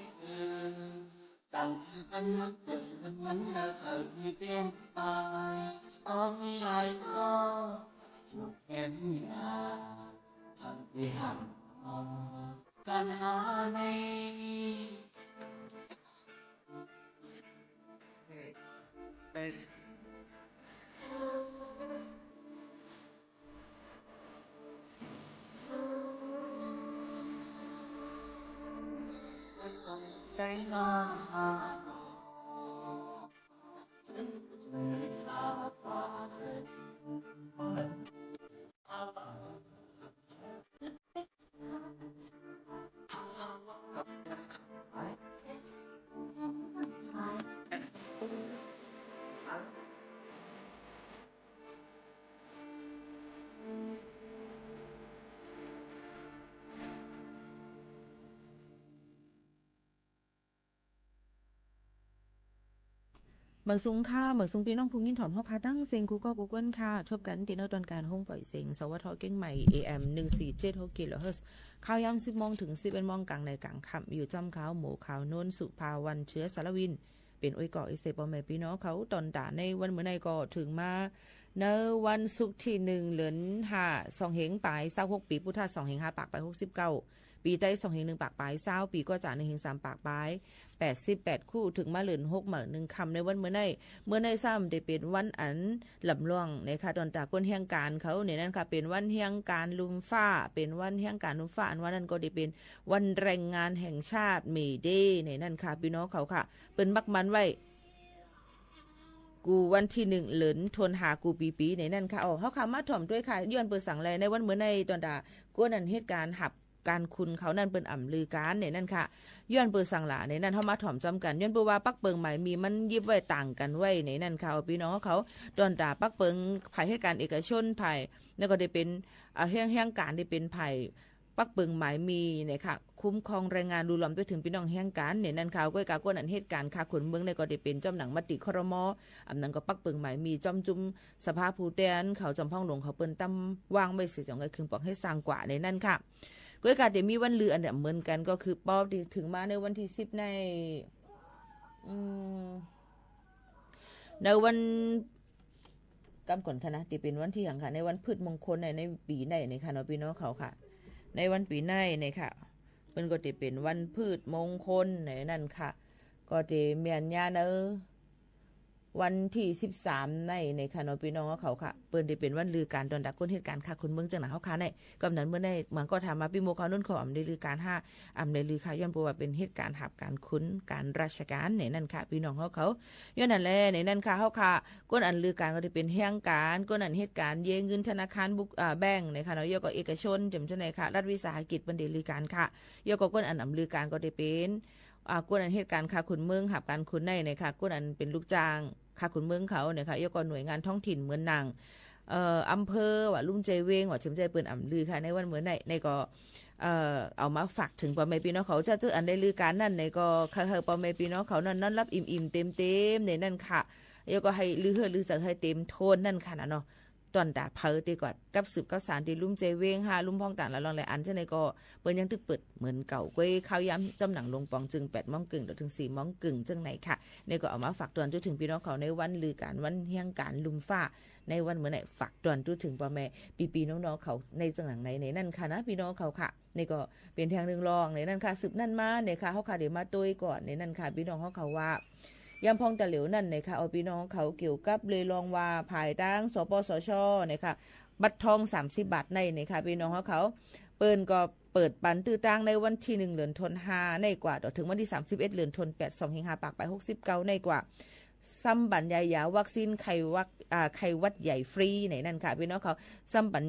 tặng thư ân tình ân ở người bên ai có ai có một em nhà thằng đi học can hà này best cái nóเหมือนซุ้งค่ะเหมือนซุ้งพี่น้องพุงยินถอนห้องคาตั้งเสียงกูก็กูเกิลค่ะชอบกันตีนตอนการห้องปล่อยเสียงสวัสดิ์เก่งใหม่ AM 147 กิโลเฮิรตซ์ข่าวยาม 10 โมงถึง 11 โมงกลางในกลางค่ำอยู่จำข่าวหมู่ข่าวโน้นสุภาวันเชื้อสารวินเป็นอ้อยก่ออิเซปอแม่พี่น้องเขาตอนด่าในวันเหมือนในก่อถึงมา ในวันศุกร์ที่1เดือน5 2เฮงปลาย26ปีพุทธศักราช2เฮง5ปากปลาย69ปีใต้2เฮง1ปากปลาย20ปีก็จะ1เฮง3ปากปลาย88คู่ถึงมาเหลือน6เหมือน1คำในวันเมื่อในซ้ำได้เป็นวันอันลำล่วงนะคะตอนจากคนแห่งการเขาเนี่ยนั่นค่ะเป็นวันแห่งการลุมฟ้าเป็นวันแห่งการลุมฟ้าอันวันนั้นก็ได้เป็นวันแรงงานแห่งชาติเมเดย์ในนั่นค่ะพี่น้องเขาค่ะเป็นมักมันไว้กูวันที่1เหลือนทนหากูปีในนั่นค่ะเฮาค่ะมาถ่อมด้วยค่ะย้อนเปิดสั่งแลในวันเมื่อในตอนดากวนนั้นเหตุการณ์หับการคุณเขานั่นเป็นอ่ำลือการเนี่ยนั่นค่ะย้อนเปิดสั่งหลาในนั่นเฮามาถ่อมจำกันย้อนเปิดว่าปักเปิงใหม่มีมันยิบไว้ต่างกันไว้ในนั่นค่ะพี่น้องเขาตอนดาปักเปิงภายเหตุการณ์เอกชนภายแล้วก็ได้เป็นแห่งการได้เป็นภายปักเปิงหมายมีเนี่ยค่ะคุ้มครองแรงงานดูล้อมไปถึงพี่น้องแห่งการเนี่ยนั่นค่ะก้อยกากวนอันเหตุการณ์ค่ะขนเมืองในก็ได้เป็นจอมหนังมติครม.อำนั้นก็ปักเปิงหมายมีจอมจุมสภาผู้แทนเขาจอมพ่องหลวงเขาเปิ้นตำวางไว้สิจังไงคือปอกให้สร้างกว่าในนั่นค่ะก้อยกาเดี๋ยวมีวันลืออันเดียวเหมือนกันก็คือป๊อบถึงมาในวันที่10ในวันกำก่อนค่ะนะที่เป็นวันที่หังค่ะในวันพืชมงคลในปีในค่ะเนาะพี่น้องเขาค่ะในวันปีในเนี่ยค่ะมันก็จะเป็นวันพืชมงคลในนั่นค่ะก็จะเมียนญาเนอวันที่13ในค่ะเนาะพี่น้องเขาค่ะเปิ้นได้เป็นวันลือการตอนดักคนเหตุการณ์ค่ะคุณเมืองจังหวัดเฮาค่ะในกำนั้นเมื่อในเมืองก็ถามมาพี่โมเขานุ่นขออำได้ลือการ5อำได้ลือค่ะย้อนบ่ว่าเป็นเหตุการณ์หับการคุ้นการราชการในนั่นค่ะพี่น้องเขาย้อนนั่นแหละในนั่นค่ะเฮาค่ะก้นอันลือการก็ได้เป็นแห่งการก้นอันเหตุการณ์เยเงินธนาคารแบงค์ในค่ะเนาะยก็เอกชนจำจังได๋ค่ะรัฐวิสาหกิจเปิ้นได้ลือการค่ะยก็ก้นอันอำลือการก็ได้เป็นก้นอันเหตุการณ์ค่ะคุณเมืองหับการคุ้นในค่ะก้นอันเป็นลูกจ้างค่ะคุณเมืองเขาเนี่ยค่ะยกหน่วยงานท้องถิ่นเหมือนนางอำเภอว่าลุ่มใจเวงว่าเฉมใจเปิ้นอ่ำลือค่ะในวันเหมือนในก็เอามาฝากถึงพ่อแม่พี่น้องเขาจะอันได้ลือการนั่นในก็ค่ะพ่อแม่พี่น้องเขานั่นรับอิ่มๆเต็มๆในนั่นค่ะยก็ให้ลือจะให้เต็มโทนนั่นค่ะนะเนาะตอนดาเพอตีกว่ากับสืบกับสารที่ลุ่มใจเวง5ลุ่มพ้องต่างละลองหลายอันจังได๋ก็เปิ้นยังตึกเปิดเหมือนเก่าก้อยข้าวย้ำจำหนังลงปองจึง 8:00 นถึง 4:00 นจังไหนค่ะนี่ก็เอามาฝากตอนจนถึงพี่น้องเขาในวันลือการวันเฮียงการลุมฟ้าในวันเหมือนไหนฝากตอนจนถึงพ่อแม่ปีน้องๆเขาในจังหนังในนั่นค่ะนะพี่น้องเขาค่ะนี่ก็เป็นทางนึงรองในนั่นค่ะสืบนั่นมาเนี่ยค่ะเฮาค่ะเดี๋ยวมาตุ้ยก่อนในนั่นค่ะพี่น้องเขาว่ายามพองตะเหลวนั่นนะคะเอาพี่น้องเขาเกี่ยวกับเลยลองว่าภายตั้งสปสชนะคะบัตรทอง30 บาทในนะคะพี่น้องเขาเปิ้นก็เปิดปันตื้อตั้งในวันที่1เดือนธันวาคมในกว่าถึงวันที่31เดือนธันวาคม2 5ปากไป69ในกว่าซ้ำบัญญายาวัคซีนไข้หวัดใหญ่ฟรีในนั่นค่ะพี่น้องเขาซ้ำบัญ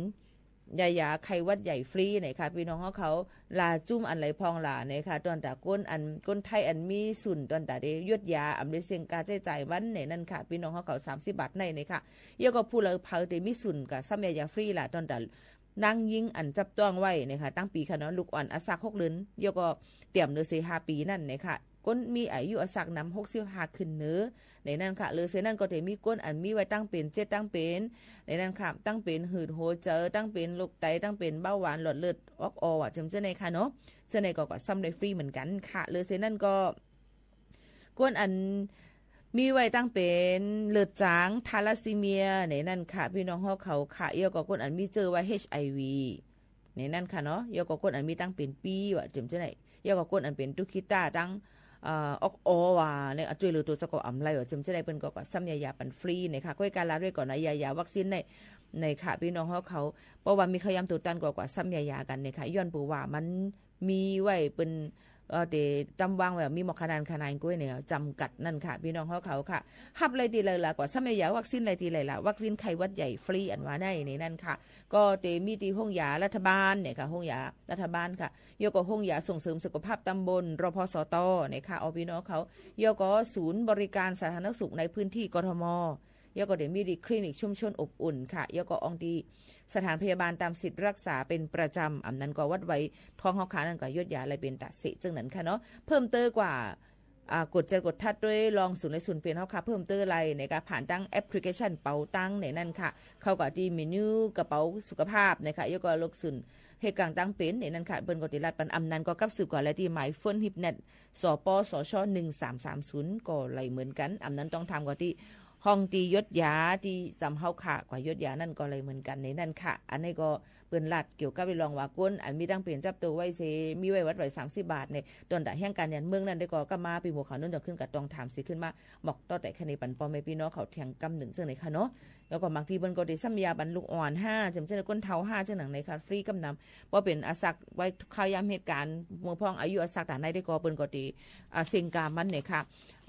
ยาไข้หวัดใหญ่ฟรีเนี่ยค่ะพี่น้องเขาลาจุ่มอันไหลพองหลาเนี่ยค่ะตอนตาก้นไทยอันมีสุนตอนตาได้ยดยาอำได้เสียงกาจ่ายวันเนี่ยนั่นค่ะพี่น้องเขา30 บาทในเนี่ยค่ะเยอะก็ผู้เลยเผาได้มีสุนกับซ้ำยาฟรีล่ะตอนตานางยิงอันจับต้องไว้เนี่ยค่ะตั้งปีค่ะเนาะลูกอ่อนอาศัก6 เดือนเยอะก็เตรียมเนื้อ5 ปีนั่นเนี่ยค่ะก้นมีอายุอาศักนำ65ขึ้นเนื้อในนั่นค่ะเลยเสนั่นก็จะมีก้นอันมีไว้ตั้งเป็น7ตั้งเป็นในนั่นค่ะตั้งเป็นหืดโหเจอตั้งเป็นโรคไตตั้งเป็นเบาหวานหลอดเลือดออกอ่ะจำเจ้าในค่ะเนาะเจ้าในก็ซ้ำได้ฟรีเหมือนกันค่ะเลยเสนั่นก็ก้นอันมีไว้ตั้งเป็นเลือดจางทาลัสซีเมียในนั่นค่ะพี่น้องเขาค่ะเยอะกว่าก้นอันมีเจอไว้ HIV ในนั่นค่ะเนาะเยอะกว่าก้นอันมีตั้งเป็นปีว่าจำเจ้าไหนเยอะกว่าก้นอันเป็นตุคิต้าตั้งออกว่าเนี่ยช่วยเหลือตัวเจ้าก็อำไลว่าจำจะได้เป็นก็ซ้ำยาปันฟรีเนี่ยค่ะก้อยการลาด้วยก่อนนะยาวัคซีนในค่ะพี่น้องเขาเพราะว่ามีขยำตัวตันกว่าซ้ำยากันเนี่ยค่ะย้อนปูว่ามันมีไว้เป็นเดจำวางไว้มีหมอกขนาดก้อยเนี่ยจำกัดนั่นค่ะพี่น้องเขาค่ะฮับเลยตีเลยล่ะกว่าซ้ำยาวัคซีนเลยตีเลยล่ะวัคซีนไข้หวัดใหญ่ฟรีอันว่าในนั่นค่ะก็เตมีตีห้องยารัฐบาลเนี่ยค่ะห้องยารัฐบาลค่ะยกห้องยาส่งเสริมสุขภาพตำบลรพสตเนี่ยค่ะเอาพี่น้องเขายกศูนย์บริการสาธารณสุขในพื้นที่กทมยกเดี๋ยวมีดีคลินิกชุมชนอบอุ่นค่ะยกองดีสถานพยาบาลตามสิทธิ์รักษาเป็นประจำอำนั้นก็วัดไว้ท้องเฮาขานั่นก็ยดยาอะไรเป็นตาสิจังนั้นค่ะเนาะเพิ่มเติมกว่ากดทัดด้วยลองศูนย์ในศูนย์เปลี่ยนเฮาค่ะเพิ่มเติมอะไรในการผ่านตั้งแอปพลิเคชันเป๋าตังในนั่นค่ะเข้ากับที่เมนูกระเป๋าสุขภาพนะคะยกลกศูนย์เหตุการณ์ตั้งเป็นในนั้นค่ะเปิ้นก็ติรัดปันอำนั้นก็กับสืบก่อนและที่หมายเฟิร์นฮิปเน็ตสปสช1330ก็ไหลเหมือนกันอำนั้นต้องทำกว่าที่ ห้องตียศยาที่สำเฮาค่ะกว่ายศยานั่นก็เลยเหมือนกันในนั่นค่ะอันนี้ก็เปิ้นลัดเกี่ยวกับไปลองว่าก้นอันมีดังเปลี่ยนจับตัวไว้เสมีไว้วัดไว้30 บาทในตอนดะแห่งการยันเมืองนั้นได้ก็มาปีหัวเขานั่นจะขึ้นกับตองถามสิขึ้นมาบอกต่อแต่คันนี้ปันปอแม่พี่น้องเขาเถียงกำหนึ่งจังไหนค่ะเนาะแล้วก็บางทีเปิ้นก็ได้สัมยาบันลูกอ่อน5จำเจนก้นเฒ่า5จังหนังในค่ะฟรีกำนำบ่เป็นอาสักไว้ข่าวยามเหตุการณ์เมื่อพ้องอายุอาสักตาในได้ก็เปิ้นก็ดีเสียงกามันเนี่ยค่ะ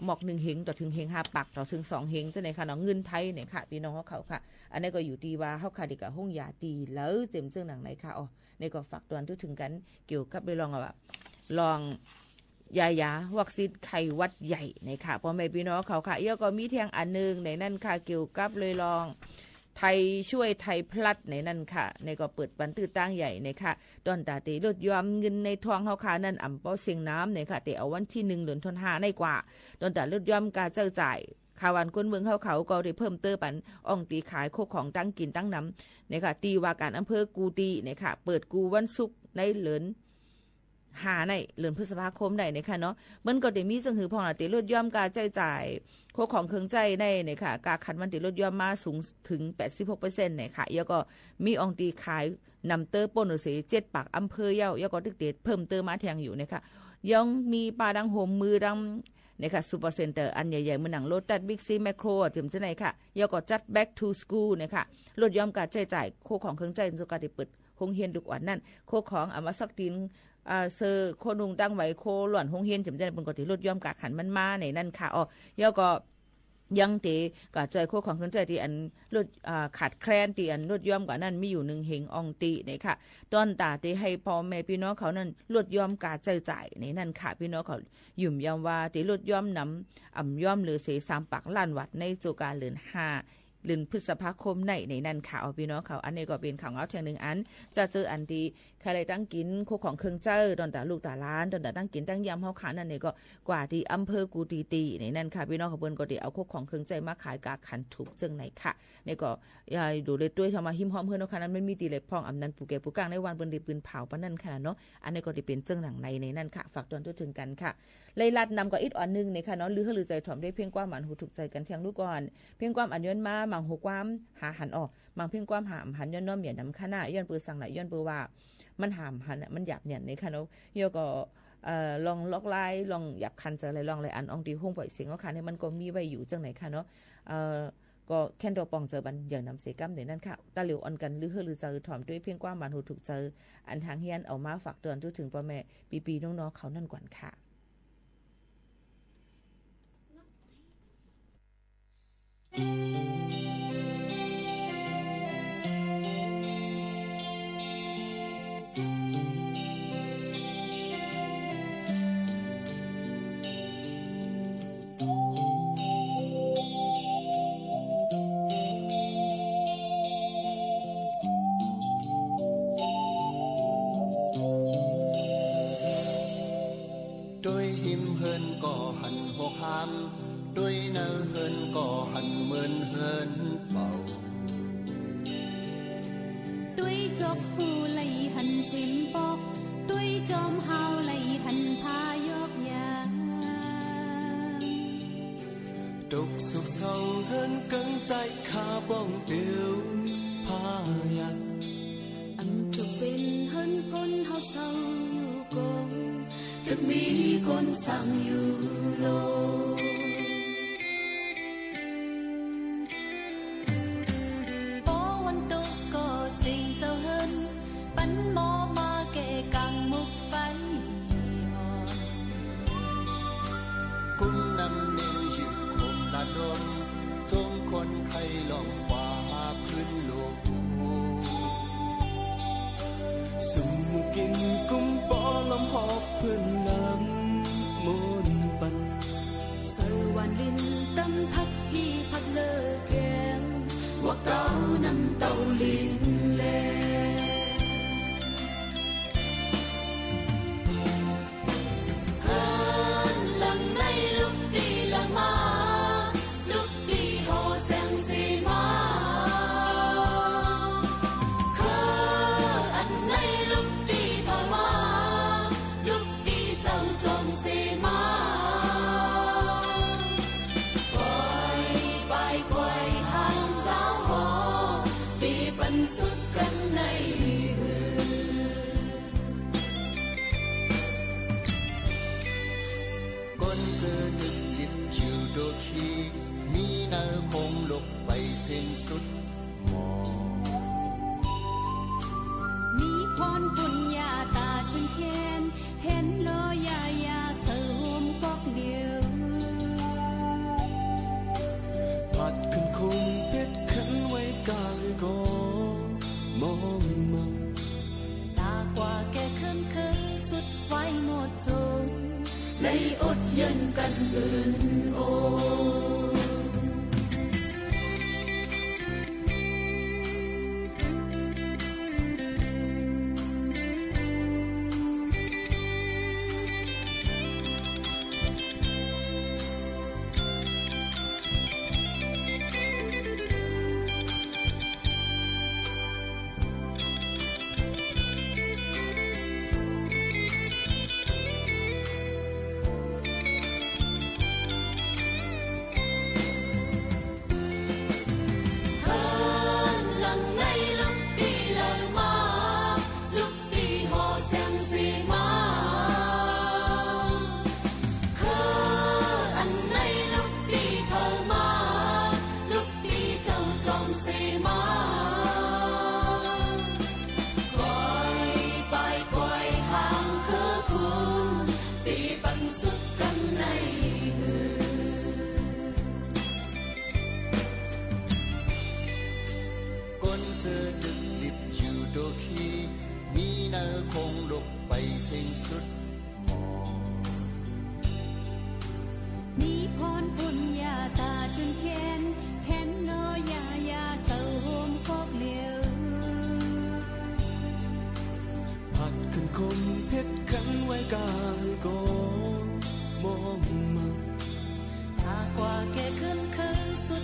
หมอก1เฮงต่อถึงเฮง5ปักต่อถึง2เฮงจังไหนค่ะเนาะเงินไทยเนี่ยค่ะพี่น้องเขาค่ะอันนี้ก็อยู่ดีว่าเฮาค่ะดีกับห้องยาตีแล้วเต็มจังหนังไหนค่ะอ๋อในก็ฝากตอนถึงกันเกี่ยวกับไปลองว่าลองยาวัคซีนไข้หวัดใหญ่นะคะพ่อแม่พี่น้องเขาค่ะแล้วก็มีเทียงอันนึงในนั่นค่ะเกี่ยวกับเลยลองไทยช่วยไทยพลัดในนั่นค่ะในก็เปิดบันตื้อตั้งใหญ่นะคะตอนตาตีลดยอมเงินในทองเฮาค่ะนั่นอ่ำเป้าเสียงน้ำเนี่ยค่ะแต่เอาวันที่1 เดือนธันวาคมในกว่าตอนตาลดยอมการเจ้าจ่ายข่าววันคนเมืองเขาก็ได้เพิ่มเติมปันอ่องตีขายโคของตั้งกินตั้งน้ำเนี่ยค่ะตีว่าการอำเภอกูตีเนี่ยค่ะเปิดกูวันศุกร์ในเหลือนหาในเดือนพฤษภาคมได้เนี่ยค่ะเนาะมันก็ได้มีจังหือพองน่ะติลดย่อมการจ่ายโคของเครื่องใจในเนี่ยค่ะการคันมันติลดย่อมมาสูงถึง 86% เนี่ยค่ะแล้วก็มีอ่องตีขายนำเตอร์ป่นเส7 ปากอำเภอเย้าแล้วก็ตึกเดชเพิ่มเติมมาแทงอยู่เนี่ยค่ะยังมีปลาดังโฮมมือดังเนี่ยค่ะซูเปอร์เซ็นเตอร์อันใหญ่ๆเหมือนหนังโลตัสบิ๊กซีแมคโครถึงจะไหนค่ะแล้วก็จัด back to school เนี่ยค่ะลดย่อมการจ่ายโคของเครื่องใจจนกระทั่งเปิดโรงเรียนลูกอ่อนนั่นโคของอามาสักตินเซอร์โคนุงตั้งไว้โคหล่อนโรงเรียนถึงจะเป็นกติลดย่อมการขันมันมาในนั่นค่ะอ๋อแล้วก็ยังตีกะจอยโคของเครื่องใจที่อันลดขาดแคลนที่อันลดย่อมกว่านั้นมีอยู่1เฮงอองตีเนี่ยค่ะตอนตาที่ให้พ่อแม่พี่น้องเขานั้นลดย่อมการจ่ายในนั่นค่ะพี่น้องเขายุ่มยำว่าที่ลดย่อมนำอ่ำย่อมหรือเส3 ปักล้านวัดในโจการเดือน5 เดือนพฤษภาคมในนั่นค่ะเอาพี่น้องเขาอันนี้ก็เป็นข่าวเอาเทียงหนึ่งอันจะเจออันที่ใครตั้งกินโคของเครื่องเจ้าตอนตาลูกตาล้านตอนตาตั้งกินตั้งยำเฮาขานั่นนี่ก็กว่าที่อำเภอกูตีในนั่นค่ะพี่น้องเขาเปิ้นก็ได้เอาโคของเครื่องใจมาขายกาขันถูกจังไหนค่ะนี่ก็ยายดูเลยด้วยทำมาหิมหอมเฮือนเนาะค่ะนั้นมันมีตีเล็กพองอำนั้นปูแก่ปูกลางในวันเปิ้นได้ปืนเผาปานนั้นค่ะเนาะอันนี้ก็ได้เป็นจังหนังในนั่นค่ะฝากตอนถึงกันค่ะเลยลัดนำก็อีกอ่อนนึงนี่ค่ะเนาะหรือใจถ่อมได้เพียงความหมันหูถูกใจกันเที่ยงลูกก่อนเพียงความอันย้อนมาหมังหูความหาหันออกบางเพียงความหามหันย้อนน้อมเหยียดน้ำข้าหน้าย้อนปือสั่งไหนย้อนปือว่ามันหามหันมันหยาบเนี่ยนี่ค่ะเนาะโยก็ลองล็อกไล่ลองหยับคันจะอะไรลองอะไรอันอองดีห้องปล่อยเสียงก็ค่ะเนี่ยมันก็มีไว้อยู่จังไหนค่ะเนาะก็แค่นตัวปองเจอบันอย่างนำเสกัมในนั่นค่ะตาเหลียวอ่อนกันหรือเจอถ่อมด้วยเพียงความมันหูถูกเจออันทางเฮียนเอามาฝากเตือนถึงพ่อแม่ปีน้องๆเขานั่นก่อนค่ะด้วยหิมเฮินก่อหันหกหามด้วยเนอเฮินก่อหันเหมือนเฮินเบาด้วยจบหูไหลหันสิมปอกด้วยจอมเฮาไหลหันพายกยางตกสุขเศร้าเฮินกังใจขาบ้องเดียวพายันอันจะเป็นเฮินก้นเฮาเศร้าอยู่กงตึกมีคนสั่งอยู่โลโอวันตกก็สิ่งเจ้าเฮินปันหมอมาแก่กังมุกไฟอ่อนกุนนำเนียงหิบคมละดมจงคนไข้ลองกว่าพื้นโลกสุมกินกุ้มปอลำหอบเพื่อนลำมุนปันเสวันลินตำพักฮีพักเลอแกงว่าเก้านำเต้าลินแลหันหลังในลุกตีละมาลุกตีโหแสงสีมาไป สุดกันในก้นเจอดึกดิบอยู่โดคีมีนาคงหลบไปสิ้นสุดหมอมีพรบุญญาตาจึงแค้นเห็นลอยายาเสือโฮมกอกเดียวผัดขึ้นคงเพชรขันไว้กาเลยก็มองมาตากว่าแกขึ้นเคยสุ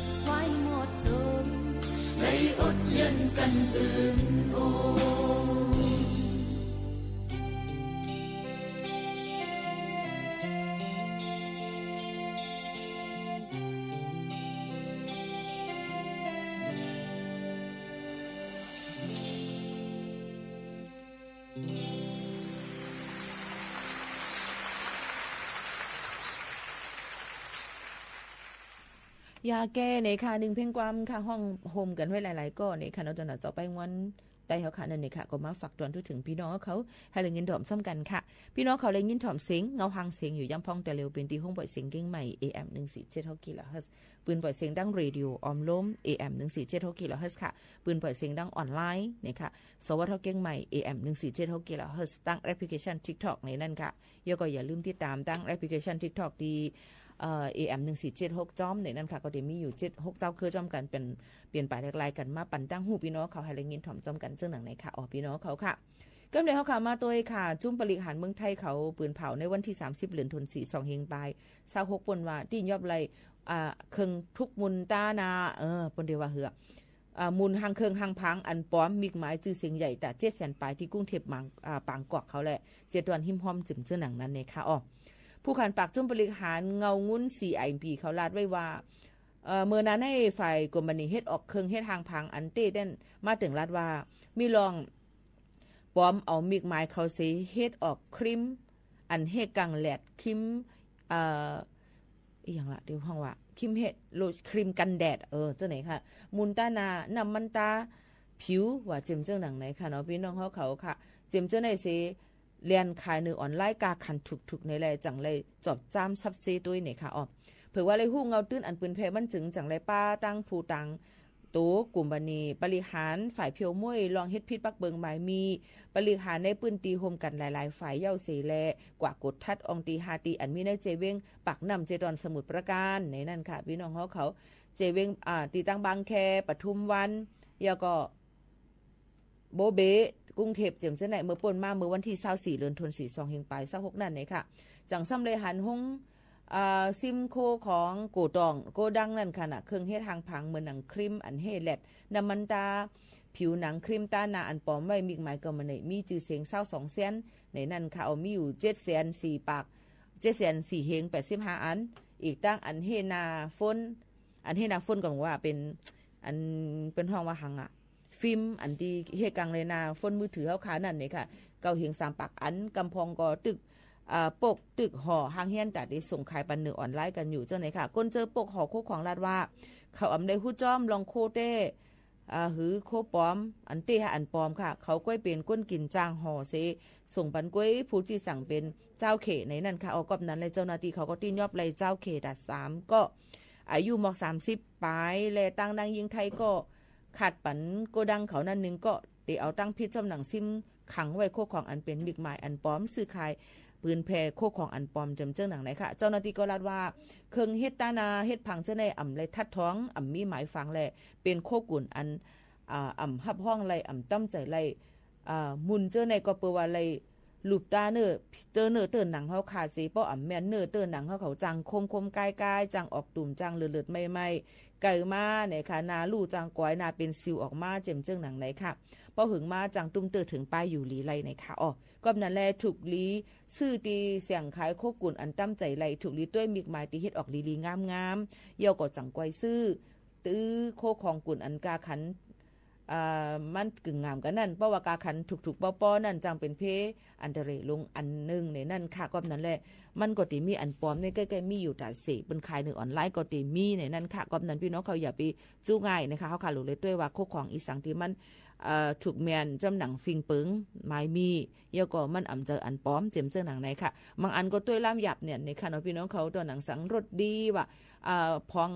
ดไว้หมดจงเลยอดเย็นกันอื่นโอยาแก้ในค่ะ1เพลงความค่ะห้องโฮมกันไว้หลายๆก็ในค่ะเราจะต่อไปวันได้เฮาค่ะนั่นนี่ค่ะก็มาฝากตอนถึงพี่น้องเขาให้เลยยินถ่อมซ้ำกันค่ะพี่น้องเขาเลยยินถ่อมเสียงเงาหางเสียงอยู่ย่ำพ้องแต่เร็วเป็นที่ห้องปล่อยเสียงเก่งใหม่ AM 147 kHz ปืนปล่อยเสียงดังเรดิโอออมล้ม AM 147 kHz ค่ะปืนปล่อยเสียงดังออนไลน์นี่ค่ะสวทเก่งใหม่ AM 147 kHz ตั้งแอปพลิเคชัน TikTok ในนั่นค่ะแล้วก็อย่าลืมติดตามตั้งแอปพลิเคชัน TikTok ดีAM 1476จ้อมในนั้นค่ะก็ได้มีอยู่76เจ้าคือจ้อมกันเป็นเปลี่ยนไปหลายๆกันมาปั่นตั้งหูพี่น้องเขาให้แรงยินถ่อมจ้อมกันเจ้าหนังไหนค่ะพี่น้องเขาค่ะก็เลยเขาค่ะมาตัวค่ะจุ้มปริหารเมืองไทยเขาปืนเผาในวันที่30เดือนธันวาคม2เฮงปลาย26ปนว่าที่ยอบไรเครื่องทุกมุนตานาปนเดียวว่าเหือมูลหางเครื่องหางพังอันป้อมมีหมายชื่อเสียงใหญ่แต่700,000ปลายที่กรุงเทพปางกอกเขาแหละเสียตวนหิมหอมจึมเจ้าหนังนั้นเนี่ยค่ะผู้ขันปากจุ้มบริหารเงางุ้น CIP เขาลาดไว้ว่าเมื่อนั้นให้ฝ่ายกรมบัญชีเฮ็ดออกเครื่องเฮ็ดทางพังอันเต้เต้นมาถึงลาดว่ามีลองป้อมเอามีกไม้เขาสิเฮ็ดออกครีมอันเฮ็ดกังแลดครีมอีหยังล่ะเดี๋ยวห้องว่าครีมเฮ็ดโลครีมกันแดดเจ้าไหนค่ะมุนตานาน้ำมันตาผิวว่าเจิมเจ้าหนังไหนค่ะเนาะพี่น้องเขาค่ะเจิมเจ้าไหนสิเรียนขายในออนไลน์กาคันถูกๆในแลจังเลยจอบจ้ามซับซีตุ้ยนี่ค่ะเผื่อว่าเลยฮู้เงาตื้นอันปืนแพมันจึงจังเลยป้าตั้งผู้ตังโตกลุ่มบันนีบริหารฝ่ายเพียวม้วยลองเฮ็ดพิษปักเบิงหมายมีบริหารในปืนตีโฮมกันหลายๆฝ่ายเย้าเสแลกว่ากดทัดอองตี5ตีอันมีในเจเวงปักนำเจดอนสมุทรปราการในนั่นค่ะพี่น้องเขาเจเวงตีตั้งบางแคปทุมวันแล้วก็โบเบกรุงเทพเจียมเจ้าไหนเมื่อป่นมาเมื่อวันที่24เดือนธันวาคม2เฮงปลาย26นั่นนี่ค่ะจังซ้ำเลยหันหงซิมโคของโกตองโกดังนั่นค่ะน่ะเครื่องเฮ็ดทางพังเหมือนหนังครีมอันเฮแลดน้ำมันตาผิวหนังครีมตาหน้าอันปลอมไว้มีหมายก็มันมีชื่อเสียง22แสนในนั้นค่ะเอามีอยู่704ปาก704เฮง85อันอีกตั้งอันเฮนาฝนอันเฮนาฝนก็ว่าเป็นอันเป็นห้องว่าหังเฟ ฟิล์มอันที่เฮกังเลยนาฝนมือถือเฮาขานั่นนี่ค่ะเกาเหียง3ปากอันกำพองก็ตึกปกตึกห่อหางเฮียนแต่ได้ส่งขายปันเนื้อออนไลน์กันอยู่เจ้าไหนค่ะก้นเจอปกห่อโคของลาดว่าเขาอำได้ฮู้จ้อมลองโคเต้หือโคปอมอันเต้หาอันปอมค่ะเขาก้อยเป็นก้นกินจางห่อเซส่งปันก้อยผู้ที่สั่งเป็นเจ้าเขในนั่นค่ะเอากอบนั้นเลยเจ้าหน้าที่เขาก็ตีนยอบเลยเจ้าเขดัด3ก็อายุมอก30ปลายแลตั้งดังยิงไทยก็ขาดปันโกดังเขานั่นนึงก็เตเอาตั้งพิษจำหนังซิมขังไว้โคของอันเป็นบิ๊กหมายอันปอมซื้อขายปืนแพร่โคของอันปอมจำเจ้าหนังไหนค่ะเจ้าหน้าที่ก็ลาดว่าเครื่องเฮ็ดตานาเฮ็ดพังเจ้าในอ่ำเลยทัดท้องอ่ำมีหมายฟังแหละเป็นโคกุ่นอันอ่ำฮับห้องไรอ่ำตั้มใจไรมุนเจ้าในก็เปว่าไรลูบตาเนื้อเตอร์เนื้อเตอร์หนังเขาขาดสีป้ออ่ำแม่นเนื้อเตอร์หนังเขาจังคมกายจังออกตุ่มจังเลือดไม่ไก่มาเนี่ยค่ะนาลู่จังก้อยนาเป็นซิวออกมาเจ็มเจ้าหนังไหนค่ะพอหึงมาจังตุ้มเตอร์ถึงป้ายอยู่ลีไรไหนค่ะอ๋อก็นั่นแหละถูกลีซื้อตีเสียงขายโคกุ่นอันตั้มใจไรถูกลีด้วยมิกหมายตีเฮ็ดออกลีงามเยี่ยวก็จังก้อยซื้อตื้อโคของกุ่นอันกาขันมันกึ่งงามกันนั่นเพราะว่ากาขันถูกป้อนั่นจังเป็นเพอันเดเรลงอันนึงในนั่นค่ะก็นั่นแหละมันก็ติมีอันปลอมในใกล้ๆมีอยู่แต่เสกเป็นขายหนึ่งออนไลน์ก็ติมีในนั่นค่ะก็นั่นพี่น้องเขาอย่าไปจู้ง่ายนะคะเขาขาดหลุดเลยด้วยว่าโคของอีสังที่มันถูกแมนจำหนังฟิงปึงไม้มีเยอะก็มันอ่ำเจออันปลอมเจ็มเจอหนังไหนค่ะบางอันก็ตัวล่ามหยับเนี่ยในค่ะน้องพี่น้องเขาตัวหนังสังรสดีว่าพอง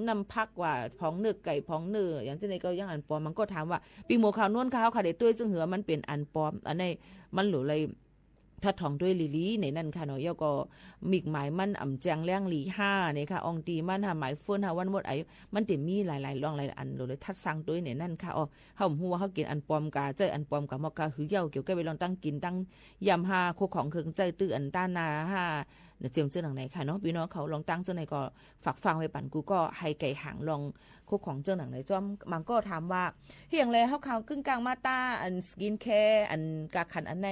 น้ำพักว่าพองเนื้อไก่พองเนื้ออย่างเช่นในก็ยังอันปลอมมันก็ถามว่าปีโมขาวนวลข้าวค่ะเด็ดตัวจึงเหือมันเป็นอันปลอมอันนี้มันหลุดเลยถ้าท่องด้วยลีในนั่นค่ะเนาะเยาก็มิกหมายมันอ่ำแจงแรงลี5นี่ค่ะอองตีมันหาหมายเฟินหาวันหมดอายุมันติมีหลายๆรองหลายอันเลยทัดสั่งด้วยในนั่นค่ะอ๋อเฮาฮู้ว่าเฮากินอันปลอมกาเจออันปลอมกะมอกาหือเยาเกี่ยวกับไปลองตั้งกินตั้งยำ5โคของเครื่องใจตื้ออันต้านนา5เจียมเจอหนังไหนค่ะเนาะพี่น้องเขาลองตั้งเจ้าไหนก็ฝากฟังไว้ปั่นกูก็ให้ไก่หางลองโคของเจ้าหนังไหนจ้อมมันก็ถามว่าเฮียงเลยเฮาข่าวกึ่งกลางมาตาอันสกินแคร์อันกาขันอันไหน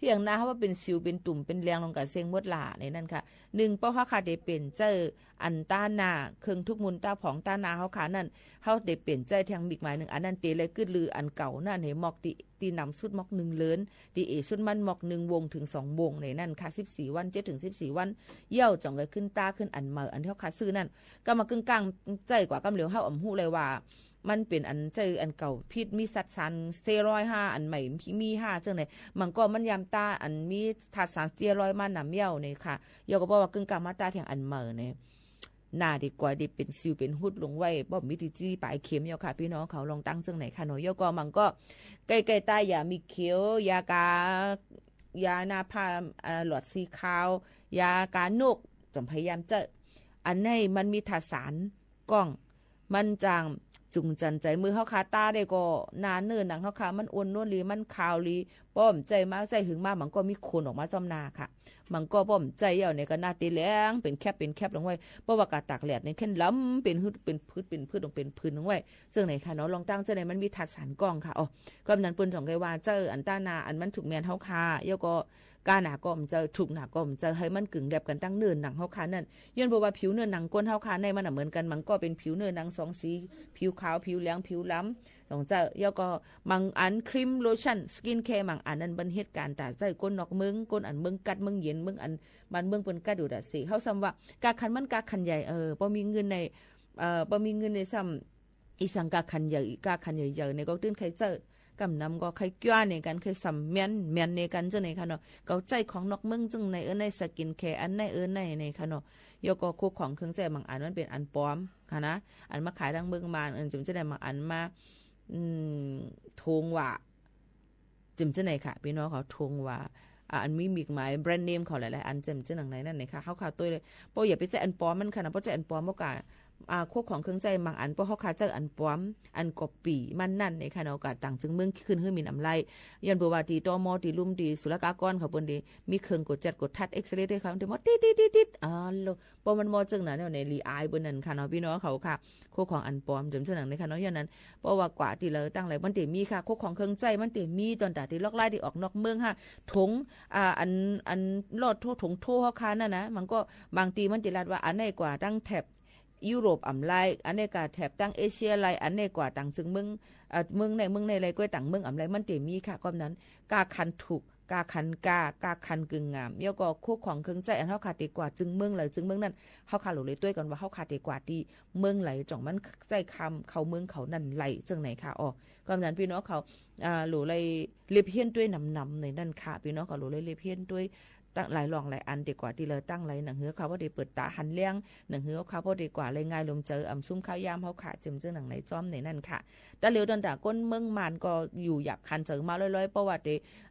เฮียงนาว่าเป็นสิวเป็นตุ่มเป็นแรงลงกับเซ็งมดหลาในนั่นค่ะ1เพราะเขาขาดได้เป็นเจออันต้านาเครื่องทุกมุนต้าผองต้านาเขาขานั่นเขาได้เปลี่ยนใจแทงมิกหมาย1อันนั้นเตเลยกึดลืออันเก่านั่นให้หมอกตีนำสุดหมอก1เลินตีเอสุดมันหมอก1วงถึง2วงในนั่นค่ะ14วัน7ถึง14วันเยี่ยวจ่องเลยขึ้นตาขึ้นอันเมออันที่เขาขาซื้อนั่นก็มากึ่งกลางใจกว่ากำเหลียวเฮาอ่ำฮู้เลยว่ามันเป็นอันใจอันเก่าพิษมีสัตว์สารสเตียรอยด์5อันใหม่มี5จังได๋มันก็มันยามตาอันมีธาตุสารสเตียรอยด์มานำเหี่ยวนี่ค่ะยกก็บอกว่ากึ่งกลางมาตาแทงอันเหม่อนี่หน้าดีกว่าได้เป็นซิวเป็นหุดลงไว้บ่มีที่จี้ปลายเข็มเหี่ยวค่ะพี่น้องเขาลองตั้งจังไหนค่ะเนาะยกก็มันก็ใกล้ๆตาอย่ามีเขียวยายาหน้าผ้าหลอดสีขาวยากานกต้องพยายามเจออันไหนมันมีธาตุสารก้องมันจางจุงจันใจมือเขาคาตาได้ก็นานเนิ่นหนังเขาคามันอ้วนนวลลีมันขาวลีป้อมใจมาใจหึงมามันก็มีคนออกมาจอมนาค่ะมันก็ป้อมใจเหี่ยวเนี่ยก็หน้าตีแหลงเป็นแคบลงไว้เพราะว่ากาตากแดดเนี่ยแค่ล้ำเป็นพืชลงเป็นพื้นลงไว้ซึ่งไหนค่ะเนาะลองตั้งเจ้าไหนมันมีธาตุสารก้องค่ะอ๋อก็นั้นเปิ้นจ่องไกว่าเจออันต้านาอันมันถูกแมนเฮาคาเหี่ยวก็กาหนาก็มเจอถูกหนาก็มเจอให้มันกึ่งแดบกันตั้งเนินหนังเฮาคานั่นย้อนบอกว่าผิวเนินหนังก้นเฮาคาในมันเหมือนกันมันก็เป็นผิวเนินหนัง2สีผิวขาวผิวเหลืองผิวล้ำต้องเจอยาก็มังอันครีมโลชั่นสกินแคร์มังอันนั้นบันเหตุการณ์ตาใจก้นนอกเมืองก้นอันเมืองกัดเมืองเย็นเมืองอันบ้านเมืองเปิ้นกัดอยู่ดะสิเฮาซ้ำว่ากาคันมันกาคันใหญ่บ่มีเงินในบ่มีเงินในซ้ำอีสังกาคันใหญ่กาคันใหญ่ๆในก็ตื่นใครเจอกำนำก็ใครก้าในกันเคยสัมแม่นในกันจังไหนค่ะเนาะเกาใจของนอกเมืองจังในในสกินแคร์อันในค่ะเนาะยก็คู่ของเครื่องใจบางอันมันเป็นอันปลอมค่ะนะอันมาขายดังเมืองมาจึงจะได้บางอันมาทงว่าจึงจะไหนค่ะพี่น้องเขาทงว่าอันมีมิกหมายแบรนด์เนมเขาหลายๆอันจึงจะหนังไหนนั่นไหนค่ะเขาตัวเลยเพราะอย่าไปใส่อันปลอมมันค่ะนะเพราะใส่อันปลอมบ่กะควบของเครื่องใจบางอันเพราะเขาขาเจออันปลอมอันกอบปีมันนั่นในค่ะเนาะกะต่างจึงเมืองขึ้นเฮือมีน้ำไหลยันบ่ว่าที่ตมที่ลุ่มที่ศุลกากรเขาเปิ้นดีมีเครื่องกดจัดกดทัดเอ็กซเรย์ด้วยค่ะมันติดเพราะมันมอจึงน่ะในรีไอเบิ่นนั่นค่ะเนาะพี่น้องเขาค่ะควบของอันปลอมจำจังหนังในค่ะเนาะยันนั้นเพราะว่ากว่าที่เราตั้งหลายมันติมีค่ะควบของเครื่องใจมันติมีตอนตาที่ลอกไล่ที่ออกนอกเมืองค่ะถุงอันลอดโทถุงโทเฮาค่ะนั่นนะมันก็บางทีมันติลาดว่าอันไหนกว่าตั้งแถบ ยุโรปอำไลอันนี้ก็แถบตั้งเอเชียไลอันนี้กว่าต่างจึงเมืองในอะไรก็ต่างเมืองอำไลมันเตมีค่ะก็นั้นกาคันถูกกาคันกาคันกึ่งงามแล้วก็คู่ของเครื่องใจอันเฮาขาดดีกว่าจึงเมืองเลยจึงเมืองนั้นเฮาขาดหลุเลยต้วยกันว่าเฮาขาดดีกว่าที่เมืองไหลจ่องมันใจคำเขาเมืองเขานั่นไหลจังไหนค่ะอ๋อก็นั้นพี่น้องเขาหลุเลยเลียเพี้ยนด้วยนำในนั่นค่ะพี่น้องเขาหลุเลยเลียเพี้ยนด้วยตั้งหลายหลองหลายอันดีกว่าที่เลยตั้งหลายหนังเหือเขาว่าได้เปิดตาหันเลี้ยงหนังเหือเขาว่าดีกว่าเลยง่ายลมเจอซุ่มข้าวยามเฮาขาจึมเจอหนังในจ้อมในนั่นค่ะแต่เหลียวดันดาก้นเมืองมานก็อยู่หยับคันเจอมาลอยๆเพราะว่าเด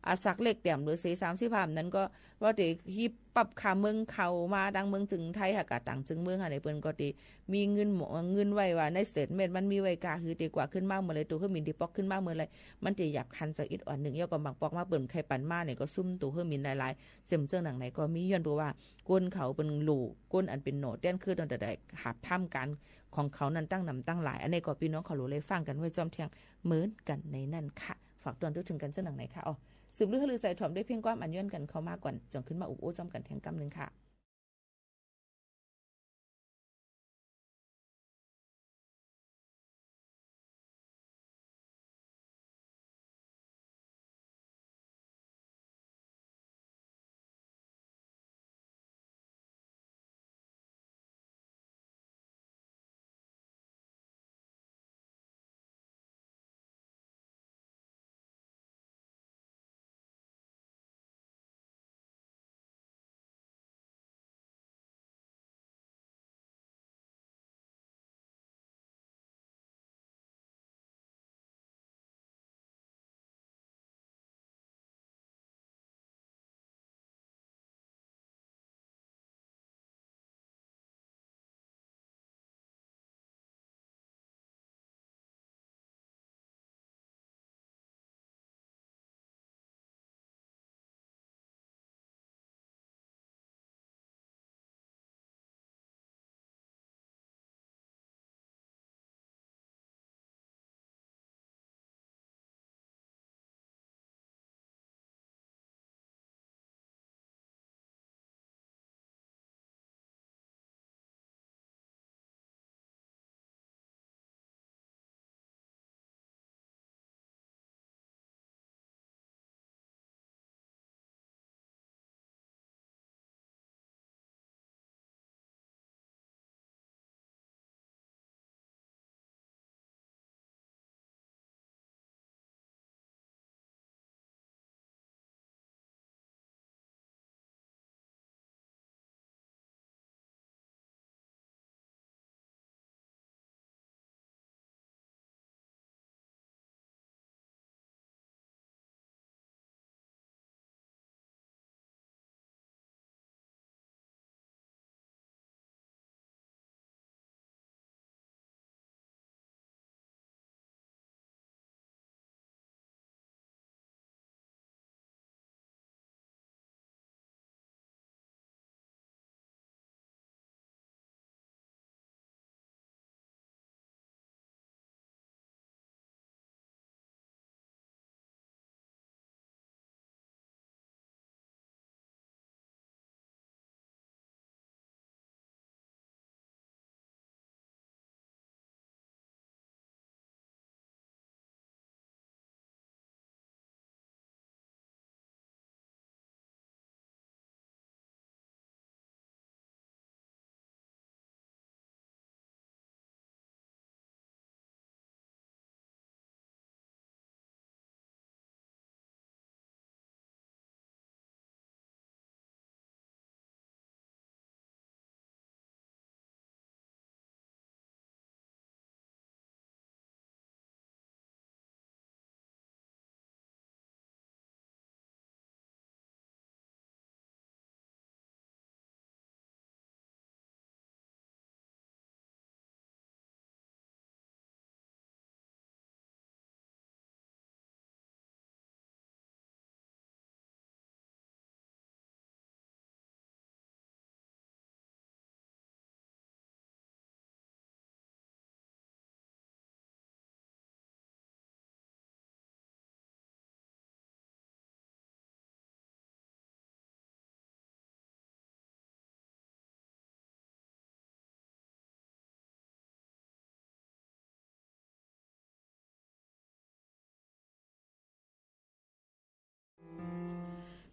อาศักเล็กแต้มหรือเส30นั้นก็ว่าเดฮิปปรับค่าเมืองเขามาดังเมืองจึงไทยค่ะกะต่างจึงเมืองค่ะในเปิ้นก็ดีมีเงินไว้ว่าในสเตทเมนต์มันมีไว้กาคือดีกว่าขึ้นมากเมื่อไรตัวเครื่องบินที่ปอกขึ้นมากเมื่อไรมันจะหยับคันจะอิดอ่อนหนึ่งย่อก็บางปอกมาเปิ่นไข่ปันมาเนี่ยก็ซุ่มตัวเครื่องบินหลายๆเจิมเจ้าหนังไหนก็มีย้อนเพราะว่าก้นเขาเป็นหลูก้นอันเป็นโหนดเต้นคือตอนใดๆหาพร่ำกันของเขานั้นตั้งนำตั้งหลายอันนี้ก็พี่น้องเขารู้เลยฟังกันไว้จอมเที่ยงเหมือนกันในนั่นค่ะฝากตอนทุกถึงกันเจ้าหนังไหนค่ะอ๋อสืบเรื่องลือใจถ่อมได้เพียงความอันย้อนกันเข้ามากกว่าจงขึ้นมาอุบโอ้จอมกันแทงกำนึงค่ะ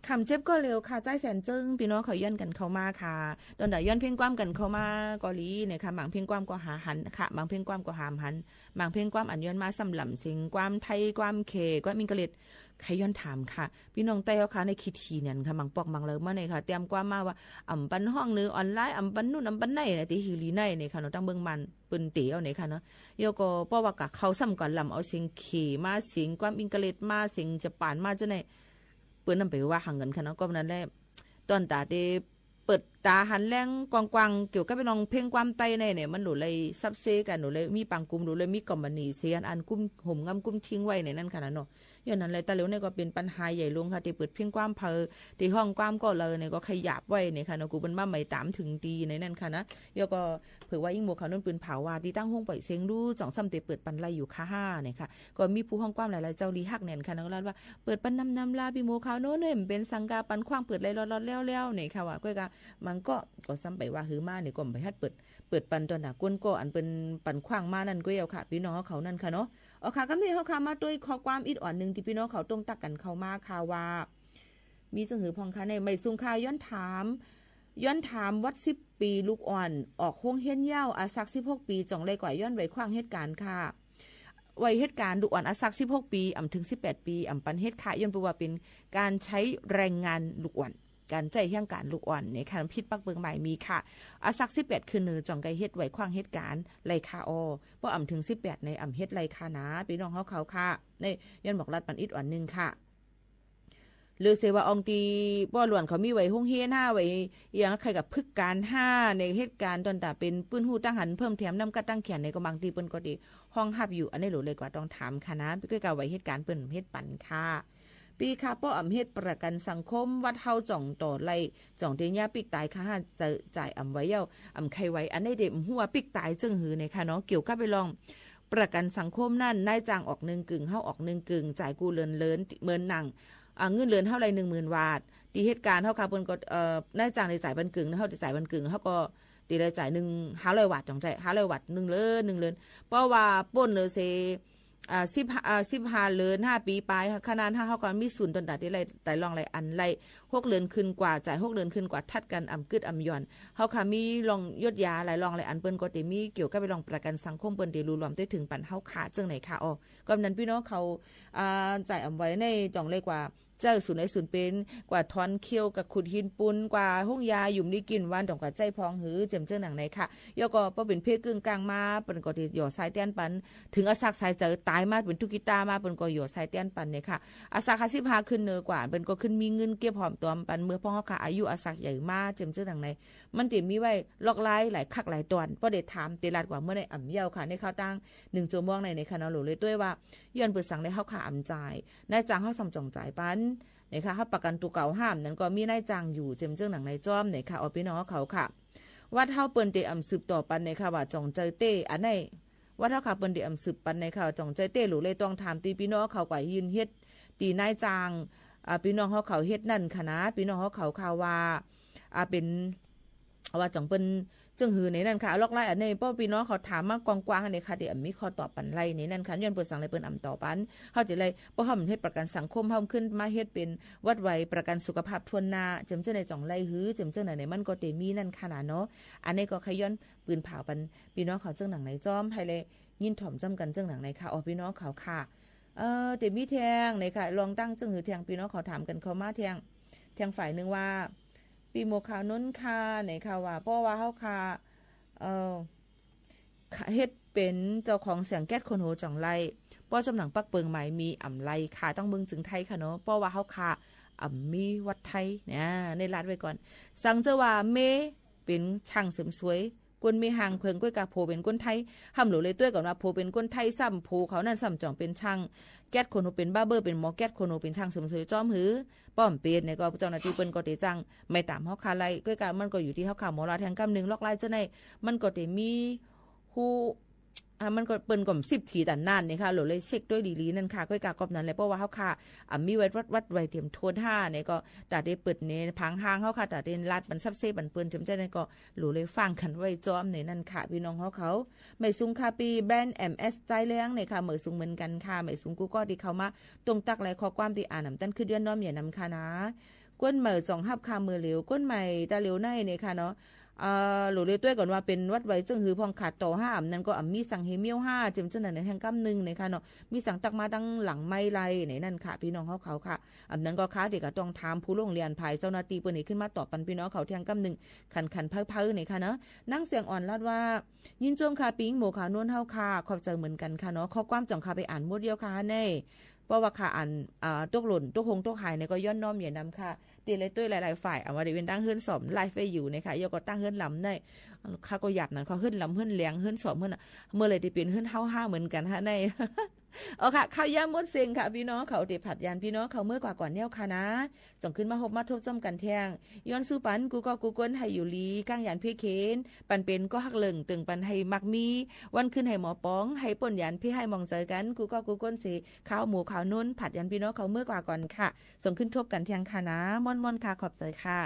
คำเจ็บก็เร็วค่ะใจแสนจึงพี่น้องเขาย้อนกันเข้ามาค่ะตอนไหนย้อนเพ่งความกันเข้ามาเกาหลีเนี่ยค่ะบางเพ่งความก็หาหันค่ะบางเพ่งความก็หามหันบางเพ่งความอันย้อนมาสำหรับสิงความไทยความเคความมิงกะเล็ดใครย้อนถามค่ะพี่น้องใต้เขาค่ะในคิดทีเนี่ยค่ะบางปอกบางเลยมาเนี่ยค่ะเตรียมความมาว่าอ่ำปันห้องนึงออนไลน์อ่ำปันนู่นอ่ำปันไหนเนี่ยที่ฮิลีไหนเนี่ยค่ะเนาะตั้งเบิ่งมันปืนเตี๋ยวเนี่ยค่ะเนาะโยก็เพราะว่ากะเขาซ้ำก่อนลำเอาสิงขี่มาสิงความมิงกะเล็ดมาสิงจะป่านมาจะไหนเปิดนำไปว่าหางเงินค่ะเนาะก็นั้นแหละตอนตาได้เปิดตาหันแรงกวางๆเกี่ยวกับพี่น้องเพ่งความไตในเนี่ยมันหนูเลยซับเซกันหนูเลยมีปังกุมหนูเลยมีกอมบันนีเซียนอันกุ้มห่มงำกุ้มทิ้งไว้ในนั่นค่ะเนาะย้อนนั้นเลยแต่เร็วเนี่ยก็เป็นปัญหาใหญ่ลงค่ะที่เปิดเพ่งความเพอที่ห้องความก็เลยเนี่ยก็ขยับไว้เนี่ยค่ะเนาะกูเป็นบ้าไม่ตามถึงดีในนั่นค่ะนะโยก็เผื่อว่ายิ่งหมวกเขานั่นปืนเผาว่าที่ตั้งห้องปล่อยเสียงดูจ่องซ้ำเตเปิดปันไลอยู่ค่าห้าเนี่ยค่ะก็มีผู้ห้องความหลายๆเจ้าลีหักแน่นค่ะนะว่าเปิดปันนำลาพี่หมูเขาโน้นเนี่ยเป็นสังกาปันขว้างเปิดไรรอดๆแล้วเนี่ยค่ะว่าก็มันก็ซ้ำไปว่าหือมาเนี่ยก็ไปฮัดเปิดปันตอนหนาก้นก็อันเป็นปันขว้างมานั่นก็เอาค่ะพี่น้องเขานั่นค่ะเนาะเอาค่ะก็มีเขาค่ะมาด้วยข้อความอิดอ่อนนึงที่พี่น้องเขาตรงตักกันเข้ามาค่ะว่ามีจังหือพองค่ะในไม่ซุงข่าวย้อนถามวัด10 ปีลูกอ่อนออกโค้งเฮียนยาวอาสัก16 ปีจ่องเลยกว่าย้อนไว้ขว้างเหตุการณ์ค่ะไว้เหตุการณ์ลูกอ่อนอาสัก16 ปีอ่ำถึง18 ปีอ่ำปันเหตุค่ะย้อนไปว่าเป็นการใช้แรงงานลูกอ่อนการใจเฮี้ยงการลูกอ่อนในค่ะพิษปักเบิงใหม่มีค่ะอาสัก18คือเนือจ่องไกเฮ็ดไว้ขว้างเหตุการณ์ไลคาออบ่อ่ำถึง18ในอ่ำเฮ็ดไลคานะพี่น้องเขาค่ะในย้อนบอกรัดปันอิดอ่อนนึงค่ะหรือเสว่าองตีป้อหลวนเขามีไว้ห้องเฮียน5ไว้อย่างใครกับพึกการ5ในเหตุการณ์ตอนตาเป็นปืนหูตั้งหันเพิ่มแถมน้ำกัดตั้งแขนในก็บางทีเปิ้นก็ดีห้องหับอยู่อันนี้หลุเลยกว่าต้องถามค่ะนะพี่ก็ไว้เหตุการณ์เปิ้นเฮ็ดปันค่ะปีค่ะป้ออำเฮ็ดประกันสังคมวัดเฮาจ่องต่อไล่จ่องเตียปิกตายค่ะจะจ่ายอำไว้เย้าอำใครไว้อันนี้เด็มหัวปิกตายจึงหือในค่ะเนาะเกี่ยวกับไปลองประกันสังคมนั่นนายจ้างออก1 กึ่งเฮาออก1 กึ่งจ่ายกูเลินเหมือนหนังเงินเดือนเท่าไร 10,000 บาทตีเหตุการณ์เฮาค่ะเพิ่นก็นายจ้างได้จ่ายบันกึ่งเฮาได้จ่ายบันกึ่งเฮาก็ตีได้จ่าย500 บาทจ่องจ่าย500 บาท1 เดือนเพราะว่าป่นเลยเซ15 เดือน5 ปีปลายขนาด5เฮาก็มีศูนย์ตนตัดที่ไรแต่ลองไรอันไร6 เดือนขึ้นกว่าจ่าย6 เดือนขึ้นกว่าทัดกันอำกึดอำย่อนเฮาค่ะมีลองยดยาหลายลองไรอันเปิ้นก็ได้มีเกี่ยวกับไปลองประกันสังคมเปิ้นได้รู้รวมได้ถึงปันเฮาขาจังไหนค่ะก็นั้นพี่น้องเขาจ่ายอำไว้ในจ่องเลยกว่าเจ้าศูนย์ในศูนย์เป็นกว่าทอนเคี้ยวกับขุดหินปุนกว่าห้องยาหยุ่มได้กินวันดอกกว่าใจพองหือเจ็มเจ้าหนังไหนค่ะยก็พอเป็นเพศกึ่งกลางมาเปิ้นก็ที่หย่อสายเตี้ยนปันถึงอาศักสายเจอตายมาเป็นทุกิตามาเปิ้นก็หย่อสายเตี้ยนปันเนี่ยค่ะอาศัก15ขึ้นเนื้อกว่าเปิ้นก็ขึ้นมีเงินเก็บหอมตอมปันเมื่อพ่อเฮาค่ะอายุอาศักใหญ่มาเจ็มเจ้าหนังไหนมันติมีไว้ลอกลายหลายคักหลายตอนบ่ได้ถามติลาดกว่าเมื่อในอ่ำเยาค่ะในข้าวตั้ง1ชั่วโมงในค่ะเนาะหลูเลยด้วยว่าย้อนเปิดสั่งได้เฮาค่ะอ่ำจ่ายนายจ้างเฮาสำจ่องจ่ายปันเนี่ยค่ะเฮาประกันตัวเก่าห้ามนั้นก็มีนายจ้างอยู่เจ็มเจ้าหนังในจ้อมเนี่ยค่ะเอาพี่น้องเขาค่ะวัดเฮาเปิ้นเตอำสืบต่อปันเนี่ยค่ะว่าจ่องใจเต้อันไหนวัดเฮาค่ะเปิ้นเตอำสืบปันในค่ะจ่องใจเต้หลูเลยต้องถามตีพี่น้องเขาก็ยืนเฮ็ดตีนายจ้างพี่น้องเขาเฮ็ดนั่นค่ะนะพี่น้องเขาข่าวว่าเป็นว่าจ่องเปิ้นจึงหือในนั้นค่ะลอกไล่อันนี้ป้อพี่น้องเขาถามมากกว้างๆอันนี้ค่ะเดี๋ยวมีข้อตอบปันไล่ในนั้นค่ะย้อนเปิดสั่งเลยเปิ้นต่อปันเฮาสิไล่บ่เฮาเฮ็ดประกันสังคมเฮาขึ้นมาเฮ็ดเป็นวัดไว้ประกันสุขภาพทั่วหน้าจำเจ้าในจ่องไล่หือจำเจ้าไหนมันก็เตมีนั่นค่ะเนาะอันนี้ก็ขย้อนปืนเผาปันพี่น้องเขาจังหนังไหนจ้อมให้เลยยินถ่อมจำกันจังหนังไหนค่ะพี่น้องเขาค่ะเตมีแทงในค่ะลองตั้งจังหือแทงพี่น้องเขาถามกันเขามาแทงฝ่ายนึงว่าปีโมข่าวน้นค่ะไหนค่ะว่าเพราะว่าเฮาค่ะเฮ็ดเป็นเจ้าของเสียงแก๊สคนโหจ่องไล่ป้อจำหนังปักเปิงใหม่มีอ่ำไล่ค่ะต้องเบิ่งจึงไทยค่ะเนาะเพราะว่าเฮาค่ะมีวัดไทยเนี่ยในรัฐไว้ก่อนสั่งเจอว่าเมเป็นช่างเสริมสวยกวนมีหางเพิงก้วยกะโพเป็นคนไทยห้ำหลูเลยต้วยก่อนว่าโพเป็นคนไทยซ้ำโพเขานั่นซ้ำจ่องเป็นช่างแก๊สคนโหเป็นบ้าเบอร์เป็นหมอแก๊สคนโหเป็นช่างเสริมสวยจ้อมหือป้อมเป็ดเนี่ยก็เจ้าหน้าที่เปิ้นก็ได้จังไม่ตามเฮาคาไล่ก้วยกะมันก็อยู่ที่เฮาคาหมอลาแทงกำนึงลอกไล่จังได๋มันก็ได้มีฮู้มันก็เปิ้นก็10ทีตันนั่นนี่ค่ะโหลเลยเช็คด้วยดีๆนั่นค่ะก้อยกากอบนั้นเลยเพราะว่าเฮาค่ะมีไว้วัดไว้เตรียมโทษ5เนี่ยก็ตาได้เปิดเนี่ยพังห้างเฮาค่ะตาได้ลัดบันซับเซบันเปิ้นจำใจนั่นก็โหลเลยฟังกันไว้จอมในนั่นค่ะพี่น้องเขาไม่ซุงคาปีแบรนด์ MS ใจเลี้ยงเนี่ยค่ะเหมือซุงเหมือนกันค่ะไม่ซุงกูก็ที่เข้ามาตรงตักหลายข้อความที่อ่านนำตั้นคือเดือนน้อมอย่านำค่ะนะ ก้นเหม่อจ่องฮับคามือเหลวก้นใหม่ตาเหลวในเนี่ยค่ะเนาะหลูเรียต้วยก่อนว่าเป็นวัดไว้จึงหือพองขาดต่อ5นั้นก็มีสั่งเฮเมียว5จึงจังนั้นในแห่งกำนึงนะคะเนาะมีสั่งตักมาดังหลังไม้ไล่ในนั่นค่ะพี่น้องเขาค่ะนั้นก็ค้าเด็กก็ต้องถามผู้โรงเรียนภายเจ้าหน้าที่เปิ้นนี่ขึ้นมาตอบปันพี่น้องเขาแทงกำนึงขันเพ้อๆนี่ค่ะเนาะนั่งเสียงอ่อนลาดว่ายินโจมค่ะปิงหมู่ขาวนวลเฮาค่ะขอบใจเหมือนกันค่ะเนาะข้อความจ่องค่ะไปอ่านหมดเดียวค่ะแน่เพราะว่าค่ะอ่านตกหล่นตกหงตกหายเนี่ยก็ย้อนน้อมอย่านำค่ะตีเลยตุ้ยหลายๆฝ่ายเอามาได้เป็นตั้งเฮือนสอมไลฟ์ไปอยู่นะคะยก็ตั้งเฮือนลำได้ข้าก็หยับนั่นเขาเฮือนลำเฮือนแหลงเฮือนสอมเฮือนเมื่อเลยได้เป็นเฮือนเฮาเหมือนกันฮะในเอาค่ะข้าวยามดเซ็งค่ะพี่น้องเขาเด็ดผัดยานพี่น้องเขาเมื่อกว่าก่อนเนี่ยค่ะนะจ่องขึ้นมาพบมาทบจำกันแทงย้อนสู้ปันกูก็กูก้นให้อยู่ลีก้างยานพี่เคนปันเป็นก็หักเหลิงตึงปันให้มักมีวันขึ้นให้หมอป้องให้ป่นยานพี่ให้มองเจอกันกูก็กูก้นเสข้าวหมูข้าวนุ่นผัดยานพี่น้องเขาเมื่อกว่าก่อนค่ะส่งขึ้นทบกันแทงค่ะนะม่อนค่ะขอบใจค่ะ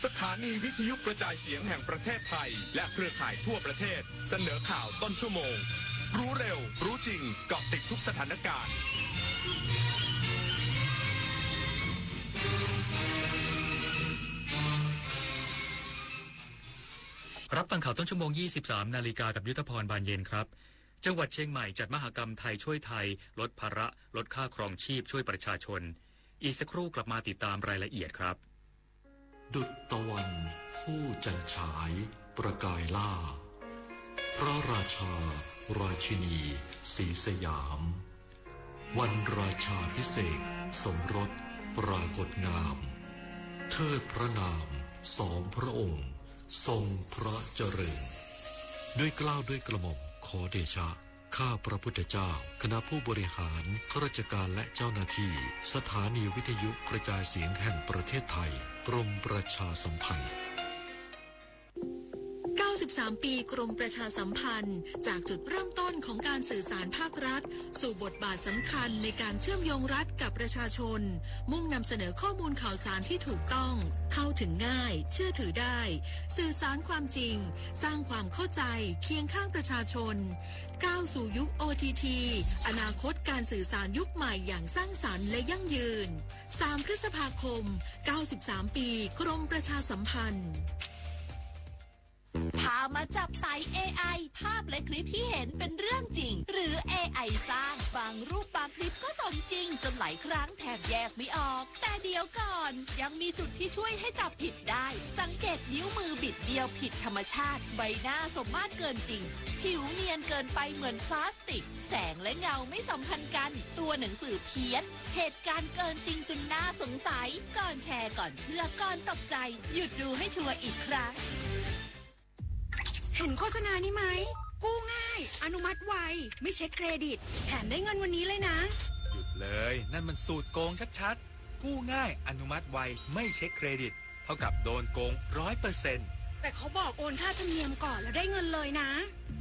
สถานีวิทยุกระจายเสียงแห่งประเทศไทยและเครือข่ายทั่วประเทศเสนอข่าวต้นชั่วโมงรู้เร็วรู้จริงเกาะติดทุกสถานการณ์รับฟังข่าวต้นชั่วโมง 23 นาฬิกากับยุทธพรบานเย็นครับจังหวัดเชียงใหม่จัดมหกรรมไทยช่วยไทยลดภาระลดค่าครองชีพช่วยประชาชนอีกสักครู่กลับมาติดตามรายละเอียดครับดุจตะวันผู้จันฉายประกายล่าพระราชาราชินีศรีสยามวันราชาภิเษกสมรสปรากฏงามเทิดพระนามสองพระองค์ทรงพระเจริญด้วยเกล้าด้วยกระหม่อมขอเดชะข้าพระพุทธเจ้าคณะผู้บริหารข้าราชการและเจ้าหน้าที่สถานีวิทยุกระจายเสียงแห่งประเทศไทยกรมประชาสัมพันธ์93 ปีกรมประชาสัมพันธ์จากจุดเริ่มต้นของการสื่อสารภาครัฐสู่บทบาทสำคัญในการเชื่อมโยงรัฐกับประชาชนมุ่งนำเสนอข้อมูลข่าวสารที่ถูกต้องเข้าถึงง่ายเชื่อถือได้สื่อสารความจริงสร้างความเข้าใจเคียงข้างประชาชนก้าวสู่ยุค OTT อนาคตการสื่อสารยุคใหม่อย่างสร้างสรรค์และยั่งยืน3 พฤษภาคม 93 ปีกรมประชาสัมพันธ์พามาจับไต่ AI ภาพและคลิปที่เห็นเป็นเรื่องจริงหรือ AI สร้างบางรูปบางคลิปก็สมจริงจนหลายครั้งแทบแยกไม่ออกแต่เดี๋ยวก่อนยังมีจุดที่ช่วยให้จับผิดได้สังเกตนิ้วมือบิดเบี้ยวผิดธรรมชาติใบหน้าสมมาตรเกินจริงผิวเนียนเกินไปเหมือนพลาสติกแสงและเงาไม่สัมพันธ์กันตัวหนังสือเพี้ยนเหตุการณ์เกินจริงจนน่าสงสัยก่อนแชร์ก่อนเชื่อก่อนตกใจหยุดดูให้ชัวร์อีกครั้งเห็นโฆษณานี้ไหมกู้ง่ายอนุมัติไวไม่เช็คเครดิตแถมได้เงินวันนี้เลยนะหยุดเลยนั่นมันสูตรโกงชัด กู้ง่ายอนุมัติไวไม่เช็คเครดิตเท่ากับโดนโกง 100%แต่เขาบอกโอนค่าธรรมเนียมก่อนแล้วได้เงินเลยนะ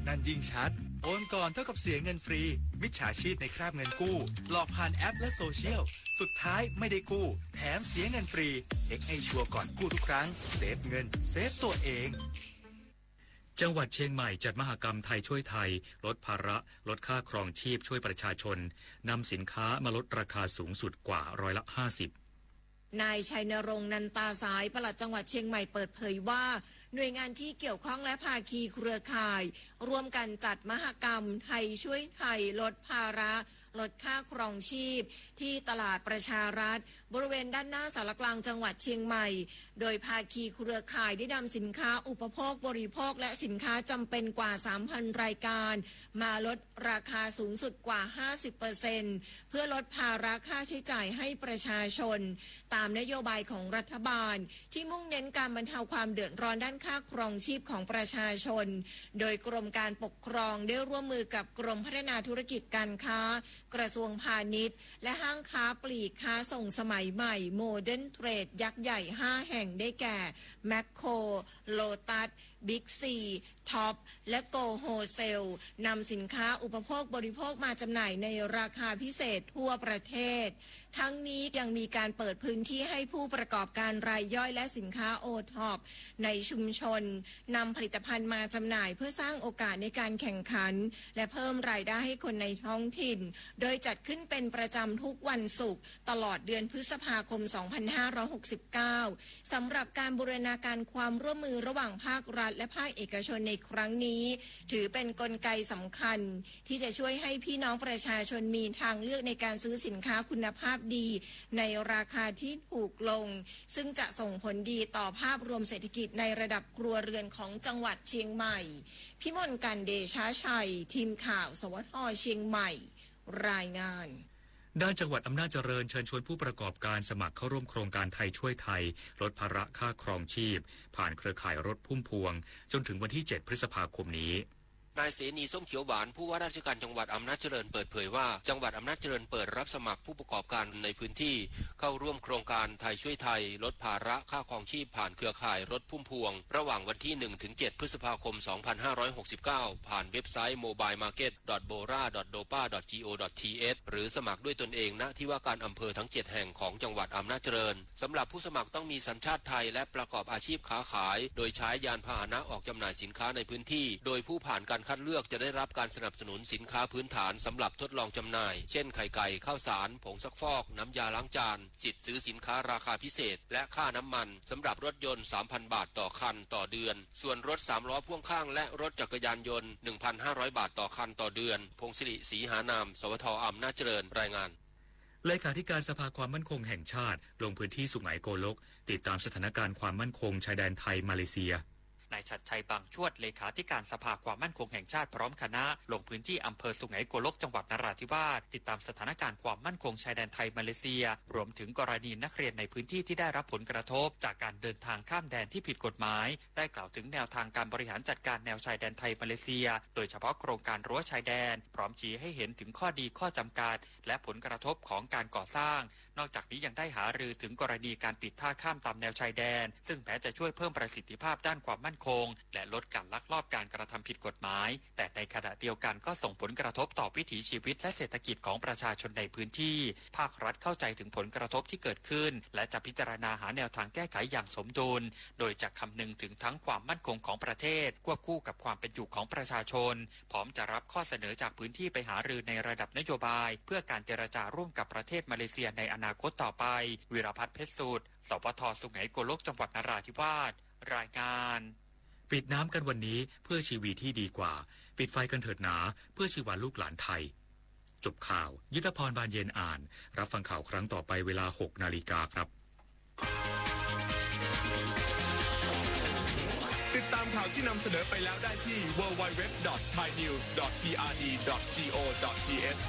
นั่นยิ่งชัดโอนก่อนเท่ากับเสียเงินฟรีมิจฉาชีพในคราบเงินกู้หลอกผ่านแอปและโซเชียลสุดท้ายไม่ได้กู้แถมเสียเงินฟรีเช็คให้ชัวร์ก่อนกู้ทุกครั้งเซฟเงินเซฟตัวเองจังหวัดเชียงใหม่จัดมหกรรมไทยช่วยไทยลดภาระลดค่าครองชีพช่วยประชาชนนำสินค้ามาลดราคาสูงสุดกว่า50%นายชัยนรงค์นันตาสายปลัดจังหวัดเชียงใหม่เปิดเผยว่าหน่วยงานที่เกี่ยวข้องและภาคีเครือข่ายร่วมกันจัดมหกรรมไทยช่วยไทยลดภาระลดค่าครองชีพที่ตลาดประชารัฐบริเวณด้านหน้าสารกลางจังหวัดเชียงใหม่โดยภาคีเครือข่ายได้นำสินค้าอุปโภคบริโภคและสินค้าจำเป็นกว่า 3,000 รายการมาลดราคาสูงสุดกว่า 50% เพื่อลดภาระค่าใช้จ่ายให้ประชาชนตามนโยบายของรัฐบาลที่มุ่งเน้นการบรรเทาความเดือดร้อนด้านค่าครองชีพของประชาชนโดยกรมการปกครองได้ร่วมมือกับกรมพัฒนาธุรกิจการค้ากระทรวงพาณิชย์และห้างค้าปลีกค้าส่งสมัยใหม่โมเดิร์นเทรดยักษ์ใหญ่5แห่งได้แก่แมคโครโลตัสบิ๊กซีท็อปและโกโฮเซลนำสินค้าอุปโภคบริโภคมาจำหน่ายในราคาพิเศษทั่วประเทศทั้งนี้ยังมีการเปิดพื้นที่ให้ผู้ประกอบการรายย่อยและสินค้าโอท็อปในชุมชนนำผลิตภัณฑ์มาจำหน่ายเพื่อสร้างโอกาสในการแข่งขันและเพิ่มรายได้ให้คนในท้องถิ่นโดยจัดขึ้นเป็นประจำทุกวันศุกร์ตลอดเดือนพฤษภาคม 2569 สำหรับการบูรณาการความร่วมมือระหว่างภาครัฐและภาคเอกชนในครั้งนี้ถือเป็นกลไกสำคัญที่จะช่วยให้พี่น้องประชาชนมีทางเลือกในการซื้อสินค้าคุณภาพดีในราคาที่ถูกลงซึ่งจะส่งผลดีต่อภาพรวมเศรษฐกิจในระดับครัวเรือนของจังหวัดเชียงใหม่พิมลกันเดชาชัยทีมข่าวสวทเชียงใหม่รายงานด้านจังหวัดอำนาจเจริญเชิญชวนผู้ประกอบการสมัครเข้าร่วมโครงการไทยช่วยไทยลดภาระค่าครองชีพผ่านเครือข่ายรถพุ่มพวงจนถึงวันที่7พฤษภาคมนี้นายเสนีส้มเขียวหวานผู้ว่าราชการจังหวัดอำนาจเจริญเปิดเผยว่าจังหวัดอำนาจเจริญเปิดรับสมัครผู้ประกอบการในพื้นที่เข้าร่วมโครงการไทยช่วยไทยลดภาระค่าครองชีพผ่านเครือข่ายรถพุ่มพวงระหว่างวันที่ 1-7 พฤษภาคม 2569 ผ่านเว็บไซต์ mobilemarket.bora.dopa.go.th หรือสมัครด้วยตนเองณที่ว่าการอำเภอทั้ง7แห่งของจังหวัดอำนาจเจริญสำหรับผู้สมัครต้องมีสัญชาติไทยและประกอบอาชีพค้าขายโดยใช้ยานพาหนะออกจำหน่ายสินค้าในพื้นที่โดยผู้ผ่านการคัดเลือกจะได้รับการสนับสนุนสินค้าพื้นฐานสำหรับทดลองจำหน่ายเช่นไข่ไก่ข้าวสารผงซักฟอกน้ำยาล้างจานสิทธิ์ซื้อสินค้าราคาพิเศษและค่าน้ำมันสำหรับรถยนต์ 3,000 บาทต่อคันต่อเดือนส่วนรถ3ล้อพ่วงข้างและรถจักรยานยนต์ 1,500 บาทต่อคันต่อเดือนพงศิริศรีหานามสวทอำนาจเจริญรายงานเลขาธิการสภาความมั่นคงแห่งชาติลงพื้นที่สุไหงโกลกติดตามสถานการณ์ความมั่นคงชายแดนไทยมาเลเซียนายชัดชัยบางชวดเลขาธิการสภาความมั่นคงแห่งชาติพร้อมคณะลงพื้นที่อำเภอสุไหงโกลกจังหวัดนราธิวาสติดตามสถานการณ์ความมั่นคงชายแดนไทยมาเลเซียรวมถึงกรณีนักเรียนในพื้นที่ที่ได้รับผลกระทบจากการเดินทางข้ามแดนที่ผิดกฎหมายได้กล่าวถึงแนวทางการบริหารจัดการแนวชายแดนไทยมาเลเซียโดยเฉพาะโครงการรั้วชายแดนพร้อมชี้ให้เห็นถึงข้อดีข้อจำกัดและผลกระทบของการก่อสร้างนอกจากนี้ยังได้หารือถึงกรณีการปิดท่าข้ามตามแนวชายแดนซึ่งแม้จะช่วยเพิ่มประสิทธิภาพด้านความมั่นคงและลดการลักลอบการกระทำผิดกฎหมายแต่ในขณะเดียวกันก็ส่งผลกระทบต่อวิถีชีวิตและเศรษฐกิจของประชาชนในพื้นที่ภาครัฐเข้าใจถึงผลกระทบที่เกิดขึ้นและจะพิจารณาหาแนวทางแก้ไขอย่างสมดุลโดยจะคำนึงถึงทั้งความมั่นคงของประเทศควบคู่กับความเป็นอยู่ของประชาชนพร้อมจะรับข้อเสนอจากพื้นที่ไปหารือในระดับนโยบายเพื่อการเจรจาร่วมกับประเทศมาเลเซียในอนาคตต่อไปวิรพัฒน์เพชรสูตรสปท.สุไหงโกลกจังหวัดนราธิวาสรายงานปิดน้ำกันวันนี้เพื่อชีวิตที่ดีกว่าปิดไฟกันเถิดหนาเพื่อชีวาลูกหลานไทยจบข่าวยุทธพรบานเย็นอ่านรับฟังข่าวครั้งต่อไปเวลา 6 นาฬิกาครับติดตามข่าวที่นำเสนอไปแล้วได้ที่ www.thainews.prd.go.th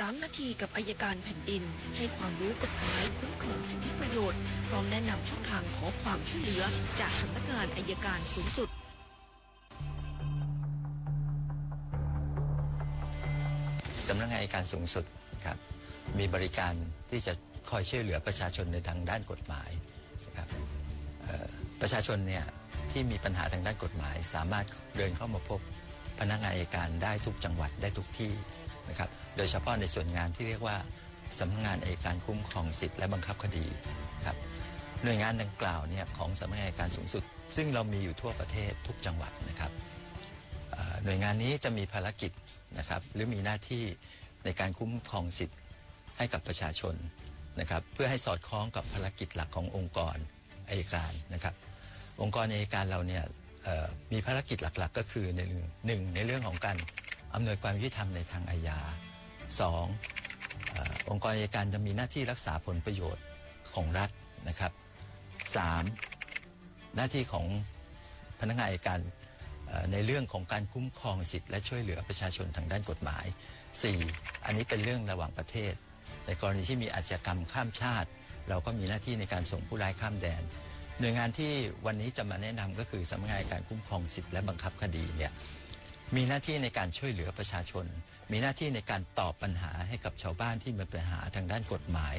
3 นาทีกับอัยการแผ่นดินให้ความรู้กฎหมายคุ้มครองสิทธิประโยชน์พร้อมแนะนำช่องทางขอความช่วยเหลือจากสำนักงานอัยการสูงสุดสำนักงานอัยการสูงสุดครับมีบริการที่จะคอยช่วยเหลือประชาชนในทางด้านกฎหมายนะครับประชาชนเนี่ยที่มีปัญหาทางด้านกฎหมายสามารถเดินเข้ามาพบพนักงานอัยการได้ทุกจังหวัดได้ทุกที่นะครับโดยเฉพาะในส่วนงานที่เรียกว่าสำนักงานอัยการคุ้มครองสิทธิและบังคับคดีครับหน่วยงานดังกล่าวเนี่ยของสำนักงานอัยการสูงสุดซึ่งเรามีอยู่ทั่วประเทศทุกจังหวัดนะครับหน่วยงานนี้จะมีภารกิจนะครับหรือมีหน้าที่ในการคุ้มครองสิทธิให้กับประชาชนนะครับเพื่อให้สอดคล้องกับภารกิจหลักขององค์กรอัยการนะครับองค์กรอัยการเราเนี่ยมีภารกิจหลักๆก็คือในในเรื่องของการอำนวยความยุติธรรมในทางอาญา 2. องค์กรอัยการจะมีหน้าที่รักษาผลประโยชน์ของรัฐนะครับ 3. หน้าที่ของพนักงานอัยการในเรื่องของการคุ้มครองสิทธิและช่วยเหลือประชาชนทางด้านกฎหมาย 4. อันนี้เป็นเรื่องระหว่างประเทศในกรณีที่มีอาชญากรรมข้ามชาติเราก็มีหน้าที่ในการส่งผู้ร้ายข้ามแดนหน่วยงานที่วันนี้จะมาแนะนำก็คือสำนักงานอัยการคุ้มครองสิทธิและบังคับคดีเนี่ยมีหน้าที่ในการช่วยเหลือประชาชนมีหน้าที่ในการตอบปัญหาให้กับชาวบ้านที่มีปัญหาทางด้านกฎหมาย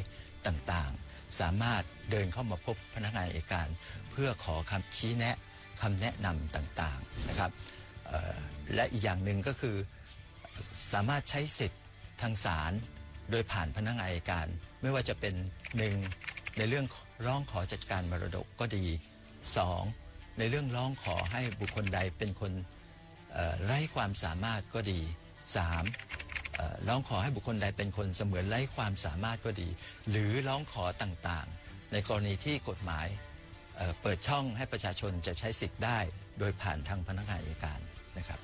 ต่างๆสามารถเดินเข้ามาพบพนักงานอัยการเพื่อขอคำชี้แนะคำแนะนำต่างๆนะครับและอีกอย่างหนึ่งก็คือสามารถใช้สิทธิ์ทางศาลโดยผ่านพนักงานอัยการไม่ว่าจะเป็น1ในเรื่องร้องขอจัดการมรดกก็ดี 2. ในเรื่องร้องขอให้บุคคลใดเป็นคนไร้ความสามารถก็ดี 3. ร้องขอให้บุคคลใดเป็นคนเสมือนไร้ความสามารถก็ดีหรือร้องขอต่างๆในกรณีที่กฎหมายเปิดช่องให้ประชาชนจะใช้สิทธิ์ได้โดยผ่านทางพนักงานอัยการนะครับ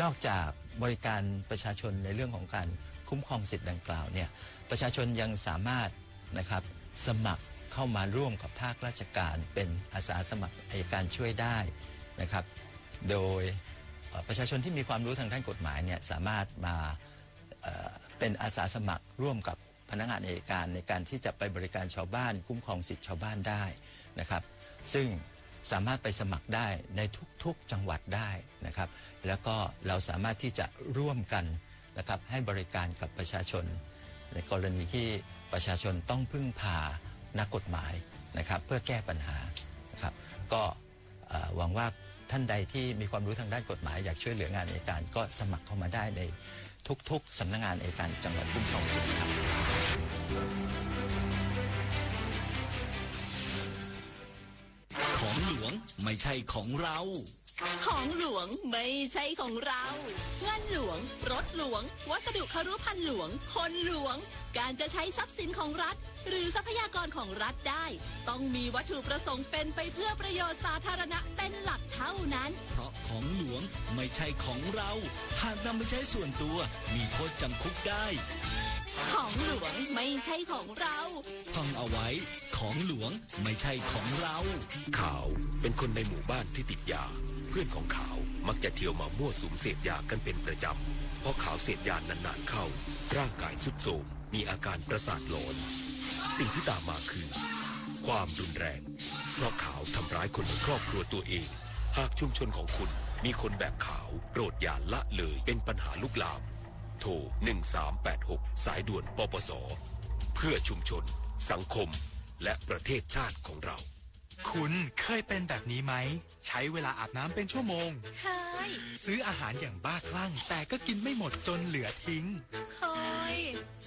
นอกจากบริการประชาชนในเรื่องของการคุ้มครองสิทธิ์ดังกล่าวเนี่ยประชาชนยังสามารถนะครับสมัครเข้ามาร่วมกับภาคราชการเป็นอาสาสมัครอัยการช่วยได้นะครับโดยประชาชนที่มีความรู้ทางด้านกฎหมายเนี่ยสามารถมาเป็นอาสาสมัครร่วมกับพนักงานอัยการในการที่จะไปบริการชาวบ้านคุ้มครองสิทธิชาวบ้านได้นะครับซึ่งสามารถไปสมัครได้ในทุกๆจังหวัดได้นะครับแล้วก็เราสามารถที่จะร่วมกันนะครับให้บริการกับประชาชนในกรณีที่ประชาชนต้องพึ่งพานักกฎหมายนะครับเพื่อแก้ปัญหานะครับก็หวังว่าท่านใดที่มีความรู้ทางด้านกฎหมายอยากช่วยเหลืองานอัยการก็สมัครเข้ามาได้ในทุกๆสำนักงานอัยการจังหวัดคุ้มครองสิทธิครับของหลวงไม่ใช่ของเราของหลวงไม่ใช่ของเราเงินหลวงรถหลวงวัสดุครุภัณฑ์หลวงคนหลวงการจะใช้ทรัพย์สินของรัฐหรือทรัพยากรของรัฐได้ต้องมีวัตถุประสงค์เป็นไปเพื่อประโยชน์สาธารณะเป็นหลักเท่านั้นเพราะของหลวงไม่ใช่ของเราหากนำไปใช้ส่วนตัวมีโทษจำคุกได้ของหลวงไม่ใช่ของเราท่องเอาไว้ของหลวงไม่ใช่ของเราขาวเป็นคนในหมู่บ้านที่ติดยาเพื่อนของขาวมักจะเที่ยวมามั่วสุมเสพยากันเป็นประจำเพราะขาวเสพยานานๆเข้าร่างกายทรุดโทรมมีอาการประสาทหลอนสิ่งที่ตามมาคือความรุนแรงเพราะขาวทำร้ายคนในครอบครัวตัวเองหากชุมชนของคุณมีคนแบบขาวโปรดอย่าละเลยเป็นปัญหาลุกลามโทร1386สายด่วนปปสเพื่อชุมชนสังคมและประเทศชาติของเราคุณเคยเป็นแบบนี้ไหมใช้เวลาอาบน้ำเป็นชั่วโมงเคยซื้ออาหารอย่างบ้าคลั่งแต่ก็กินไม่หมดจนเหลือทิ้งเคย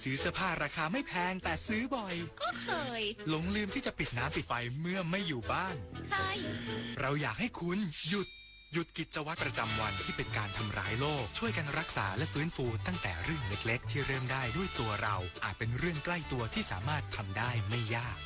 ซื้อเสื้อผ้าราคาไม่แพงแต่ซื้อบ่อยก็เคยหลงลืมที่จะปิดน้ำปิดไฟเมื่อไม่อยู่บ้านเคยเราอยากให้คุณหยุดกิจวัตรประจำวันที่เป็นการทำร้ายโลกช่วยกันรักษาและฟื้นฟูตั้งแต่เรื่องเล็กๆที่เริ่มได้ด้วยตัวเราอาจเป็นเรื่องใกล้ตัวที่สามารถทำได้ไม่ยาก